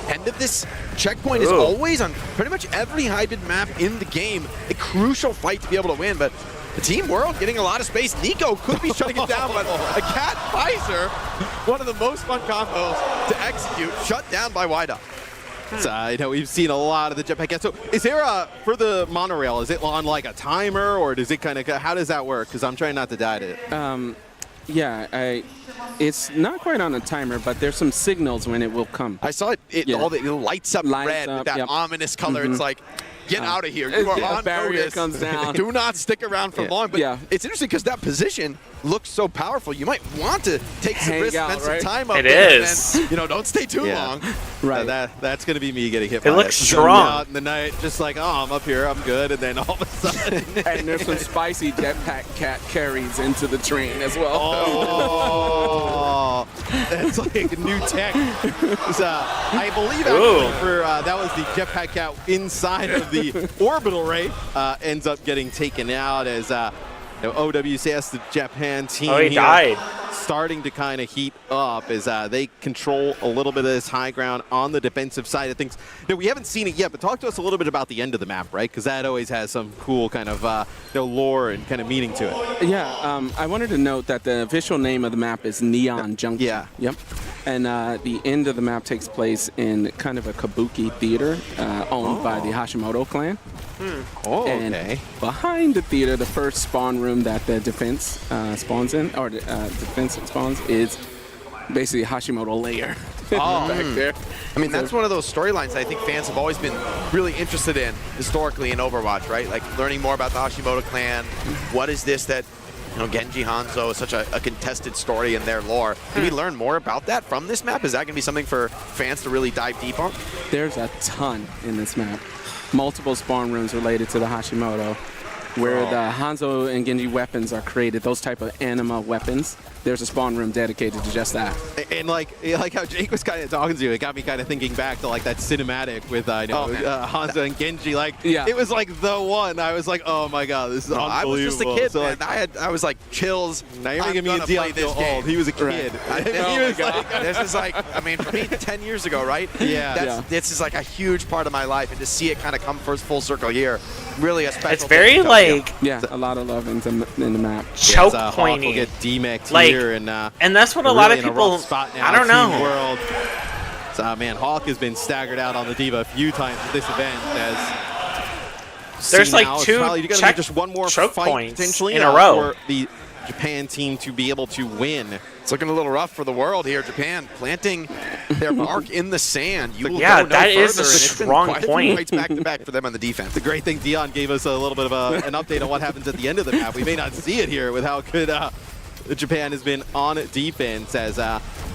End of this checkpoint is always on pretty much every hybrid map in the game. A crucial fight to be able to win, but the Team World getting a lot of space. Nico could be shutting it down, but a Cat Pfizer, one of the most fun combos to execute, shut down by Wida. So, you know, we've seen a lot of the jetpack. So is there for the monorail, is it on like a timer or does it kind of, how does that work? Because I'm trying not to die to it. Yeah, it's not quite on a timer, but there's some signals when it will come. I saw it, it lights up red with that ominous color. It's like, get out of here. You are on barrier notice. comes down. Do not stick around for long. But it's interesting because that position looks so powerful. You might want to take some risks, spend some time up there. And then, don't stay too long. Right. That's going to be me getting hit It by looks it. strong. Out in the night, just like, oh, I'm up here, I'm good. And then all of a sudden. And there's some spicy jetpack cat carries into the train as well. Oh, that's like a new tech. I believe actually that was the jetpack cat inside of the orbital ray. Ends up getting taken out as OWCS, the Japan team. Oh, he died. Starting to kind of heat up as they control a little bit of this high ground on the defensive side of things. Now, we haven't seen it yet, but talk to us a little bit about the end of the map, right? Because that always has some cool kind of lore and kind of meaning to it. Yeah, I wanted to note that the official name of the map is Neon Junction. Yeah. Yep. And the end of the map takes place in kind of a kabuki theater owned by the Hashimoto clan. Oh, and okay. behind the theater, the first spawn room that the defense spawns in, or defense spawns, is basically Hashimoto lair. Back there. I mean, that's one of those storylines I think fans have always been really interested in historically in Overwatch, right? Like learning more about the Hashimoto clan. What is this that, Genji Hanzo is such a contested story in their lore. Can we learn more about that from this map? Is that going to be something for fans to really dive deep on? There's a ton in this map. Multiple spawn rooms related to the Hashimoto, where the Hanzo and Genji weapons are created, those type of anima weapons. There's a spawn room dedicated to just that. And like how Jake was kind of talking to you, it got me kind of thinking back to like that cinematic with Hanzo and Genji. It was like the one. I was like, oh my god, this is unbelievable. I was just a kid, so, man. I was like chills. Now you're making me and Dion feel old. He was a kid. This is like, I mean, for me, 10 years ago, right? Yeah. This is like a huge part of my life, and to see it kind of come full circle here, really a special. It's very like a lot a lot of in the map. Choke pointy. will get demec'd like, here, and that's what a lot of people. I don't know. World. So man, Hawk has been staggered out on the Diva a few times at this event. As there's like now, two just one more choke fight points potentially in a row for the Japan team to be able to win. It's looking a little rough for the world here. Japan planting their mark in the sand. You will yeah, go no that further, is a strong point. Fights back to back for them on the defense. The great thing, Dion gave us a little bit of an update on what happens at the end of the map. We may not see it here with how good Japan has been on defense, as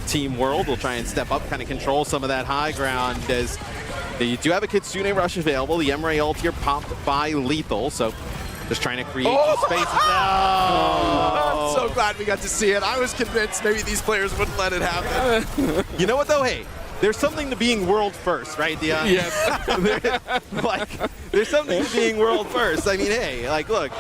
Team World will try and step up, kind of control some of that high ground, as they do have a Kitsune Rush available. The Emre ult here popped by Lethal, so just trying to create some spaces. I'm so glad we got to see it. I was convinced maybe these players wouldn't let it happen. You know what, though? Hey, there's something to being world first, right, Dion? Yes. There's something to being world first. I mean, hey, look,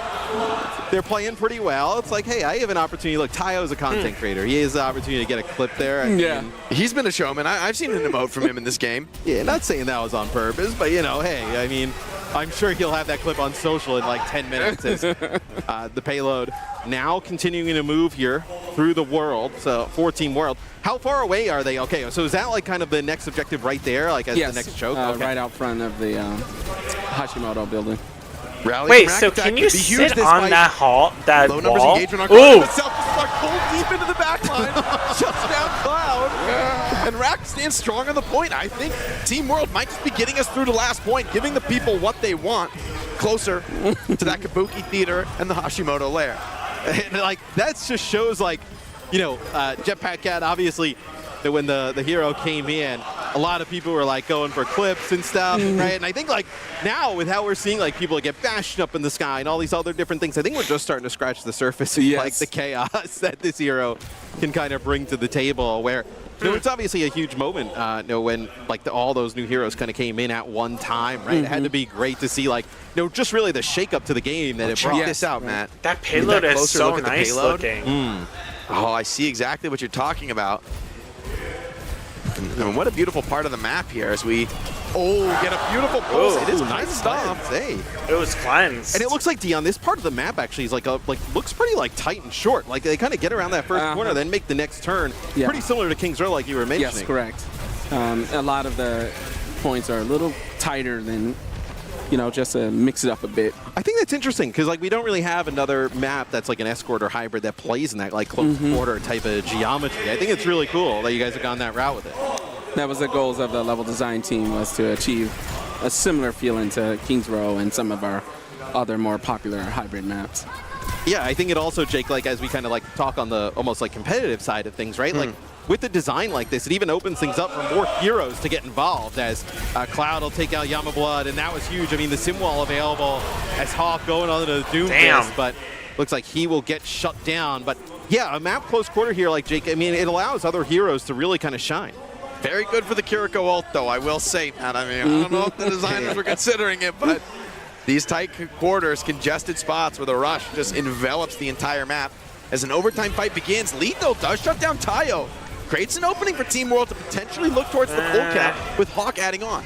they're playing pretty well. It's like, hey, I have an opportunity. Look, Tayo's a content creator. He has the opportunity to get a clip there. I mean, he's been a showman. I've seen an emote from him in this game. Yeah, not saying that was on purpose, but, hey, I mean, I'm sure he'll have that clip on social in like 10 minutes as the payload now continuing to move here through the world, so 4-team world. How far away are they? Okay, so is that like kind of the next objective right there, like as the next choke? Okay. Right out front of the Hashimoto building. Wait, so can you sit on that hall, that low numbers wall? engagement on Ooh! pulled deep into the back line, shuts down Cloud, and Rack stands strong on the point. I think Team World might just be getting us through the last point, giving the people what they want, closer to that Kabuki Theater and the Hashimoto lair. And that just shows Jetpack Cat, obviously, that when the hero came in, a lot of people were like going for clips and stuff, right? And I think like now with how we're seeing like people get bashed up in the sky and all these other different things, I think we're just starting to scratch the surface of like the chaos that this hero can kind of bring to the table. Where it's obviously a huge moment, when like all those new heroes kind of came in at one time, right? It had to be great to see like just really the shake up to the game that it brought. Check this out, Matt. That payload is so nice looking. Oh, I see exactly what you're talking about. And what a beautiful part of the map here as we get a beautiful pulse. It is nice stuff. Hey. It was cleansed. And it looks like, Dion, this part of the map actually is looks pretty like tight and short. Like they kind of get around that first corner, then make the next turn. Yeah. Pretty similar to King's Row, like you were mentioning. Yes, correct. A lot of the points are a little tighter than, just to mix it up a bit. I think that's interesting because like we don't really have another map that's like an escort or hybrid that plays in that like close quarter type of geometry. I think it's really cool that you guys have gone that route with it. That was the goals of the level design team, was to achieve a similar feeling to King's Row and some of our other more popular hybrid maps. Yeah, I think it also, Jake, like as we kind of like talk on the almost like competitive side of things, right? Like with the design like this, it even opens things up for more heroes to get involved, as Cloud will take out Yamablood, and that was huge. I mean, the sim wall available as Hawk going on to the Doom Fist, but looks like he will get shut down. But yeah, a map close quarter here, like Jake, I mean, it allows other heroes to really kind of shine. Very good for the Kiriko ult, though, I will say, Matt. I mean, I don't know if the designers were considering it, but these tight quarters, congested spots where the rush just envelops the entire map. As an overtime fight begins, Lead, though, does shut down Tayo. Creates an opening for Team World to potentially look towards the full cap with Hawk adding on.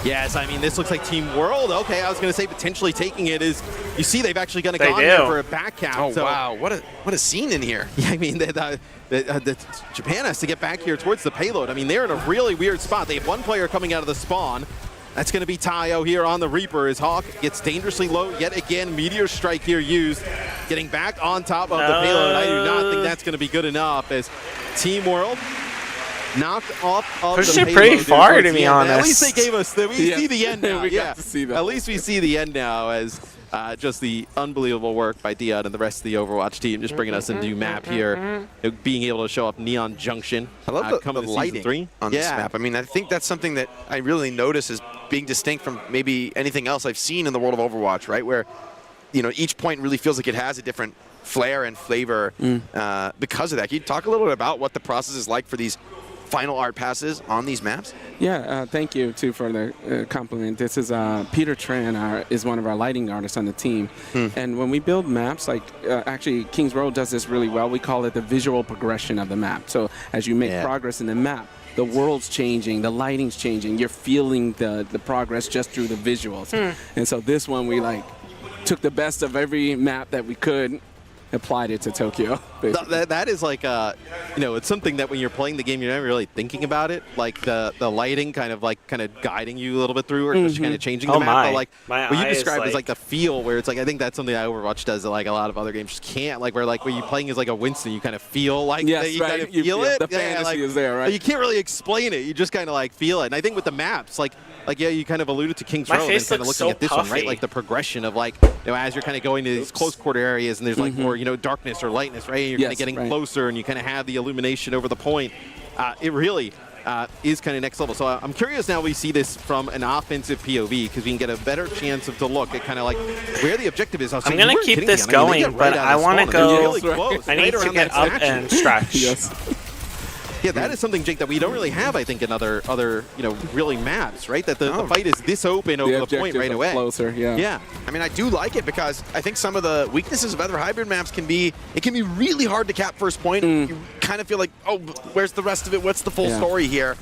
Yes, I mean, this looks like Team World. Okay, I was going to say potentially taking it is, you see they've actually gone there for a back cap. Oh, so. Wow, what a scene in here. Yeah, I mean, Japan has to get back here towards the payload. I mean, they're in a really weird spot. They have one player coming out of the spawn. That's going to be Tayo here on the Reaper as Hawk gets dangerously low yet again. Meteor Strike here used. Getting back on top of the payload. I do not think that's going to be good enough as Team World knocked off of pushed the it pretty far, to be honest. At least they gave us we see the end now. We got to see that. At least we see the end now as just the unbelievable work by Dion and the rest of the Overwatch team, just bringing us a new map here, being able to show up Neon Junction. I love the lighting on this map. I mean, I think that's something that I really notice as being distinct from maybe anything else I've seen in the world of Overwatch, right? Where, each point really feels like it has a different flair and flavor because of that. Can you talk a little bit about what the process is like for these final art passes on these maps? Yeah, thank you too for the compliment. This is Peter Tran is one of our lighting artists on the team, and when we build maps, like actually King's Row does this really well. We call it the visual progression of the map. So as you make progress in the map, the world's changing, the lighting's changing. You're feeling the progress just through the visuals. And so this one we took the best of every map that we could, applied it to Tokyo. That is like, it's something that when you're playing the game, you're never really thinking about it. Like the lighting kind of guiding you a little bit through, or just kind of changing the map. But like what you described is like the feel, where it's like, I think that's something that Overwatch does that like a lot of other games just can't. Like where you're playing as like a Winston, you kind of feel like that you kind of feel it. The fantasy is there, right? You can't really explain it. You just kind of like feel it. And I think with the maps, you kind of alluded to King's Row, and kind of looking at this one, right? Like the progression of as you're kind of going to these close quarter areas, and there's like more, darkness or lightness, right? And you're kind of getting closer, and you kind of have the illumination over the point. It really is kind of next level. So I'm curious now we see this from an offensive POV, because we can get a better chance to look at kind of like where the objective is. I'm going to keep this going, but I want to go. I need to get up and stretch. Yeah, that is something, Jake, that we don't really have, I think, in other really maps, right? That the fight is this open over the point right away. Closer, yeah. I mean, I do like it because I think some of the weaknesses of other hybrid maps can be really hard to cap first point. You kind of feel like, oh, where's the rest of it? What's the full story here?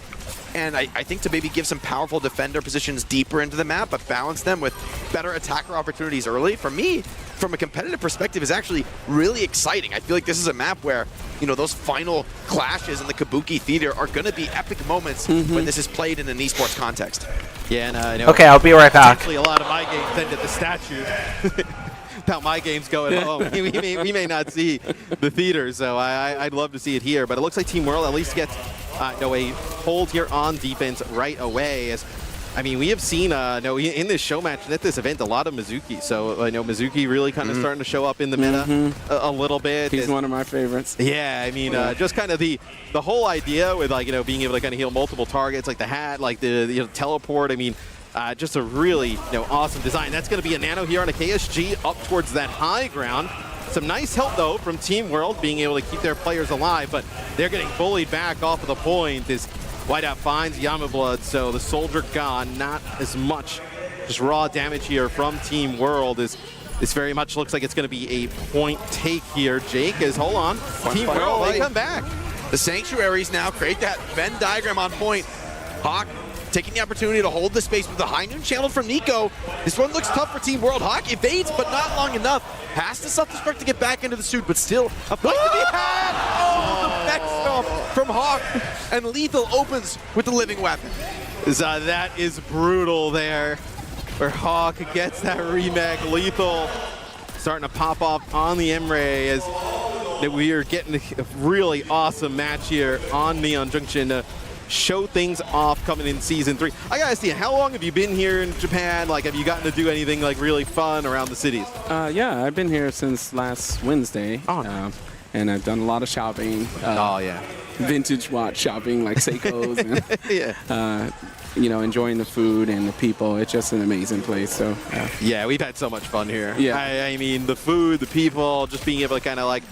And I think to maybe give some powerful defender positions deeper into the map, but balance them with better attacker opportunities early, for me, from a competitive perspective, is actually really exciting. I feel like this is a map where, those final clashes in the Kabuki Theater are going to be epic moments when this is played in an esports context. Yeah, and I know. Okay, I'll be right back. Actually, a lot of my games end at the statue. How my game's going home. we may not see the theater, so I'd love to see it here. But it looks like Team World at least gets a hold here on defense right away, as I mean, we have seen in this show match and at this event a lot of Mizuki. So I know Mizuki really kind of starting to show up in the meta a little bit. He's one of my favorites. Yeah, I mean, just kind of the whole idea with being able to kind of heal multiple targets, like the hat, like the teleport. I mean, just a really awesome design. That's going to be a nano here on a KSG up towards that high ground. Some nice help, though, from Team World being able to keep their players alive, but they're getting bullied back off of the point as Whiteout finds Yamablood, so the soldier gone. Not as much just raw damage here from Team World as this very much looks like it's going to be a point take here. Jake is, hold on, Team World, they come back. The Sanctuaries now create that Venn diagram on point. Hawk taking the opportunity to hold the space with the high noon channel from Nico. This one looks tough for Team World. Hawk evades, but not long enough. Has to self-destruct to get back into the suit, but still a fight to be had. Oh, the back stomp from Hawk. And Lethal opens with the living weapon. That is brutal there, where Hawk gets that remake. Lethal starting to pop off on the Emre as we are getting a really awesome match here on Neon Junction to show things off coming in Season 3. I gotta see, how long have you been here in Japan? Like, have you gotten to do anything like really fun around the cities? Yeah, I've been here since last Wednesday. And I've done a lot of shopping. Vintage watch shopping, like Seiko's. And, enjoying the food and the people. It's just an amazing place. So yeah, we've had so much fun here. Yeah. I mean, the food, the people, just being able to kind of like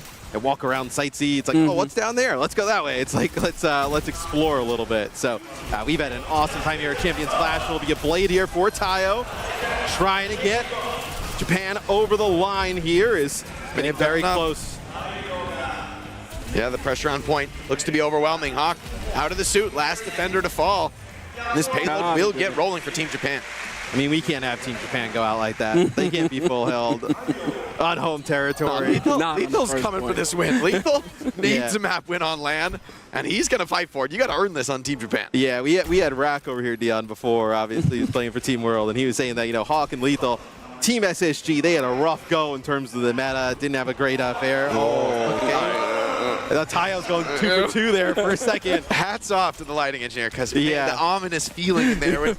walk around, sightsee. It's like, oh, what's down there? Let's go that way. It's like, let's explore a little bit. So we've had an awesome time here at Champions Clash. Will be a blade here for Tayo, trying to get Japan over the line here. Is very close. Yeah, the pressure on point looks to be overwhelming. Hawk out of the suit, last defender to fall. This payload will get rolling for Team Japan. I mean, we can't have Team Japan go out like that. They can't be full held on home territory. Lethal's coming for this win. Lethal needs a map win on land, and he's going to fight for it. You got to earn this on Team Japan. Yeah, we had Rack over here, Dion, before. Obviously, he was playing for Team World, and he was saying that, Hawk and Lethal, Team SSG, they had a rough go in terms of the meta. Didn't have a great fare. Tayo's going 2 for 2 there for a second. Hats off to the lighting engineer, because the ominous feeling in there with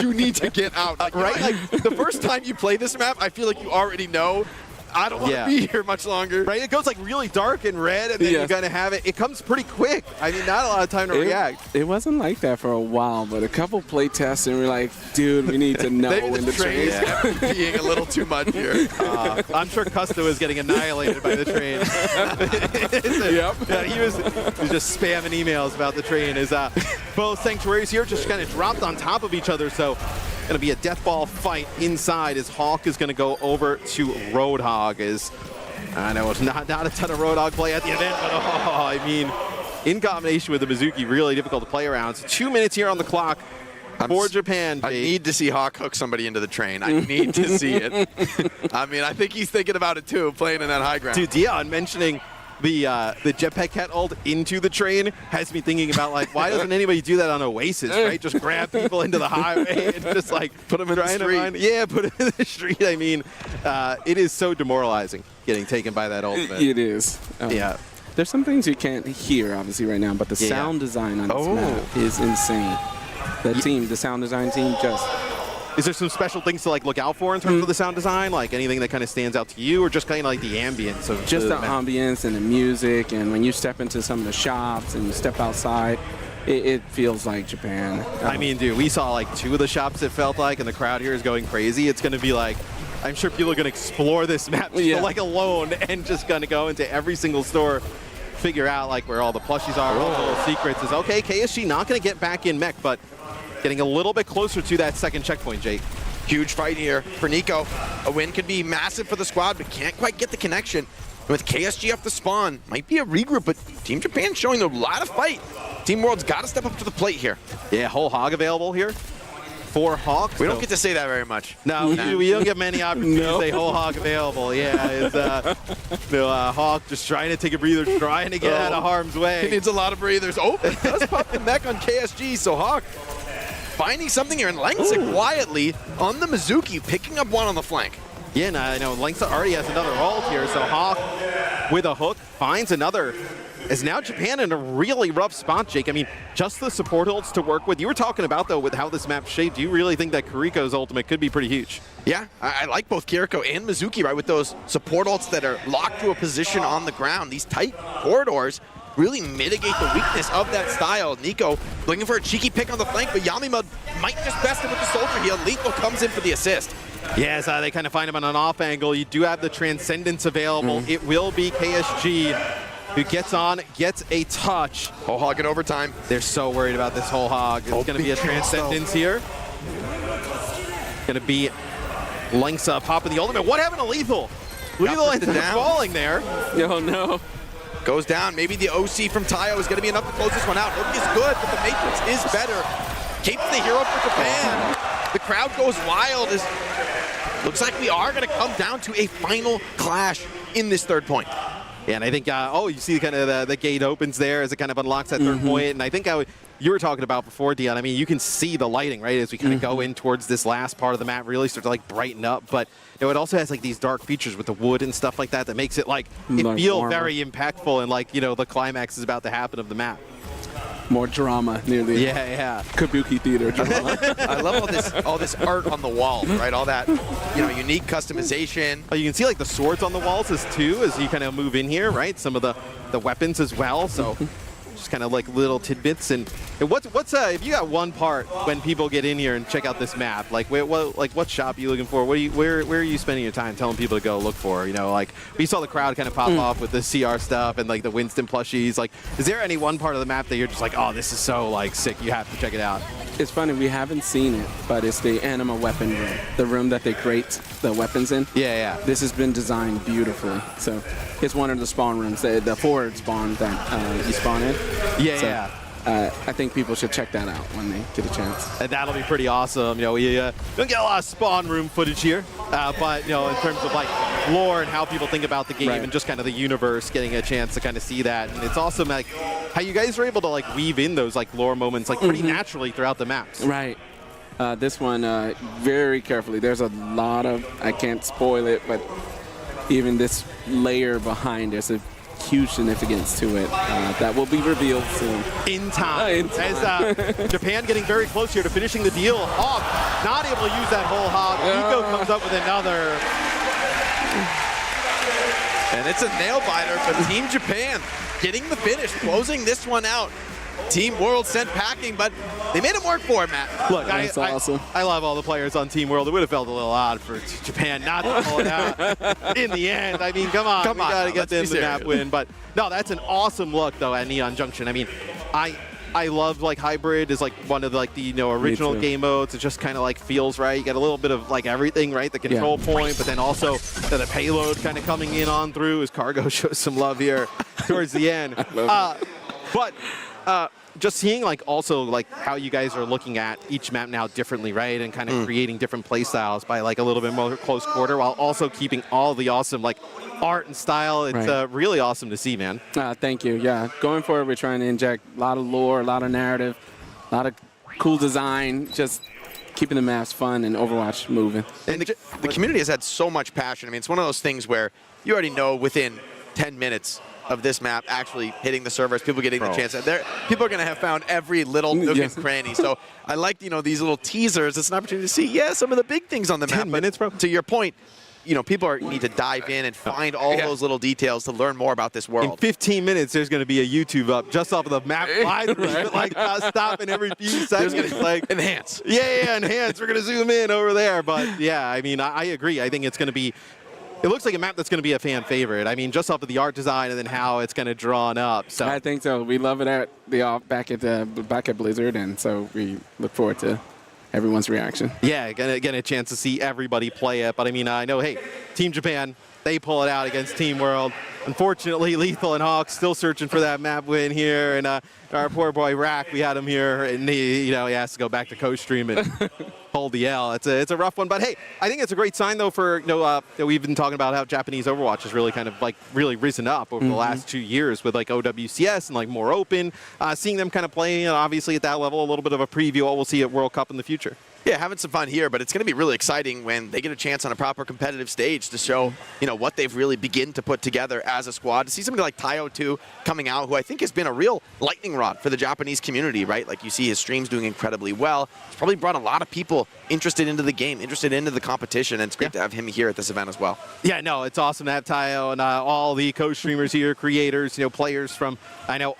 you need to get out. Right? Like, the first time you play this map, I feel like you already know, I don't want to be here much longer. Right? It goes like really dark and red, and then you're going to have it. It comes pretty quick. I mean, not a lot of time to react. It wasn't like that for a while, but a couple play tests, and we're like, dude, we need to know when the train is being a little too much here. I'm sure Custo is getting annihilated by the train. He was just spamming emails about the train. As both Sanctuaries here just kind of dropped on top of each other, so going to be a death ball fight inside as Hawk is going to go over to Roadhog. I know it's not a ton of Roadhog play at the event, but I mean, in combination with the Mizuki, really difficult to play around. So 2 minutes here on the clock for Japan. I need to see Hawk hook somebody into the train. I need to see it. I mean, I think he's thinking about it too, playing in that high ground. Dude, Dion mentioning the jetpack cat ult into the train has me thinking about, like, why doesn't anybody do that on Oasis, right? Just grab people into the highway and just like put them in the street. Put them in the street. I mean, it is so demoralizing getting taken by that ultimate. It is. There's some things you can't hear, obviously, right now, but the sound design on this map is insane. The sound design team just... Is there some special things to like look out for in terms of the sound design? Like anything that kind of stands out to you, or just kind of like the ambience of just the ambience and the music, and when you step into some of the shops and you step outside, it feels like Japan. I mean, dude, we saw like 2 of the shops it felt like, and the crowd here is going crazy. It's going to be like, I'm sure people are going to explore this map like alone and just going to go into every single store, figure out like where all the plushies are, all the little secrets. Is okay, KSG not going to get back in mech, but getting a little bit closer to that second checkpoint, Jake. Huge fight here for Nico. A win could be massive for the squad, but can't quite get the connection. With KSG off the spawn, might be a regroup, but Team Japan showing a lot of fight. Team World's got to step up to the plate here. Yeah, whole hog available here for Hawk. We don't get to say that very much. No, we don't get many opportunities to say whole hog available. Yeah, it's Hawk just trying to take a breather, trying to get out of harm's way. He needs a lot of breathers. Oh, it does pop the mech on KSG, so Hawk finding something here, and Lengsa quietly on the Mizuki, picking up one on the flank. Yeah, and I know Lengsa already has another ult here, so Hawk with a hook finds another is now Japan in a really rough spot, Jake. I mean, just the support ults to work with. You were talking about, though, with how this map's shaped. Do you really think that Kiriko's ultimate could be pretty huge? Yeah, I like both Kiriko and Mizuki, right, with those support ults that are locked to a position on the ground. These tight corridors really mitigate the weakness of that style. Nico looking for a cheeky pick on the flank, but Yamima might just best him with the soldier heal. Lethal comes in for the assist. Yes, they kind of find him on an off angle. You do have the Transcendence available. It will be KSG who gets on, gets a touch. Whole hog in overtime. They're so worried about this whole hog. It's going to be a Transcendence here. Going to be Lynx popping the ultimate. What happened to Lethal? Lethal ends up falling there. Oh, no. Goes down. Maybe the OC from Tayo is going to be enough to close this one out. Look is good, but the Matrix is better. Keeps the hero for Japan. The crowd goes wild. Looks like we are going to come down to a final clash in this third point. Yeah, and I think, you see kind of the gate opens there as it kind of unlocks that third point. And I think you were talking about before, Dion. I mean, you can see the lighting, right, as we kind of go in towards this last part of the map, really start to like brighten up. But it also has like these dark features with the wood and stuff like that that makes it like it feel very impactful and like, the climax is about to happen of the map. More drama near the Kabuki theater drama. I love all this art on the walls, right? All that unique customization. Oh, you can see like the swords on the walls as you kind of move in here, right? Some of the weapons as well. So just kind of like little tidbits. And what's if you got one part when people get in here and check out this map, like what shop are you looking for? Where are you spending your time telling people to go look for? Like we saw the crowd kind of pop off with the CR stuff and like the Winston plushies. Like, is there any one part of the map that you're just like, oh, this is so like sick, you have to check it out? It's funny, we haven't seen it, but it's the anima weapon room, the room that they create the weapons in. Yeah. This has been designed beautifully. So it's one of the spawn rooms, the forward spawn that you spawn in. Yeah. I think people should check that out when they get a chance. And that'll be pretty awesome. We don't get a lot of spawn room footage here, but in terms of like lore and how people think about the game and just kind of the universe, getting a chance to kind of see that. And it's awesome like how you guys are able to like weave in those like lore moments like pretty naturally throughout the maps. Right. This one very carefully. There's a lot of, I can't spoil it, but even this layer behind, there's a huge significance to it that will be revealed soon. In time. As Japan getting very close here to finishing the deal. Hog not able to use that whole hog. Nico comes up with another. And it's a nail biter for Team Japan getting the finish, closing this one out. Team World sent packing, but they made it work for it, Matt. Look, I love all the players on Team World. It would have felt a little odd for Japan not to pull it out in the end. I mean, come on. We got to get them the map win. But no, that's an awesome look, though, at Neon Junction. I mean, I love like hybrid is like one of like the original game modes. It just kind of like feels right. You get a little bit of like everything, right? The control point, but then also the payload kind of coming in on through as Cargo shows some love here towards the end. Just seeing like also like how you guys are looking at each map now differently, right? And kind of creating different play styles by like a little bit more close quarter while also keeping all the awesome like art and style. It's really awesome to see, man. Thank you. Yeah, going forward, we're trying to inject a lot of lore, a lot of narrative, a lot of cool design, just keeping the maps fun and Overwatch moving. And the community has had so much passion. I mean, it's one of those things where you already know within 10 minutes of this map actually hitting the servers, people getting the chance. People are going to have found every little nook and cranny. So I like, these little teasers. It's an opportunity to see, some of the big things on the map. 10 minutes, bro. To your point, people need to dive in and find all those little details to learn more about this world. In 15 minutes, there's going to be a YouTube up just off of the map live, like stopping every few seconds. Like enhance. Yeah, enhance. We're going to zoom in over there. But yeah, I mean, I agree. I think it's going to be. It looks like a map that's going to be a fan favorite. I mean, just off of the art design and then how it's going to drawn up. So I think so. We love it at back at Blizzard, and so we look forward to everyone's reaction. Yeah, getting a chance to see everybody play it. But I mean, I know, hey, Team Japan, they pull it out against Team World. Unfortunately, Lethal and Hawk still searching for that map win here, and our poor boy Rack, we had him here, and he has to go back to co-stream and hold the L. It's a rough one, but hey, I think it's a great sign though for we've been talking about how Japanese Overwatch has really kind of like really risen up over the last 2 years with like OWCS and like more open. Seeing them kind of playing obviously at that level, a little bit of a preview of what we'll see at World Cup in the future. Yeah, having some fun here, but it's going to be really exciting when they get a chance on a proper competitive stage to show, what they've really begin to put together as a squad. To see somebody like Taio, too, coming out, who I think has been a real lightning rod for the Japanese community, right? Like, you see his streams doing incredibly well. He's probably brought a lot of people interested into the game, interested into the competition, and it's great to have him here at this event as well. Yeah, no, it's awesome to have Taio and all the co-streamers here, creators, players from,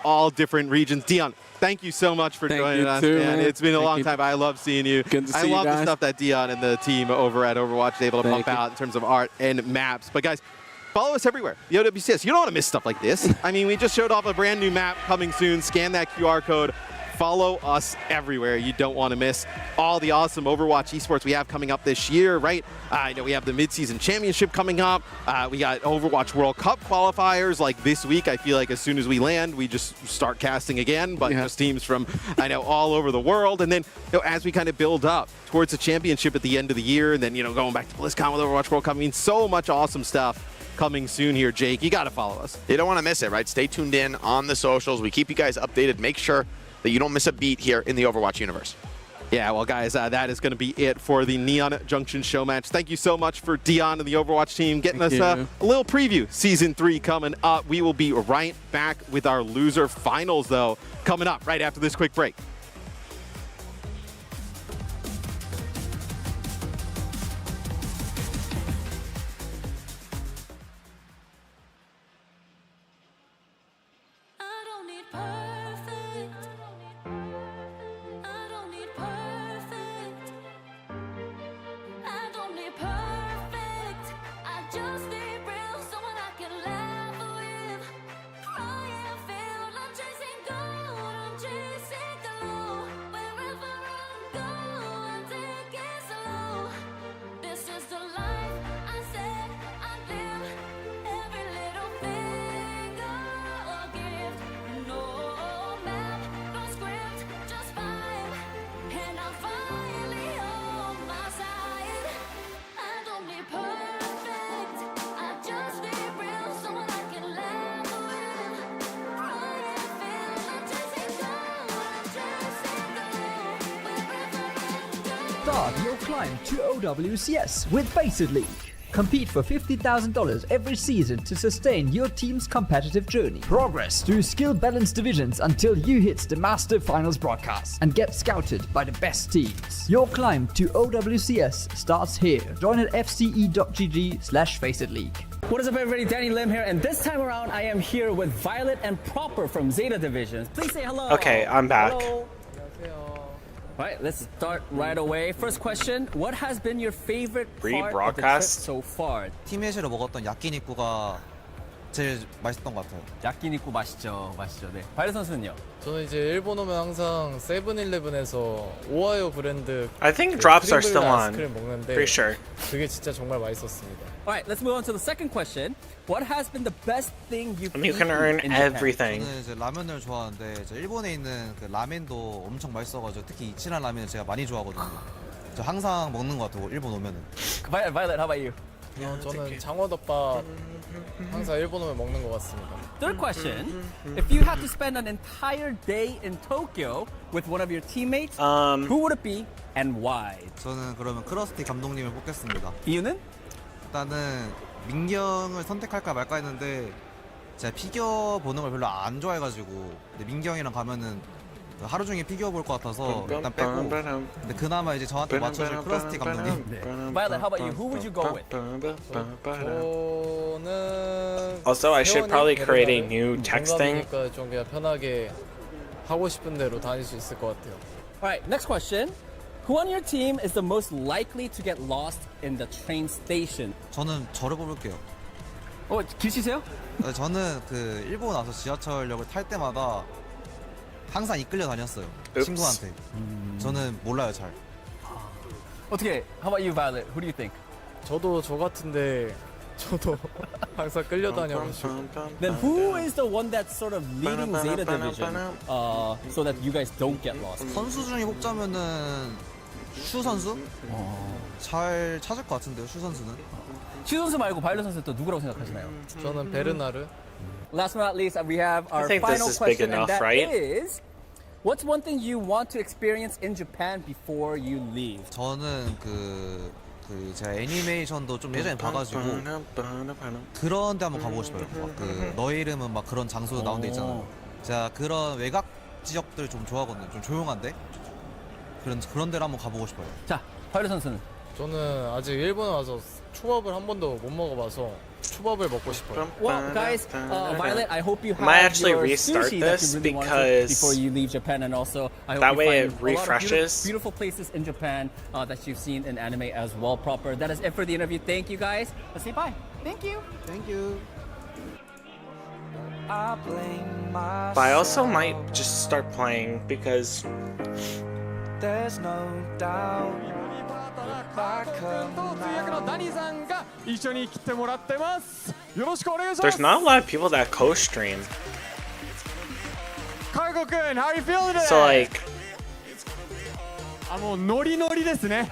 all different regions. Dion, thank you so much for joining us, man. It's been a long time. I love seeing you. I love the stuff that Dion and the team over at Overwatch is able to pump out in terms of art and maps. But guys, follow us everywhere. The OWCS. You don't want to miss stuff like this. I mean, we just showed off a brand new map coming soon. Scan that QR code. Follow us everywhere. You don't want to miss all the awesome Overwatch esports we have coming up this year, right? I know we have the midseason championship coming up. We got Overwatch World Cup qualifiers like this week. I feel like as soon as we land, we just start casting again, but just teams from, all over the world. And then, as we kind of build up towards the championship at the end of the year, and then, going back to BlizzCon with Overwatch World Cup, I mean, so much awesome stuff coming soon here, Jake. You got to follow us. You don't want to miss it, right? Stay tuned in on the socials. We keep you guys updated. Make sure that you don't miss a beat here in the Overwatch universe. Yeah, well, guys, that is going to be it for the Neon Junction show match. Thank you so much for Dion and the Overwatch team getting us a little preview. Season 3 coming up. We will be right back with our loser finals, though, coming up right after this quick break. Start your climb to OWCS with Faceit League. Compete for $50,000 every season to sustain your team's competitive journey. Progress through skill-balanced divisions until you hit the Master Finals broadcast and get scouted by the best teams. Your climb to OWCS starts here. Join at fce.gg/Faceit League. What is up, everybody? Danny Lim here, and this time around I am here with Violet and Proper from Zeta Divisions. Please say hello. Okay, I'm back. Hello. Alright, let's start right away. First question, what has been your favorite part of the trip so far? 팀메시로 먹었던 야끼니쿠가 제일 맛있던 것 같아요. 야끼니쿠 맛있죠, 네. 바이러 선수는요? 저는 이제 일본 오면 항상 세븐일레븐에서 오하요 브랜드 I think drops are still on. 아이스크림 먹는데 Pretty sure. 그게 진짜 정말 맛있었습니다. Alright, let's move on to the second question. What has been the best thing you've You can earn everything. 저는 이제 라면을 좋아하는데 이제 일본에 있는 그 라멘도 엄청 맛있어가지고 특히 이치란 라면을 제가 많이 좋아하거든요. 저 항상 먹는 것 같아요. 일본 오면은. Violet, how about you? 저는 장어덮밥 항상 일본 오면 먹는 것 같습니다. Third question, if you had to spend an entire day in Tokyo with one of your teammates, who would it be and why? 저는 그러면 크러스티 감독님을 뽑겠습니다. 이유는? 일단은 민경을 선택할까 말까 했는데 제가 피겨 보는 걸 별로 안 좋아해가지고 근데 민경이랑 가면은 하루 종일 피겨 볼 것 같아서 일단 빼고 근데 그나마 이제 저한테 맞춰줄 크러스티 감독님. Violet, how about you? Who would you go with? 저는 Also, I should probably create a new text thing. 좀 그냥 편하게 하고 싶은 대로 다닐 수 있을 것 같아요. Alright, next question. Who on your team is the most likely to get lost in the train station? 저는 저를 뽑을게요. 길치세요? 저는 그 일본 와서 지하철역을 탈 때마다 항상 이끌려 다녔어요. 친구한테. 저는 몰라요 잘. 어떻게? How about you, Violet? Who do you think? 저도 저 같은데 저도 항상 끌려다녀가지고. Then who is the one that's sort of leading Zeta Division so that you guys don't get lost? 선수 중에 뽑자면은 슈 선수? 잘 찾을 것 같은데요, 슈 선수는. 슈 선수 말고 바이올렛 선수 또 누구라고 생각하시나요? 저는 베르나르. Last but not least, we have our I think final this is big question, enough, and that right? is, What's one thing you want to experience in Japan before you leave? 저는 제가 애니메이션도 좀 예전에 봐가지고 그런 데 한번 가보고 싶어요. 막 너의 이름은 막 그런 장소 나온 데 있잖아요. 제가 그런 외곽 지역들 좀 좋아하거든요. 좀 조용한데 그런 데를 한번 가보고 싶어요. 자, 파이로 선수는? 저는 아직 일본에 와서 초밥을 한 번도 못 먹어봐서 초밥을 먹고 싶어요. Well, guys, Violet, I hope you have Might actually your restart sushi that this you really wanted because before you leave Japan, and also I hope that you way find it a lot of refreshes. beautiful places in Japan that you've seen in anime as well. Proper. That is it for the interview. Thank you, guys. Let's say bye. Thank you. Thank you. But I also might just start playing because there's no doubt. 通訳のダニさんが一緒に来てもらってます。よろしくお願いします。 there's not a lot of people that co-stream. Kaigo-kun, how are you feeling today? So like, もうノリノリですね。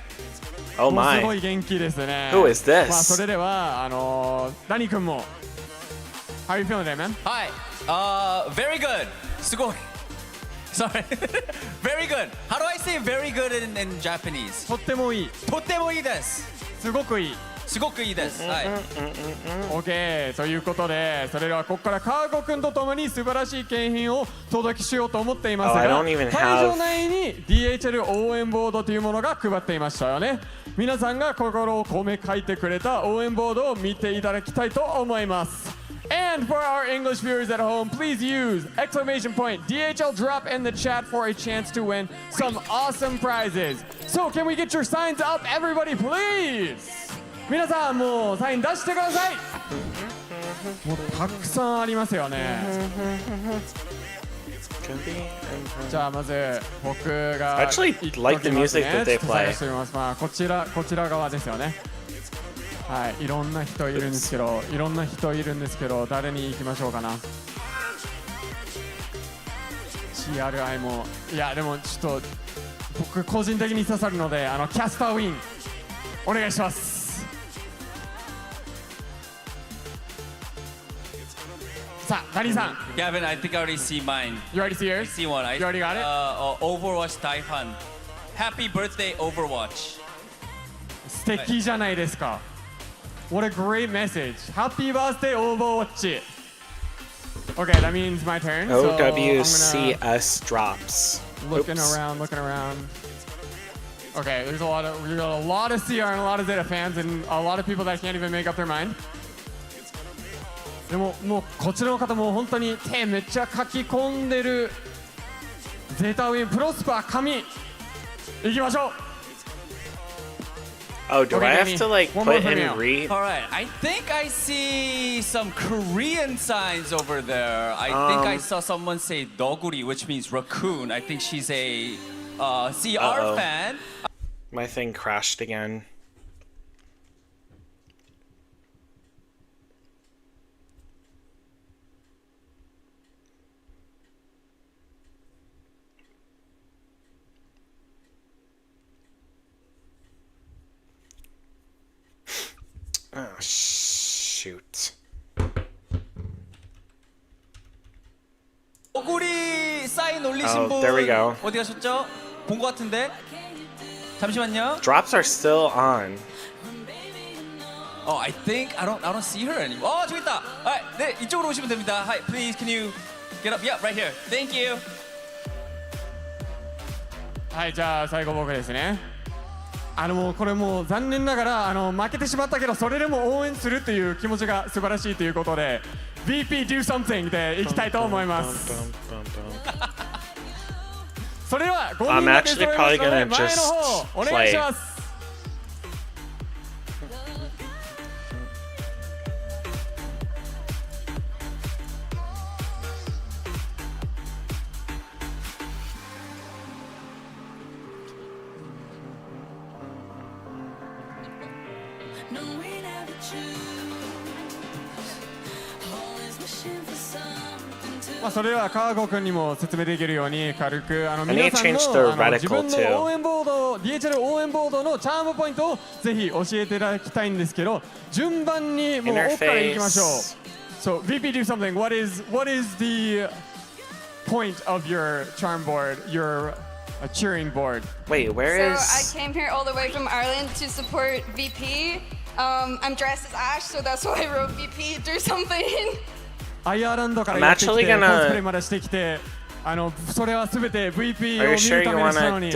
oh もうす my, ごい元気ですね。 who is this? まあそれではダニ君も How are you feeling today, man? Hi. Very good. すごい. Sorry. Very good. How do I say very good in Japanese? とってもいい。とってもいいです。すごくいい。すごくいいです。はい。OK ということで、それではここからカーゴ君とともに素晴らしい景品を届けしようと思っていますが、 I don't even have- 会場内に DHL 応援ボードというものが配っていましたよね。皆さんが心を込め書いてくれた応援ボードを見ていただきたいと思います。And for our English viewers at home, please use exclamation point DHL drop in the chat for a chance to win some awesome prizes. So can we get your signs up, everybody, please? 皆さんもうサイン出してください。もうたくさんありますよね。じゃあまず僕が Actually like the music that they play. まあこちら側ですよね。はい、いろんな人いるんですけど、誰に行きましょうかな。CRI も、いやでもちょっと僕個人的に刺さるので、キャスターウィンお願いします。さあ、ダニーさん。Gavin, I think I already see mine. You already see yours? I see one. You already got it? Overwatch Taihan. Happy birthday, Overwatch. 素敵じゃないですか。What a great message. Happy birthday, Overwatch. Okay, that means my turn. OWCS drops. Looking around. Okay, we got a lot of CR and a lot of Zeta fans and a lot of people that can't even make up their mind. でももうこちらの方も本当に手めっちゃ書き込んでる。ゼータウィンプロスパー神いきましょう。Oh, do I have to like put in read? All right, I think I see some Korean signs over there. I think I saw someone say doguri, which means raccoon. I think she's a CR fan. My thing crashed again. Oh, shoot. 오구리 사인 올리신 분 there we go. 어디 가셨죠? 본 것 같은데. 잠시만요. Drops are still on. Oh, I think I don't see her anymore. 저기 있다. 네, 이쪽으로 오시면 됩니다. Hi, please, can you get up? Yeah, right here. Thank you. はい、じゃあ最後僕ですね。もうこれもう残念ながら負けてしまったけどそれでも応援するという気持ちが素晴らしいということで VP do something でいきたいと思います。それでは5人だけ揃いましたので前の方お願いします。それでは川郷君にも説明できるように軽く皆さんの自分の応援ボード DHL 応援ボードのチャームポイントをぜひ教えていただきたいんですけど順番にもう奥からいきましょう。So VP do something. What is the point of your charm board, your cheering board? Wait, where is? So I came here all the way from Ireland to support VP. I'm dressed as Ash, so that's why I wrote VP. Do something. I'm actually gonna. それはすべて VP を見るためにしたのに、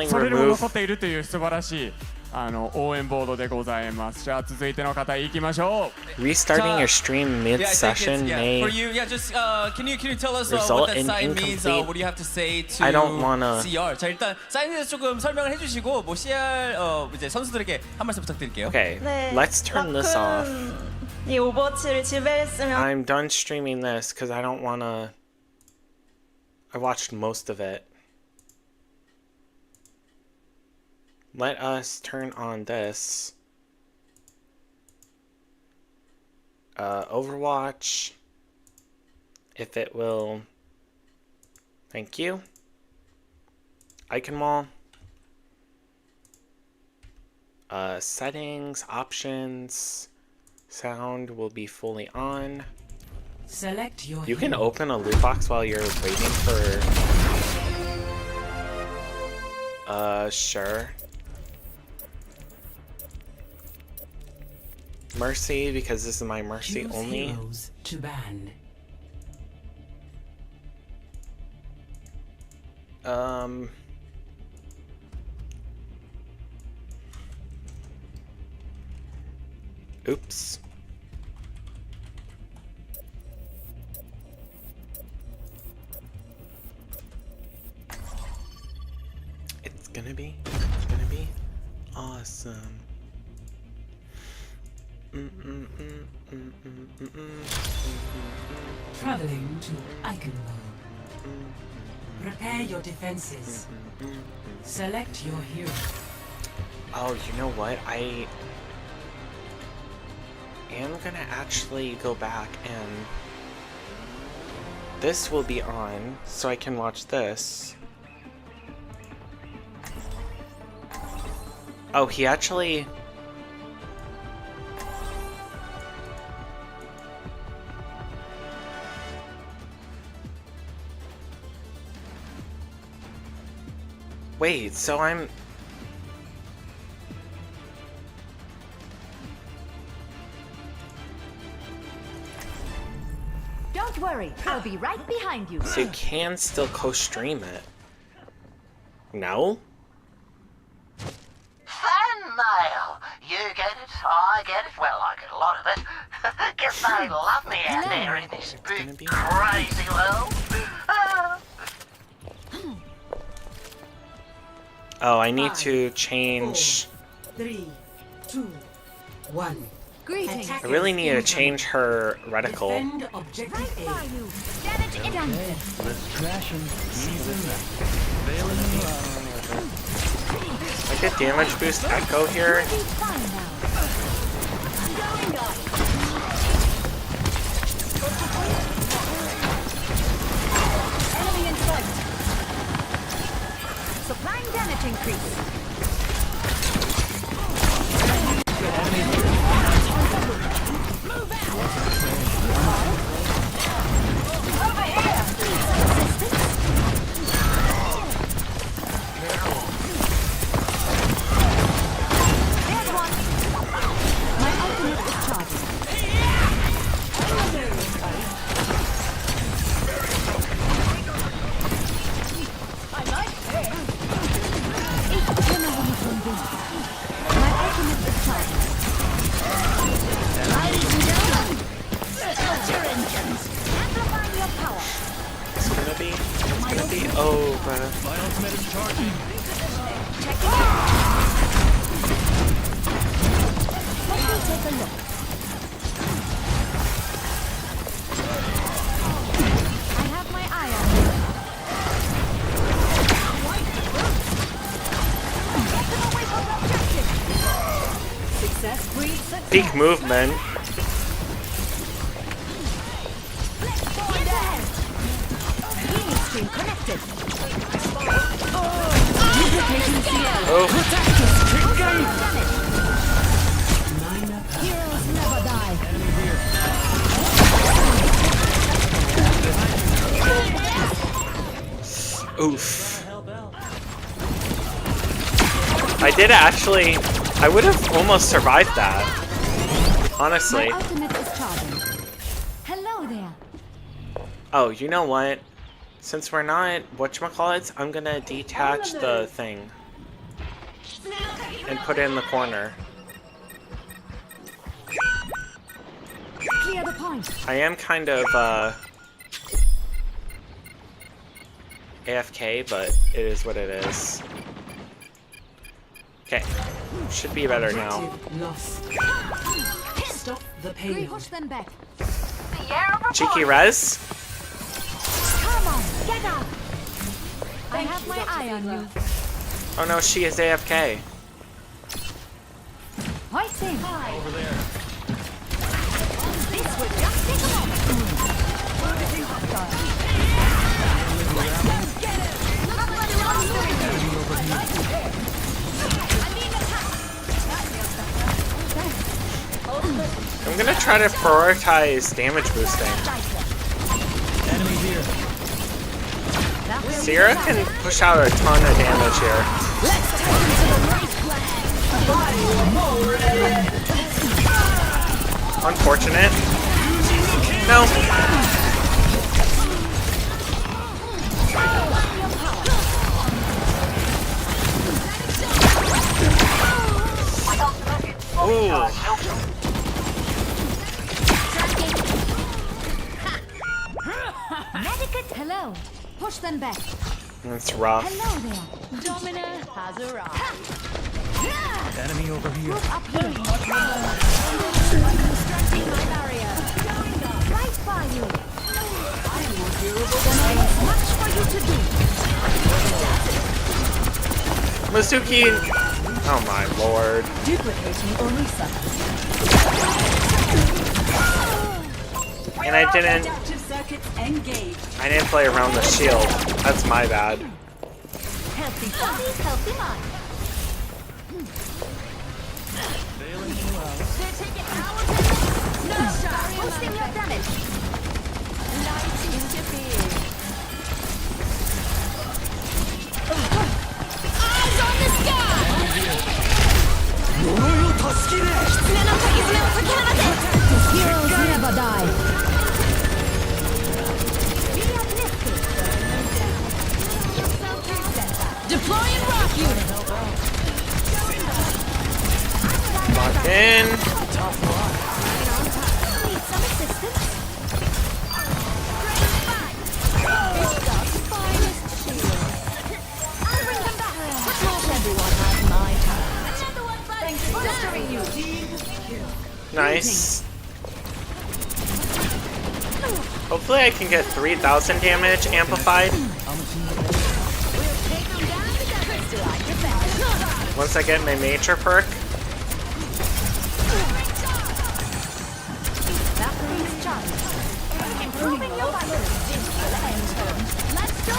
それでも残っているという素晴らしい応援ボードでございます。じゃあ続いての方行きましょう。Restarting your stream mid-session may for you, just can you tell us what that sign means? What do you have to say to I don't wanna. CR? 자 일단 사인에 대해서 조금 설명을 해주시고 뭐 CR 이제 선수들에게 한 말씀 부탁드릴게요. Okay, let's turn this off. 이 오버워치를 집에 했으면 I'm done streaming this because I don't wanna. I watched most of it. Let us turn on this. Overwatch. If it will. Thank you. Icon wall. Settings, options. Sound will be fully on. Select your You can open a loot box while you're waiting for... sure. Mercy, because this is my mercy only. To ban. Oops. It's gonna be awesome. Traveling to Iconwell. Prepare your defenses. Select your hero. Oh, you know what? I am gonna actually go back and this will be on so I can watch this. Oh, he actually... Wait, so I'm... Don't worry, I'll be right behind you. So you can still co-stream it. No? Fan mail! You get it, I get it, well I get a lot of it. Guess they love me out there in this big crazy world. Oh, I need to change... 3, 2, 1. Greetings. I really need to change her reticle. Defend objective A. Damage done. Let's trash him. I get damage boost echo here. Enemy in sight. Supplying damage increase. Move out. Over here. There's one. My ultimate is charging. I like it. My ultimate is charging. Ladies and gentlemen, start your engines. Amplifying your power. It's gonna be over. My ultimate is charging. Check it out. Let me take a look. I have my eye on you. Get them away from the objective. Success breeds success. Peak movement. Get ahead. Healing stream connected. Oh. Heroes never die. Oof. I did actually. I would have almost survived that. Honestly. My ultimate is charging. Hello there. Oh, you know what? Since we're not whatchamacallits, I'm gonna detach the thing and put it in the corner. Clear the point. I am kind of AFK, but it is what it is. Okay, should be better now. Lost. Stop the payload. Push them back. Cheeky res? Come on, get up. I have my eye on you. Oh no, she is AFK. Hoisting. Over there. This would just take a moment. Let's get it. I'm gonna try to prioritize damage boosting. Enemy here. Sierra can push out a ton of damage here. Let's take him to the race. Unfortunate. No. Ooh. Medicate, hello. Push them back. That's rough. Hello there. Domina has arrived. Enemy over here. Move up here. Constructing my barrier. Right by you. I'm more durable than I have much for you to do. Masuki. Oh my lord. Duplicating Orisa. And I didn't play around the shield. That's my bad. Healthy body, healthy mind. They're taking hours. No shot. Boosting your damage. Light interferes. Eyes on the sky. Heroes never die. Deploying rock unit. Lock in. Need some assistance? Finest shield. I'll bring them back. Not everyone has my time. Another one, buddy. Bolstering you. Nice. Hopefully I can get 3,000 damage amplified. Once I get my major perk. Improving your Let's go.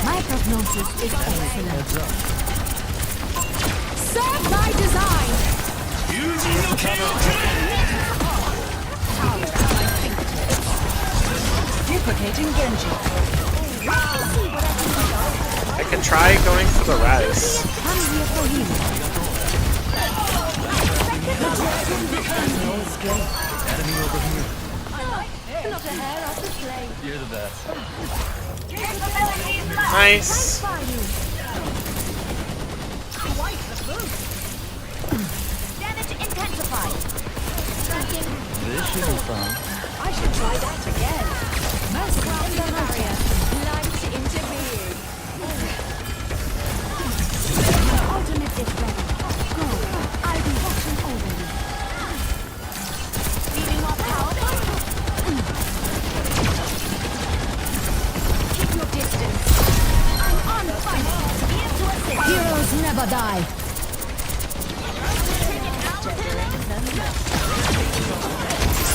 My prognosis is excellent. Serve by design. Duplicating Genji. I can try going for the res. Come here for him. Enemy over here. Not a hair off the sleigh. You're the best. Nice. Damage intensified. Striking. This should be fun. I should try that again. Most welcome barrier. Light into being. Ultimate is ready. Go. I'll be watching over you. Feeling more powerful? Keep your distance. I'm on fire. Here to assist. Heroes never die.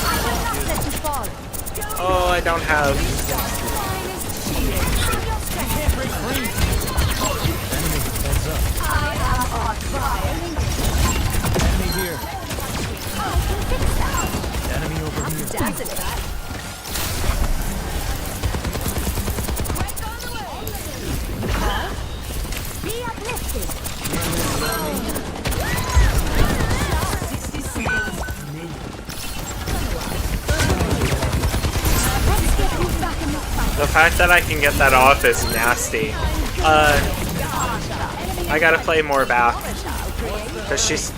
I will not let you fall. Oh, I don't have. Enemy here. Enemy over here. fact that I can get that off is nasty. I gotta play more back. Cause she's... I'm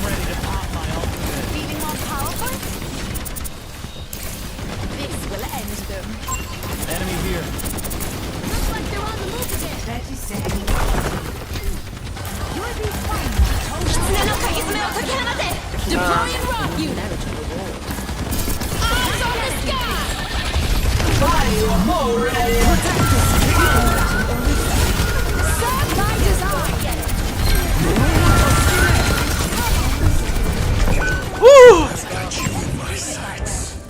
ready to pop my ultimate. Feeling more powerful? This will end them. Enemy here. Looks like they're on the move again. 30 seconds. You'll be fine. Deploy and run. You never took a wall. Eyes on the sky. Fire more ready. Serve by design. Woo!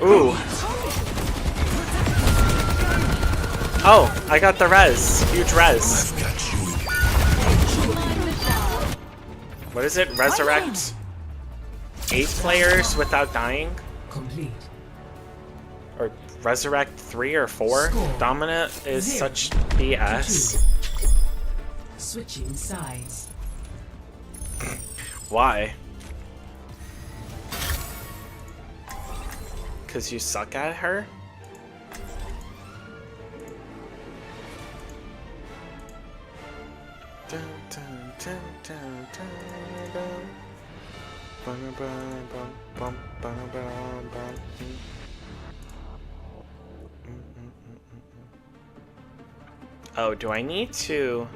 Ooh. Oh, I got the res. Huge res. What is it? Resurrect 8 players without dying? Complete. Or resurrect 3 or 4? Dominant is such BS. Switching sides. Why? Because you suck at her? Oh, do I need to...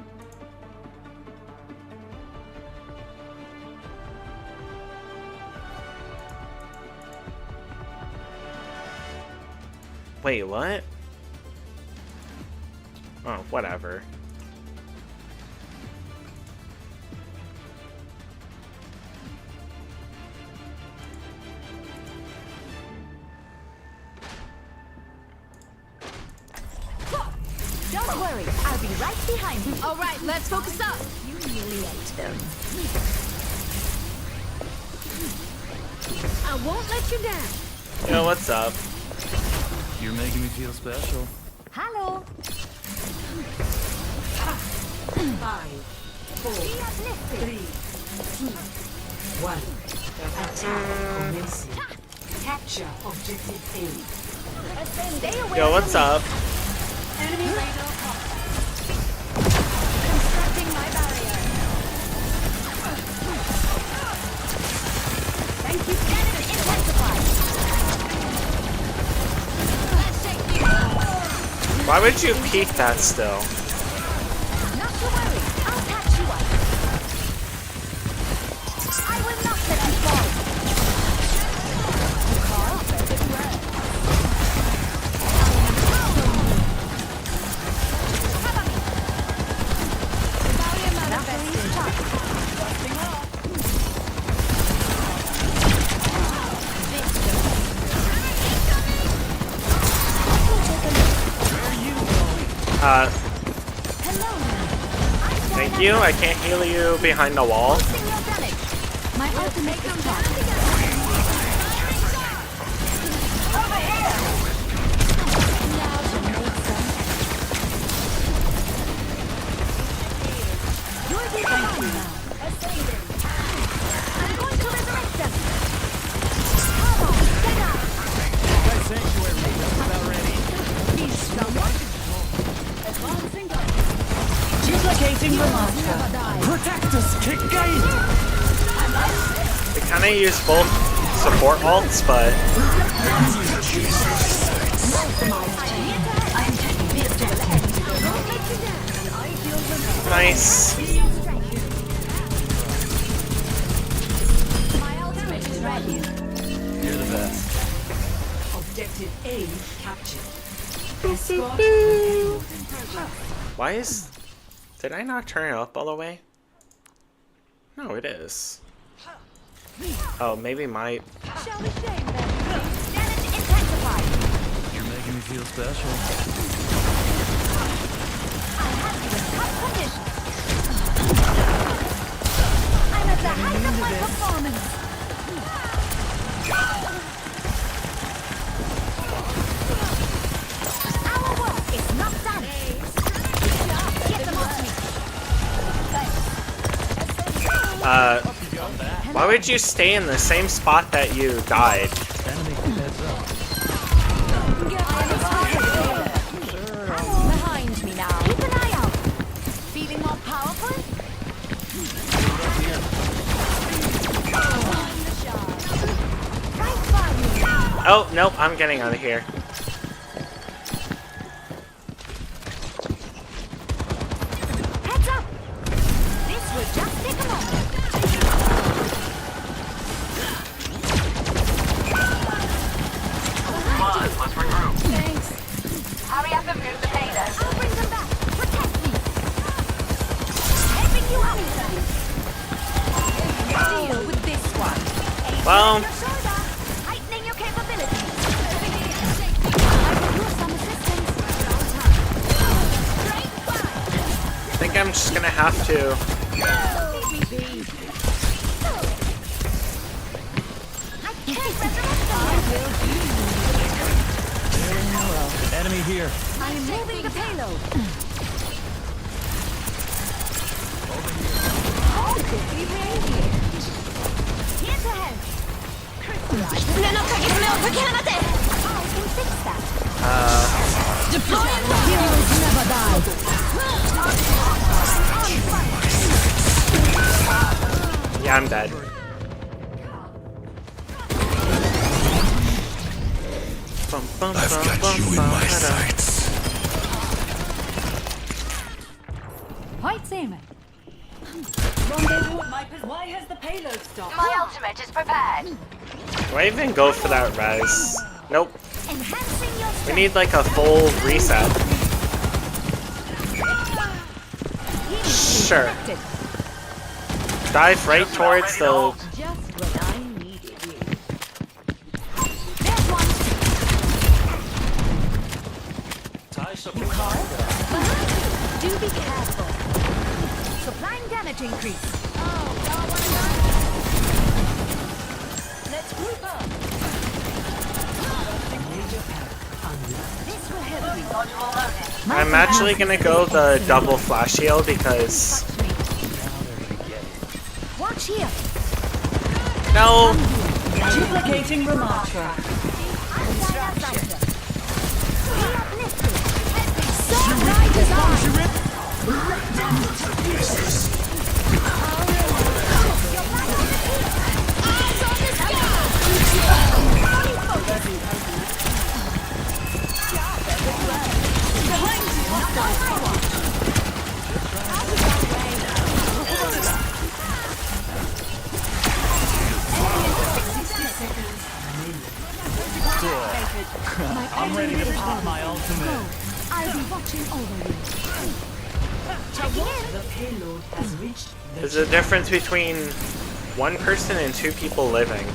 Wait, what? Oh, whatever. Don't worry, I'll be right behind you. All right, let's focus up. Humiliate them. I won't let you down. Yo, what's up? You're making me feel special. Hello. 5, 4, 3, 2, 1. Attack commencing. Capture objective A. Yo, what's up? Enemy radar constructing my barrier. Thank you. Cannon intensified. Let's take these. Why would you peek that still? Not to worry, I'll catch you up. I will not let you fall. Carl, Thank you. I can't heal you behind the wall. My ultimate is back. Over here. Now to make some. You're the now. Ascending. I'm going to resurrect them. Come on, get up. That sanctuary is about ready. Please, someone. Advancing. Duplicating the master. Protect us, kick game! They kind of use both support ults, but... Nice. You're the best. Objective A captured. Why is... Did I not turn it up all the way? No, it is. Oh, maybe my... Shall we say then? Damage intensified. You're making me feel special. I have you in top condition. I'm at the height of my performance. Our work is not done. Get them off me. Why would you stay in the same spot that you died? Behind me now. Keep an eye out. Feeling more powerful? Oh, nope, I'm getting out of here. Heads up! This will just take a moment. Come on, let's regroup. Thanks. Hurry up and move the payload. I'll bring them back. Protect me. Helping you out. Deal with this one. Well, Heightening your capabilities. I could use some assistance. I think I'm just gonna have to. Enemy here. I am moving the payload. Here to help. Deploying heroes never die. Yeah, I'm dead. I've got you in my sights. White Seaman. Rendezvous at Mipers. Why has the payload stopped? My ultimate is prepared. Do I even go for that res? Nope. Enhancing your We need like a full reset. Sure. Dive right towards the... Just when I needed you. There's one. Do be careful. Supplying damage increase. Let's group up. This will help you. I'm actually gonna go the double flash heal because... Watch here. No! Duplicating Ramatra. I'm ready to pop my ultimate. I'll be watching over you. The payload has reached the There's a difference between one person and two people living.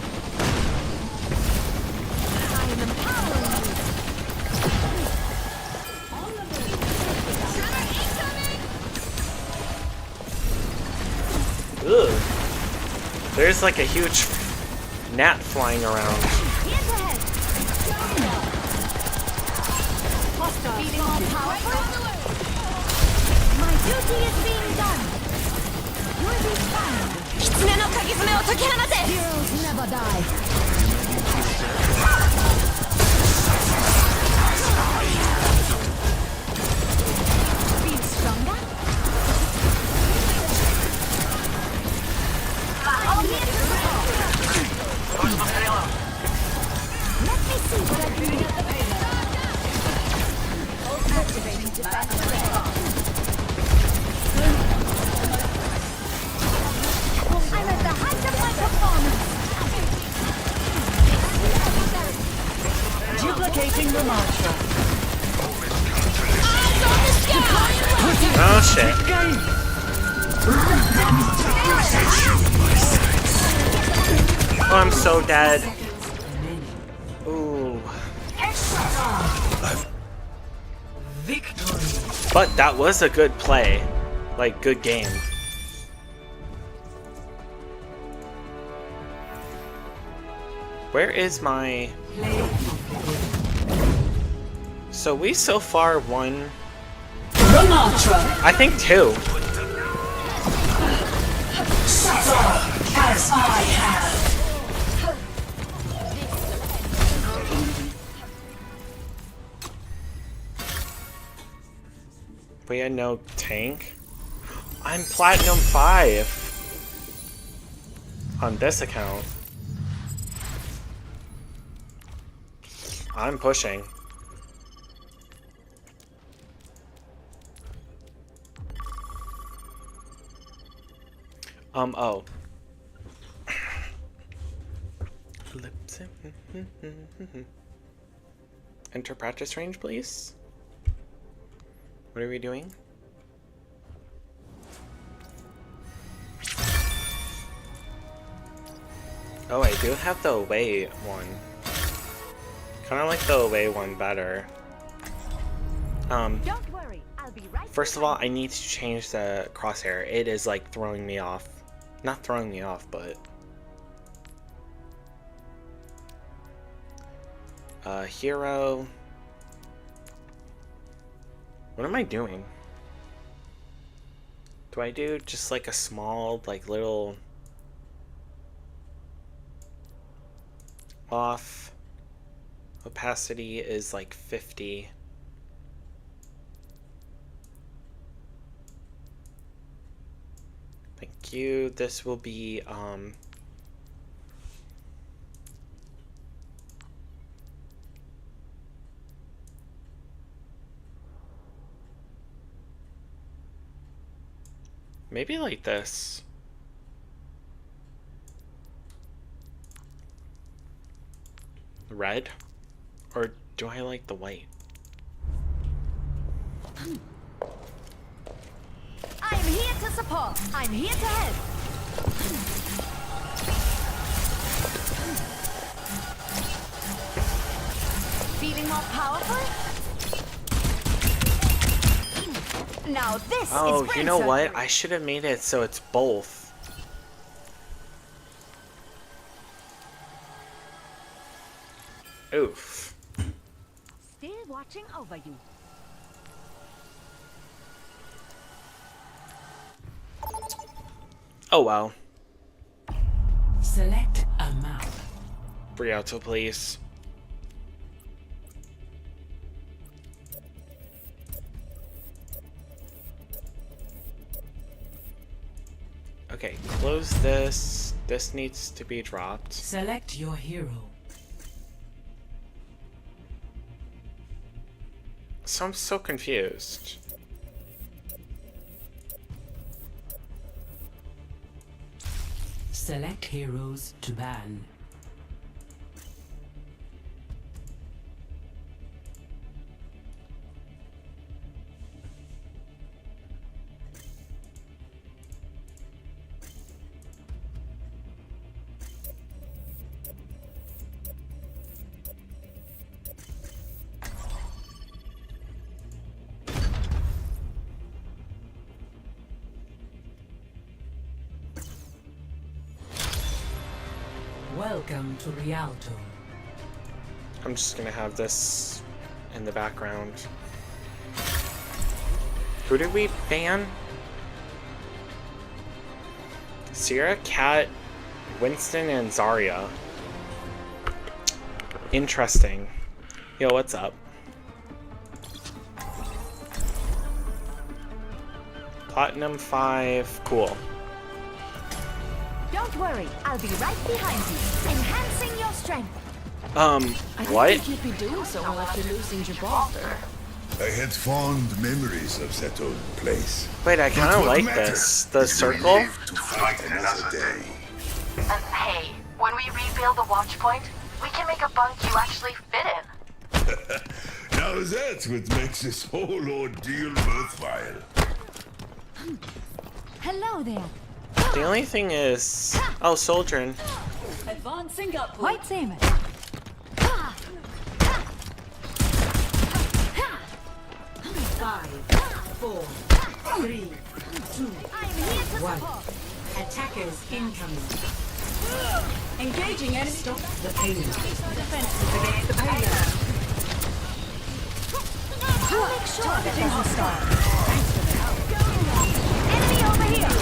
Ugh. There's like a huge gnat flying around. Feeling more powerful? My duty is being done. You'll be fine. Heroes never die. Feel stronger? I'm here to Push the payload. let me see what I'm doing at the payload. Activating defense. I'm at the height of my performance. duplicating Ramatra. Oh shit. Oh, I'm so dead. Ooh. But that was a good play. Like, good game. Where is my... So we so far won... I think 2. as I have. We had no tank. I'm Platinum 5 on this account. I'm pushing. Oh. Enter practice range, please. What are we doing? Oh, I do have the away one. Kind of like the away one better. Don't worry, I'll be right. First of all, I need to change the crosshair. It is like throwing me off. Not throwing me off, but hero. What am I doing? Do I do just like a small, like little off? Opacity is like 50. Thank you. This will be maybe like this. Red? Or do I like the white? I'm here to support. I'm here to help. Feeling more powerful? Now this Oh, is you know Prince what? Surgery. I should have made it so it's both. Oof. Still watching over you. Oh well. Select a map. Briotto, please. Okay, close this. This needs to be dropped. Select your hero. So I'm so confused. Select heroes to ban. Welcome to Rialto. I'm just gonna have this in the background. Who did we ban? Sierra, Cat, Winston, and Zarya. Interesting. Yo, what's up? Platinum 5, cool. Don't worry, I'll be right behind you, enhancing your strength. What? I think you'd be doing so well after losing Gibraltar. I had fond memories of that old place. Wait, I kind of like this. The circle? To fight another day. Hey, when we rebuild the watch point, we can make a bunk you actually fit in. Now that's what makes this whole ordeal worthwhile. Hello there. The only thing is... Oh, Soldrin. Advancing up. White Salmon. 5, 4, 3, 2, 1. Attackers incoming. Engaging enemy. Stop the payload. Defenses against the payload. I'll make sure that doesn't stop. Thanks for the help. Enemy over here.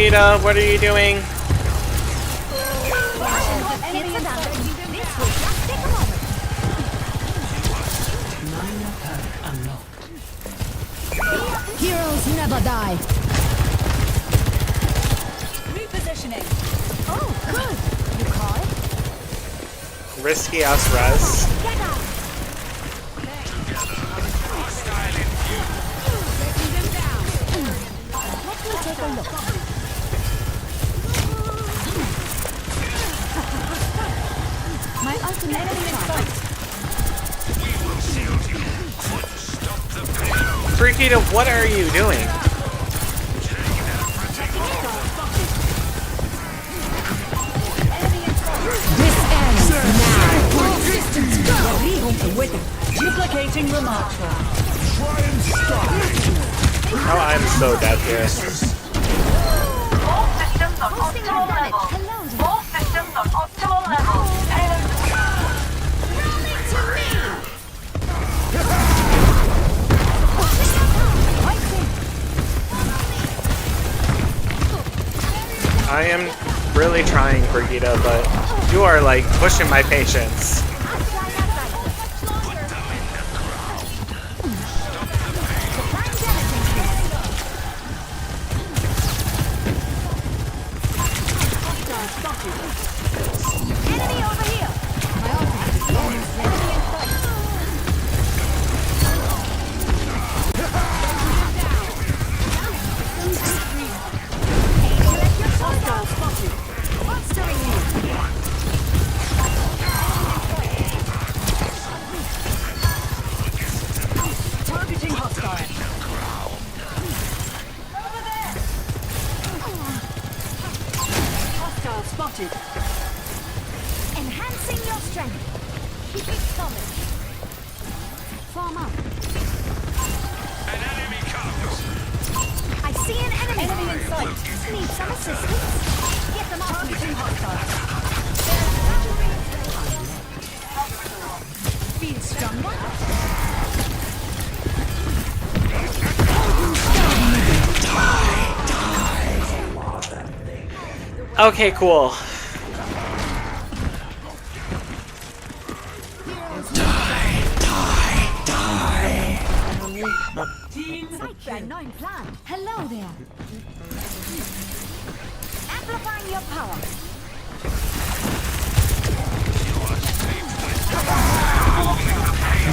Brigitte, what are you doing? Heroes never die. Repositioning. Oh, good. You call it? Risky ass res. Get out. Let me take a look. My ultimate is charged. Brigitte, what are you doing? This ends now. All systems go. Duplicating remark. Oh, I'm so dead here. All systems on optimal level. All systems on optimal level. I am really trying, Brigitte, but you are like pushing my patience. Enemy over here. My ultimate is almost ready. Enemy in sight. Targeting hostile. Hostile spotted. Enhancing your strength. Keep it solid. Form up. An enemy comes. I see an enemy. Enemy in sight. Need some assistance? Get them off me. Targeting hostile. Feel stronger? Okay, cool. Unknown plan. Hello there. Amplifying your power.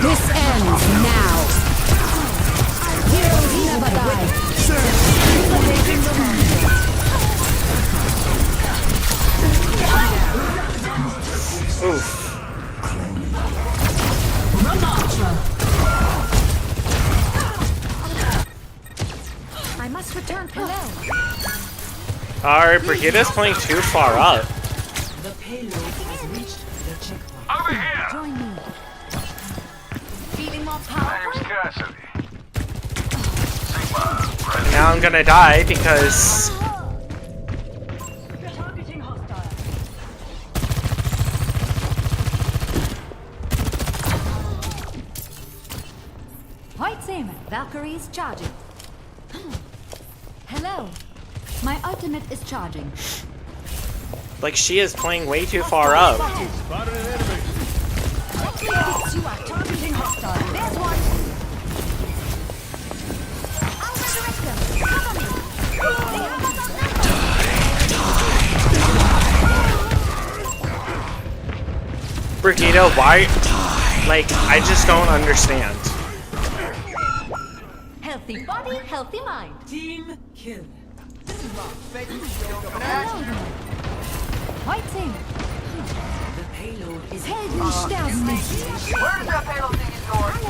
This ends now. Heroes never die. Oof. I must return. Hello. Alright, Brigitte's playing too far up. The payload has reached the checkpoint. Over here. Join me. Feeling more powerful? Name's Cassidy. Sigma, ready? Now I'm gonna die because Targeting hostile. White Saman, Valkyrie's charging. Hello. My ultimate is charging. like she is playing way too far up. Spotted an enemy. You are targeting hostile. There's one. I'll resurrect them. Cover me. They have us outnumbered. Brigitte, why? Like, I just don't understand. Healthy body, healthy mind. Team kill. White Saman. The payload is Heldensterben. Where's that payload thing is going?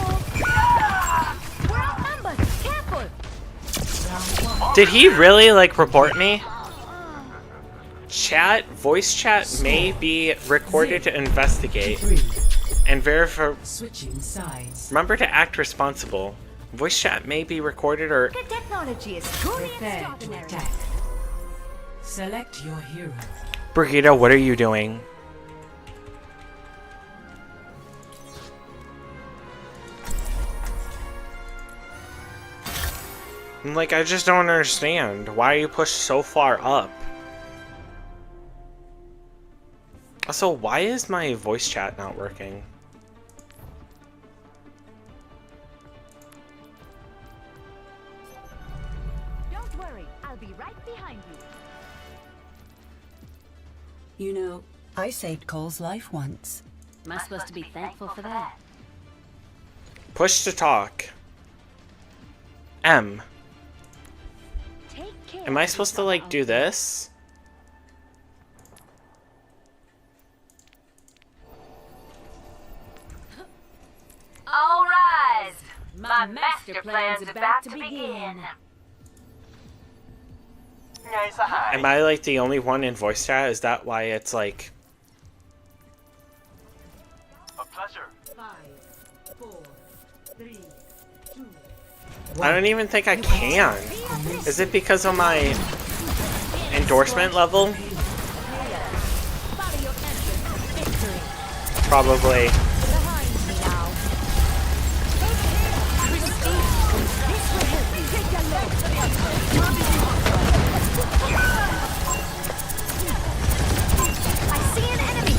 We're outnumbered. Careful. Did he really, like, report me? Chat, voice chat may be recorded to investigate. And verify. switching sides. Remember to act responsible. Voice chat may be recorded or. The technology is truly Prepare to extraordinary. attack. Select your hero. Brigitte, what are you doing? Like, I just don't understand. Why are you pushed so far up? Also, why is my voice chat not working? Don't worry, I'll be right behind you. You know, I saved Cole's life once. Am I supposed to be thankful for that? Push to talk. M. Take care. Am I supposed to, like, do this? All rise! My master plan's about to begin. Am I, like, the only one in voice chat? Is that why it's, like... A pleasure. 5, 4, 3, 2. I don't even think I can. Is it because of my endorsement level? Probably. I see an enemy.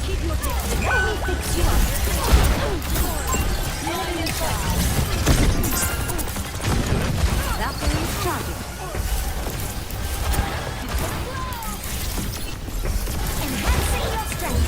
Keep your distance. Let me fix you up. Valkyrie's charging. Enhancing your strength.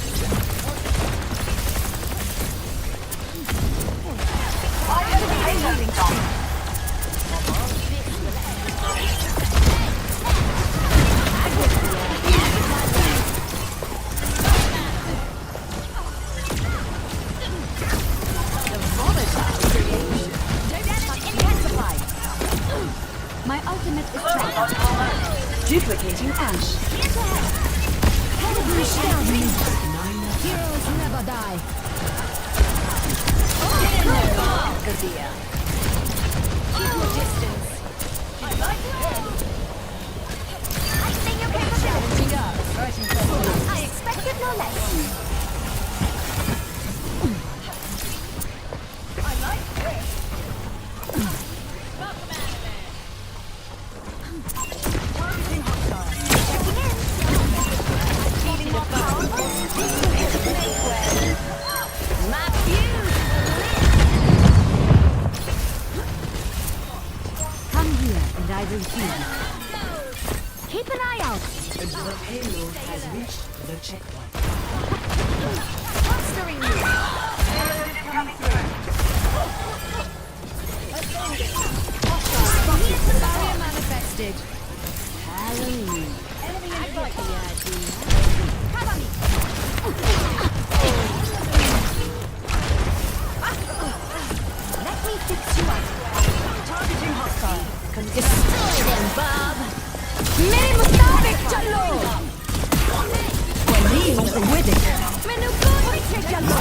My ultimate is trapped. Duplicating Ash. Heroes never die. Keep your distance. I think you can challenging us. I expected no less. I like this. Targeting hostile. Checking in. Feeling more powerful. Make way. My fuse. Come here and I will heal you. Keep an eye out. The payload has reached the checkpoint. Clustering you. Barrier manifested. Hallelujah. Enemy I like the idea. Cover me. Let me fix you up. Targeting hostile. Destroy them, Bob. मेरे मुताबिक चलो. We're with it. मैंने कौन पीछे चलो.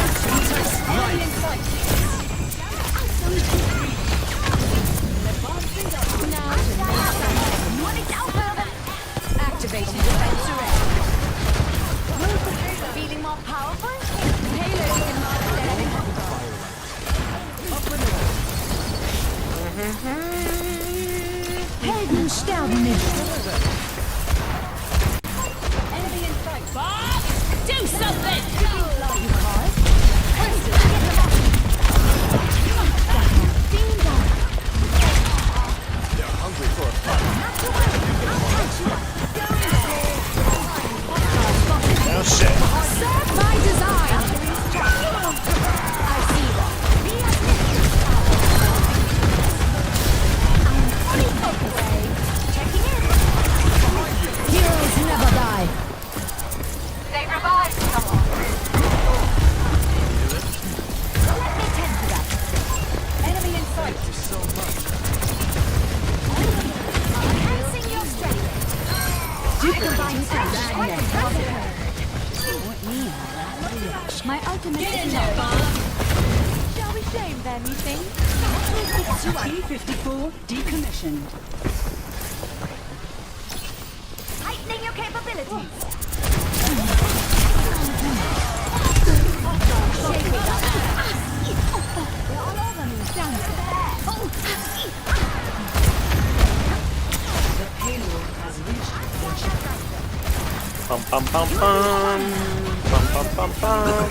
Enemy in sight. Activating defense array. Feeling more powerful? Payload in my Helden sterben nicht. Enemy in sight. Bob! Do something! You call? Beam down. They're hungry for a fight. No shit. Serve my design. I see that. I'm fully focused. Checking in. Heroes never die. They revived someone. Let me tend to that. Enemy in sight. Thank you so much. Enhancing your strength. Duplicating Ash. My ultimate is now. Shall we shame them, you think? T-54 decommissioned. Heightening your capabilities. Bum bum bum bum. Bum bum bum bum.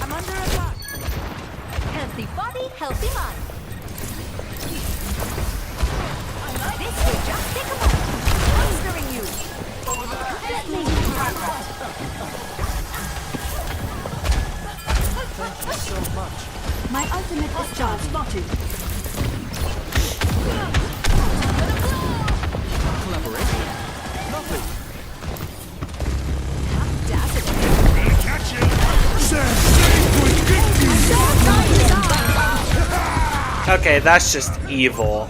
I'm under attack. Healthy body, healthy mind. This will just take a moment. Monstering you. Thank you so much. My ultimate is charged. Spotted. Collaboration. Lovely. Okay, that's just evil.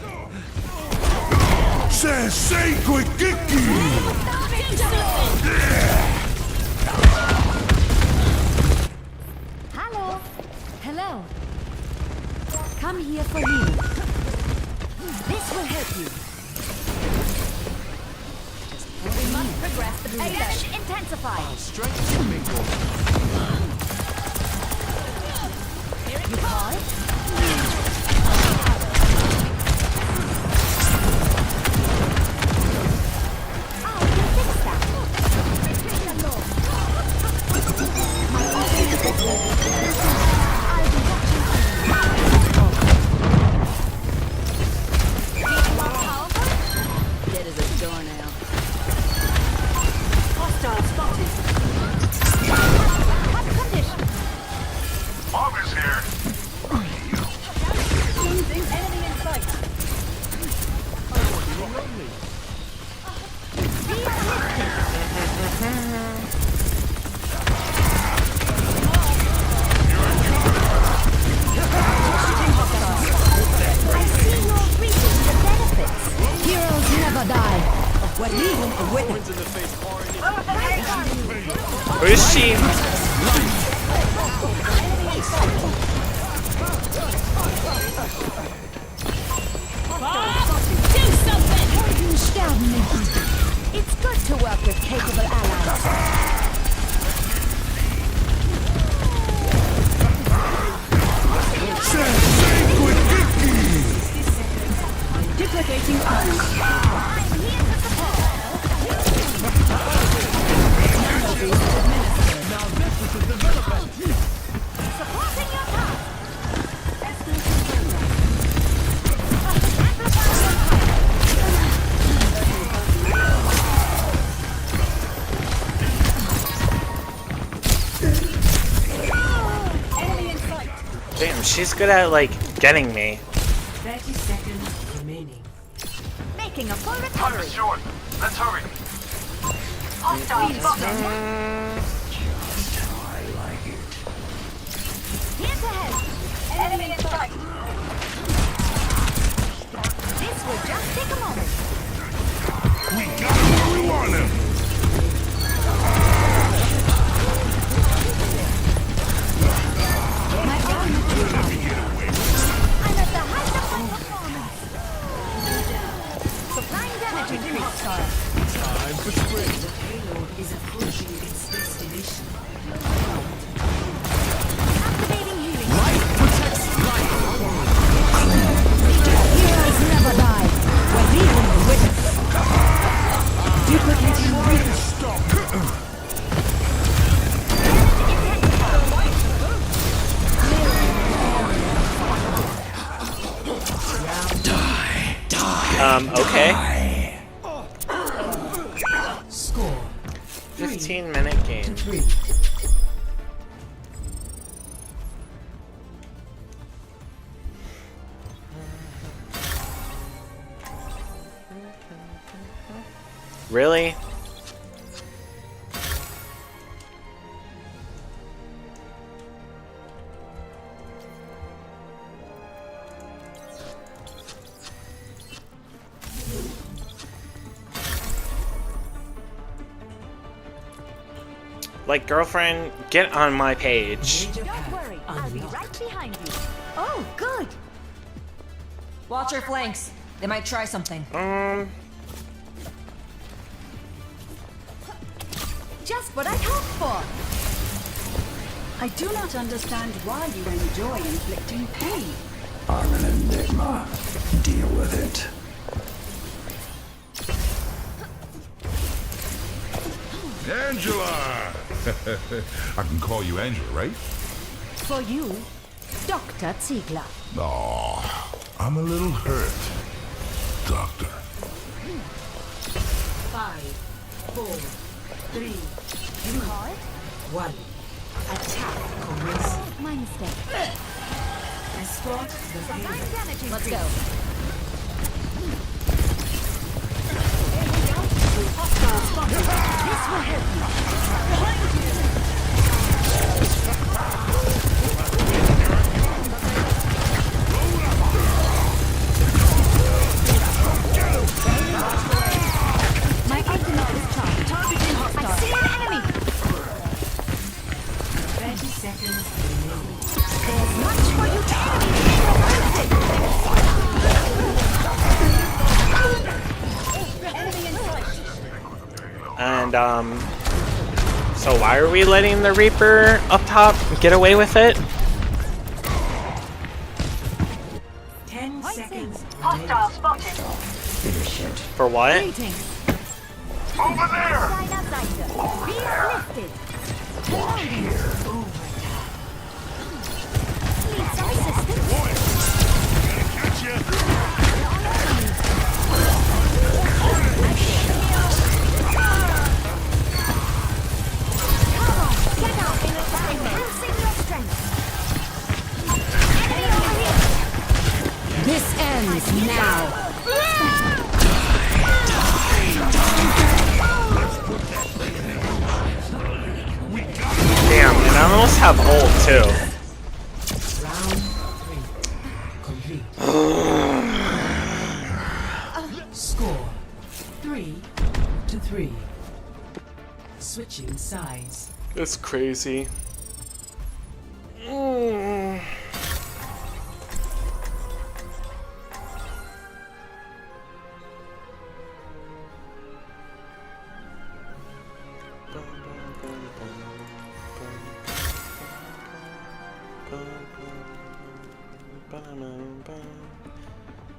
Hello. Hello. Come here for healing. This will help you. We must progress the pace. Damage intensified. Strength will make You call it? Dead as a doornail. Hostile spotted. What condition? Mom is here. Losing enemy in sight. I see you're reaping the benefits. Heroes never die. We're leaving a witness. Where is she? Do something! Helden sterben nicht. It's good to work with capable allies. Duplicating arms. I'm here to support. Supporting your task. Enemy in sight. Damn, she's good at like getting me. 30 seconds remaining. Making a full Time recovery. is short. Let's hurry. Hostile spotted. Here to help. Enemy in sight. This will just take a moment. We got what we wanted. My ultimate is up. I'm at the height of my performance. Supplying damage increase. Time for spring. The payload is approaching its destination. Activating healing. Light protects life. Heroes never die. We're leaving the witness. Duplicating breach. Okay. Score. 15-minute game. 3. Really? Like, girlfriend, get on my page. Don't worry, I'll be right behind you. Oh, good. Watch your flanks. They might try something. Just what I'd hoped for. I do not understand why you enjoy inflicting pain. I'm an enigma. Deal with it. Angela! I can call you Angela, right? For you, Dr. Ziegler. Oh, I'm a little hurt, Doctor. 5, 4, 3, You call it? 1. Attack commence. My mistake. Escort the payload. Let's go. This will help you. My ultimate is charged. Targeting hostile. I see an enemy. 30 seconds remaining. There's much for you to enemy in sight. And, so why are we letting the Reaper up top get away with it? 10 seconds. Hostile spotted. For what? Greetings. Over there. Be lifted. Reloading. Need some assistance. Get out in assignment. Enhancing your strength. Enemy over here. This ends now. Damn, and I almost have ult too. Score 3-3. Switching sides. That's crazy.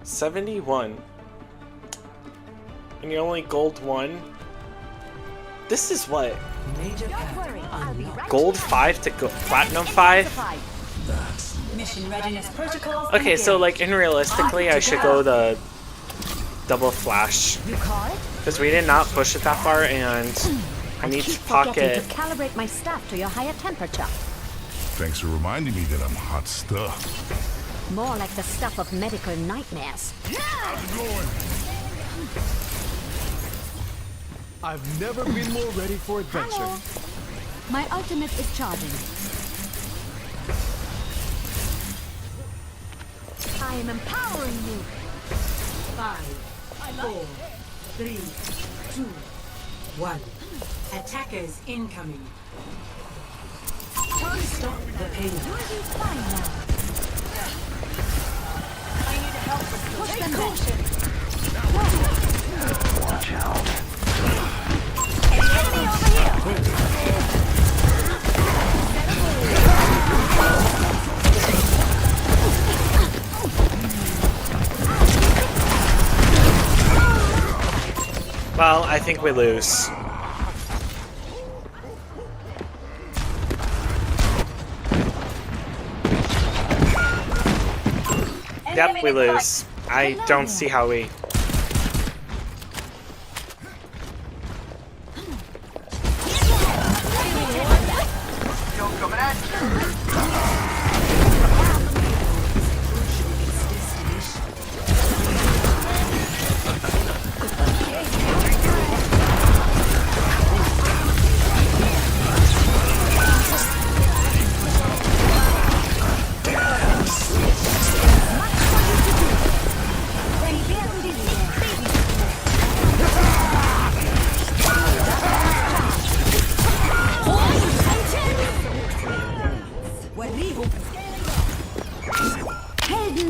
$71. And you only gold 1? This is what? Gold 5 to platinum 5? Mission readiness protocols. Okay, so like in realistically I should go the double flash. Because we did not push it that far and I need to pocket. To calibrate my staff to your higher temperature. Thanks for reminding me that I'm hot stuff. More like the stuff of medical nightmares. How's it going? I've never been more ready for adventure. Hello. My ultimate is charging. I am empowering you. 5, 4, 3, 2, 1. Attackers incoming. Stop the payload. Fine now. I need help with push them back. Watch out. Enemy over here. Well, I think we lose. Yep, we lose. I don't see how we...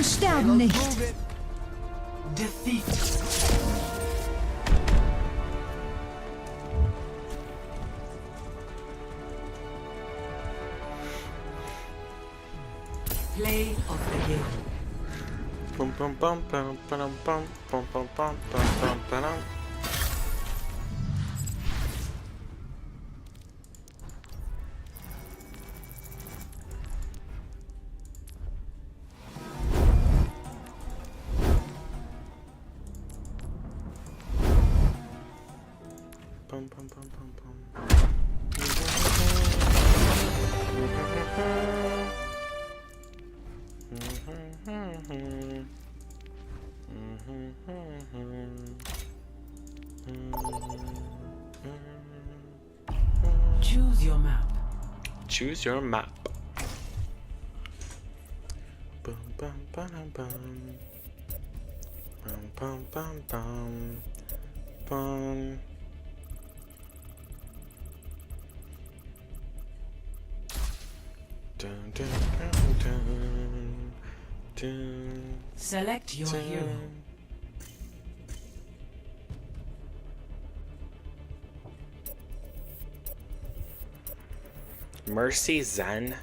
sterben nicht. Defeat. Play of the game. Bum bum bum bum bum bum bum bum bum bum bum. Bum bum bum bum bum. Choose your map. Choose your map. Bum bum bum bum. Bum bum bum bum. Bum. Dun, dun, dun, dun, dun, Select your dun. hero. Mercy Zen.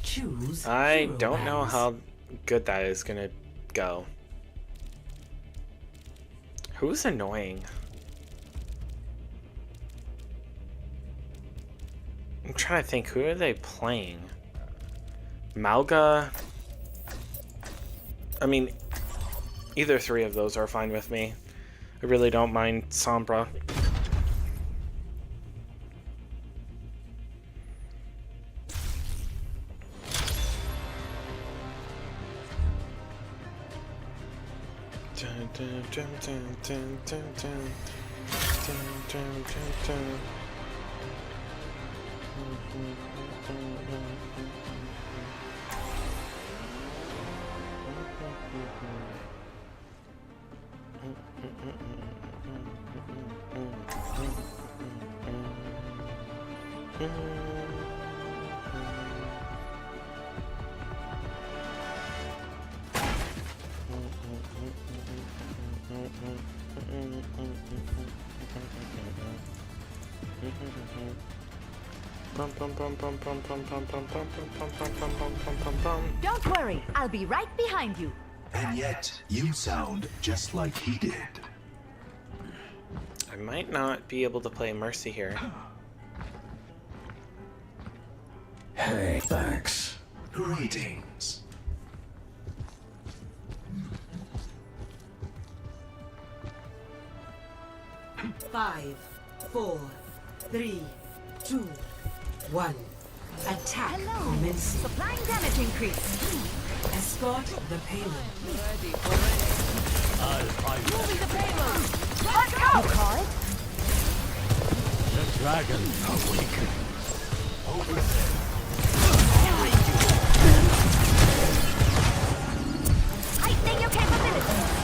Choose. I hero don't know bands. how good that is gonna go. Who's annoying? I'm trying to think, who are they playing? Malga? I mean, either three of those are fine with me. I really don't mind Sombra. Dun, dun, dun, dun, dun, dun, dun. Dun, dun, dun, dun. Don't worry, I'll be right behind you. And yet, you sound just like he did. I might not be able to play Mercy here. Hey, thanks. Greetings. Five, 4, 3, 2, 1. Attack commencing. Supplying damage increase. Escort the payload. Moving the payload. Let's go! You call it? The dragon awakened. Over there. I think your capabilities.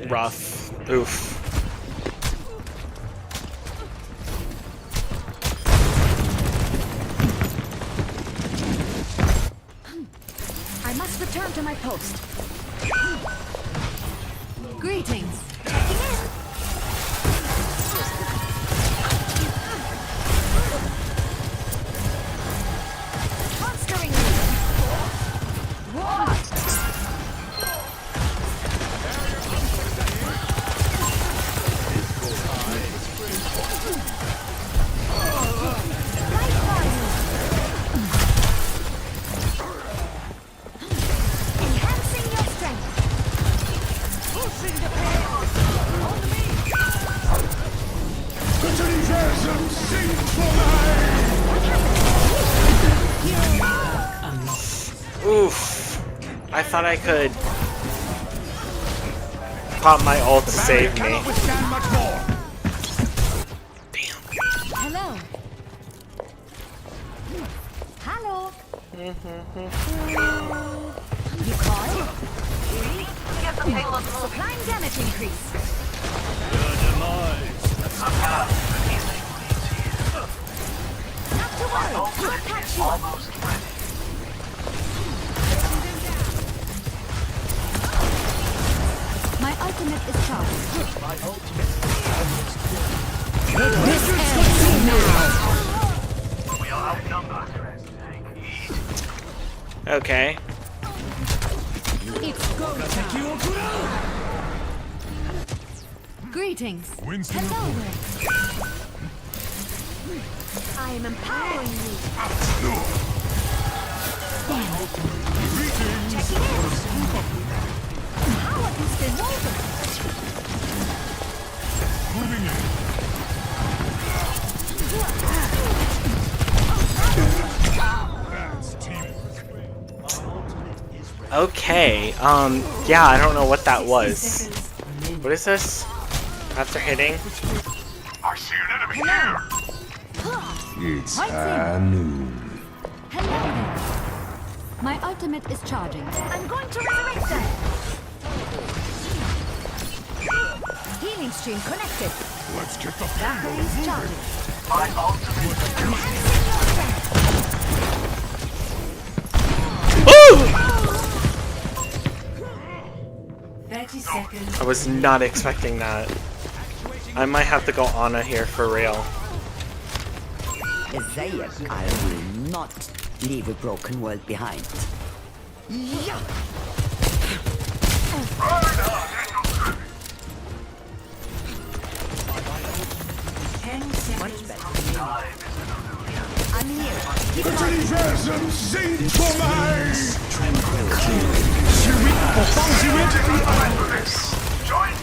Rough. Oof. I must return to my post. Greetings. Checking in. Monstering me. What? Enhancing your strength. Pushing the payload. On me. The universum sings for Oof. I thought I could pop my ult to save me. Hello. Hello. You call? Supplying damage increase. Not to worry. I'll catch you. My ultimate is charged. My ultimate is now. We are outnumbered. Okay. It's go time. Greetings. Hello there. I am empowering you. Checking in. How have you been woven? Moving in. Okay, yeah, I don't know what that was. What is this? After hitting? I see an enemy here. It's noon. Hello there. My ultimate is charging. I'm going to resurrect them. Healing stream connected. Let's get the Batteries charging. My ultimate Ooh! 30 seconds. I was not expecting that. I might have to go Ana here for real. Isaiah, I will not leave a broken world behind. Yeah. Much better. I'm here. Keep The on. universum sing for me! Join!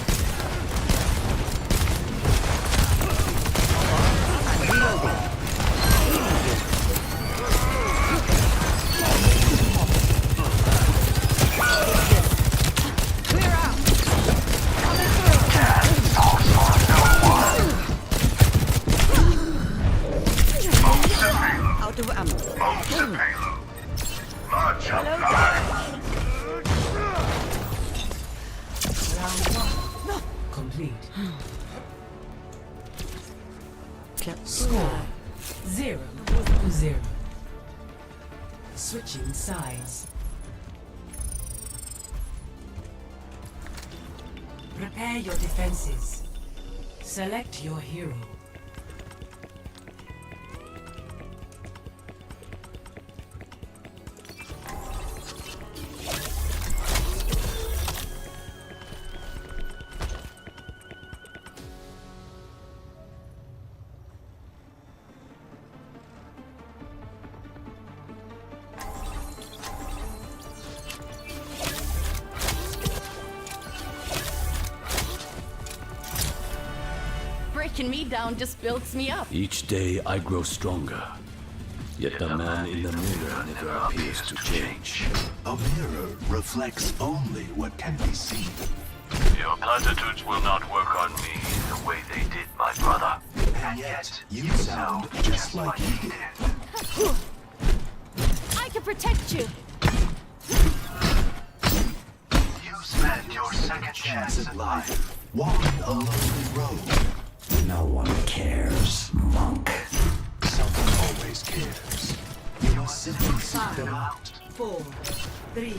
Clear out. Out of ammo. Complete. Score 0-0. Switching sides. Prepare your defenses. Select your hero. Breaking me down just builds me up. Each day I grow stronger. Yet the man in the mirror never appears to change. A mirror reflects only what can be seen. Your platitudes will not work on me the way they did my brother. And yet, you sound just like he did. I can protect you. You spend your second chance at life, walking a lonely road. No one cares, monk. Someone always cares. You must simply seek them out. 4, 3,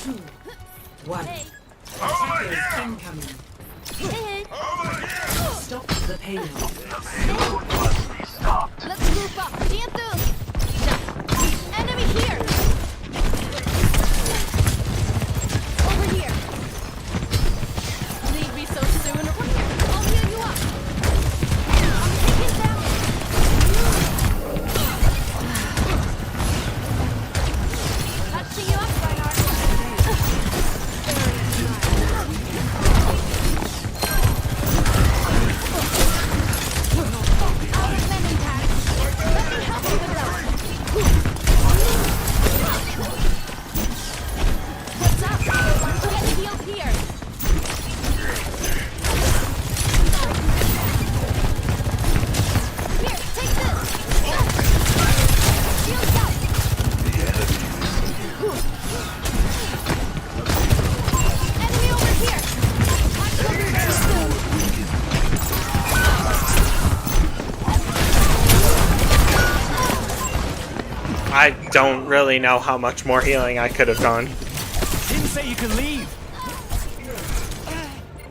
2, 1. Attackers incoming. Stop the payload. Let's move up. Tiento. Enemy here. Over here. Leave me so soon. Over here. I'll heal you up. I'm taking them. Touching you up, Reinhardt. Let me help you with that. don't really know how much more healing I could have done. Didn't say you could leave.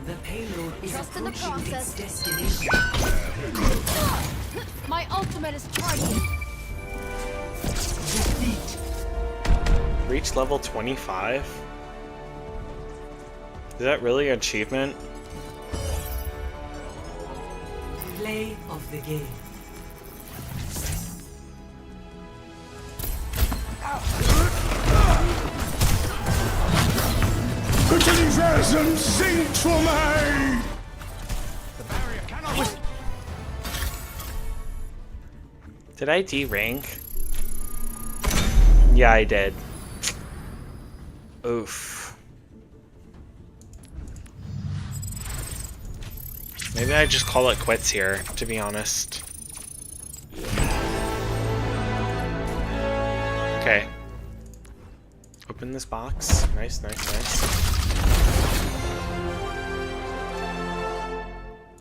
The payload is Trust in the approaching its process. destination. My ultimate is charging. Defeat. Reach level 25? Is that really an achievement? Play of the game. Utilisation sinkt for me! Did I D-rank? Yeah, I did. Oof. Maybe I just call it quits here, to be honest. Okay. Open this box. Nice, nice, nice.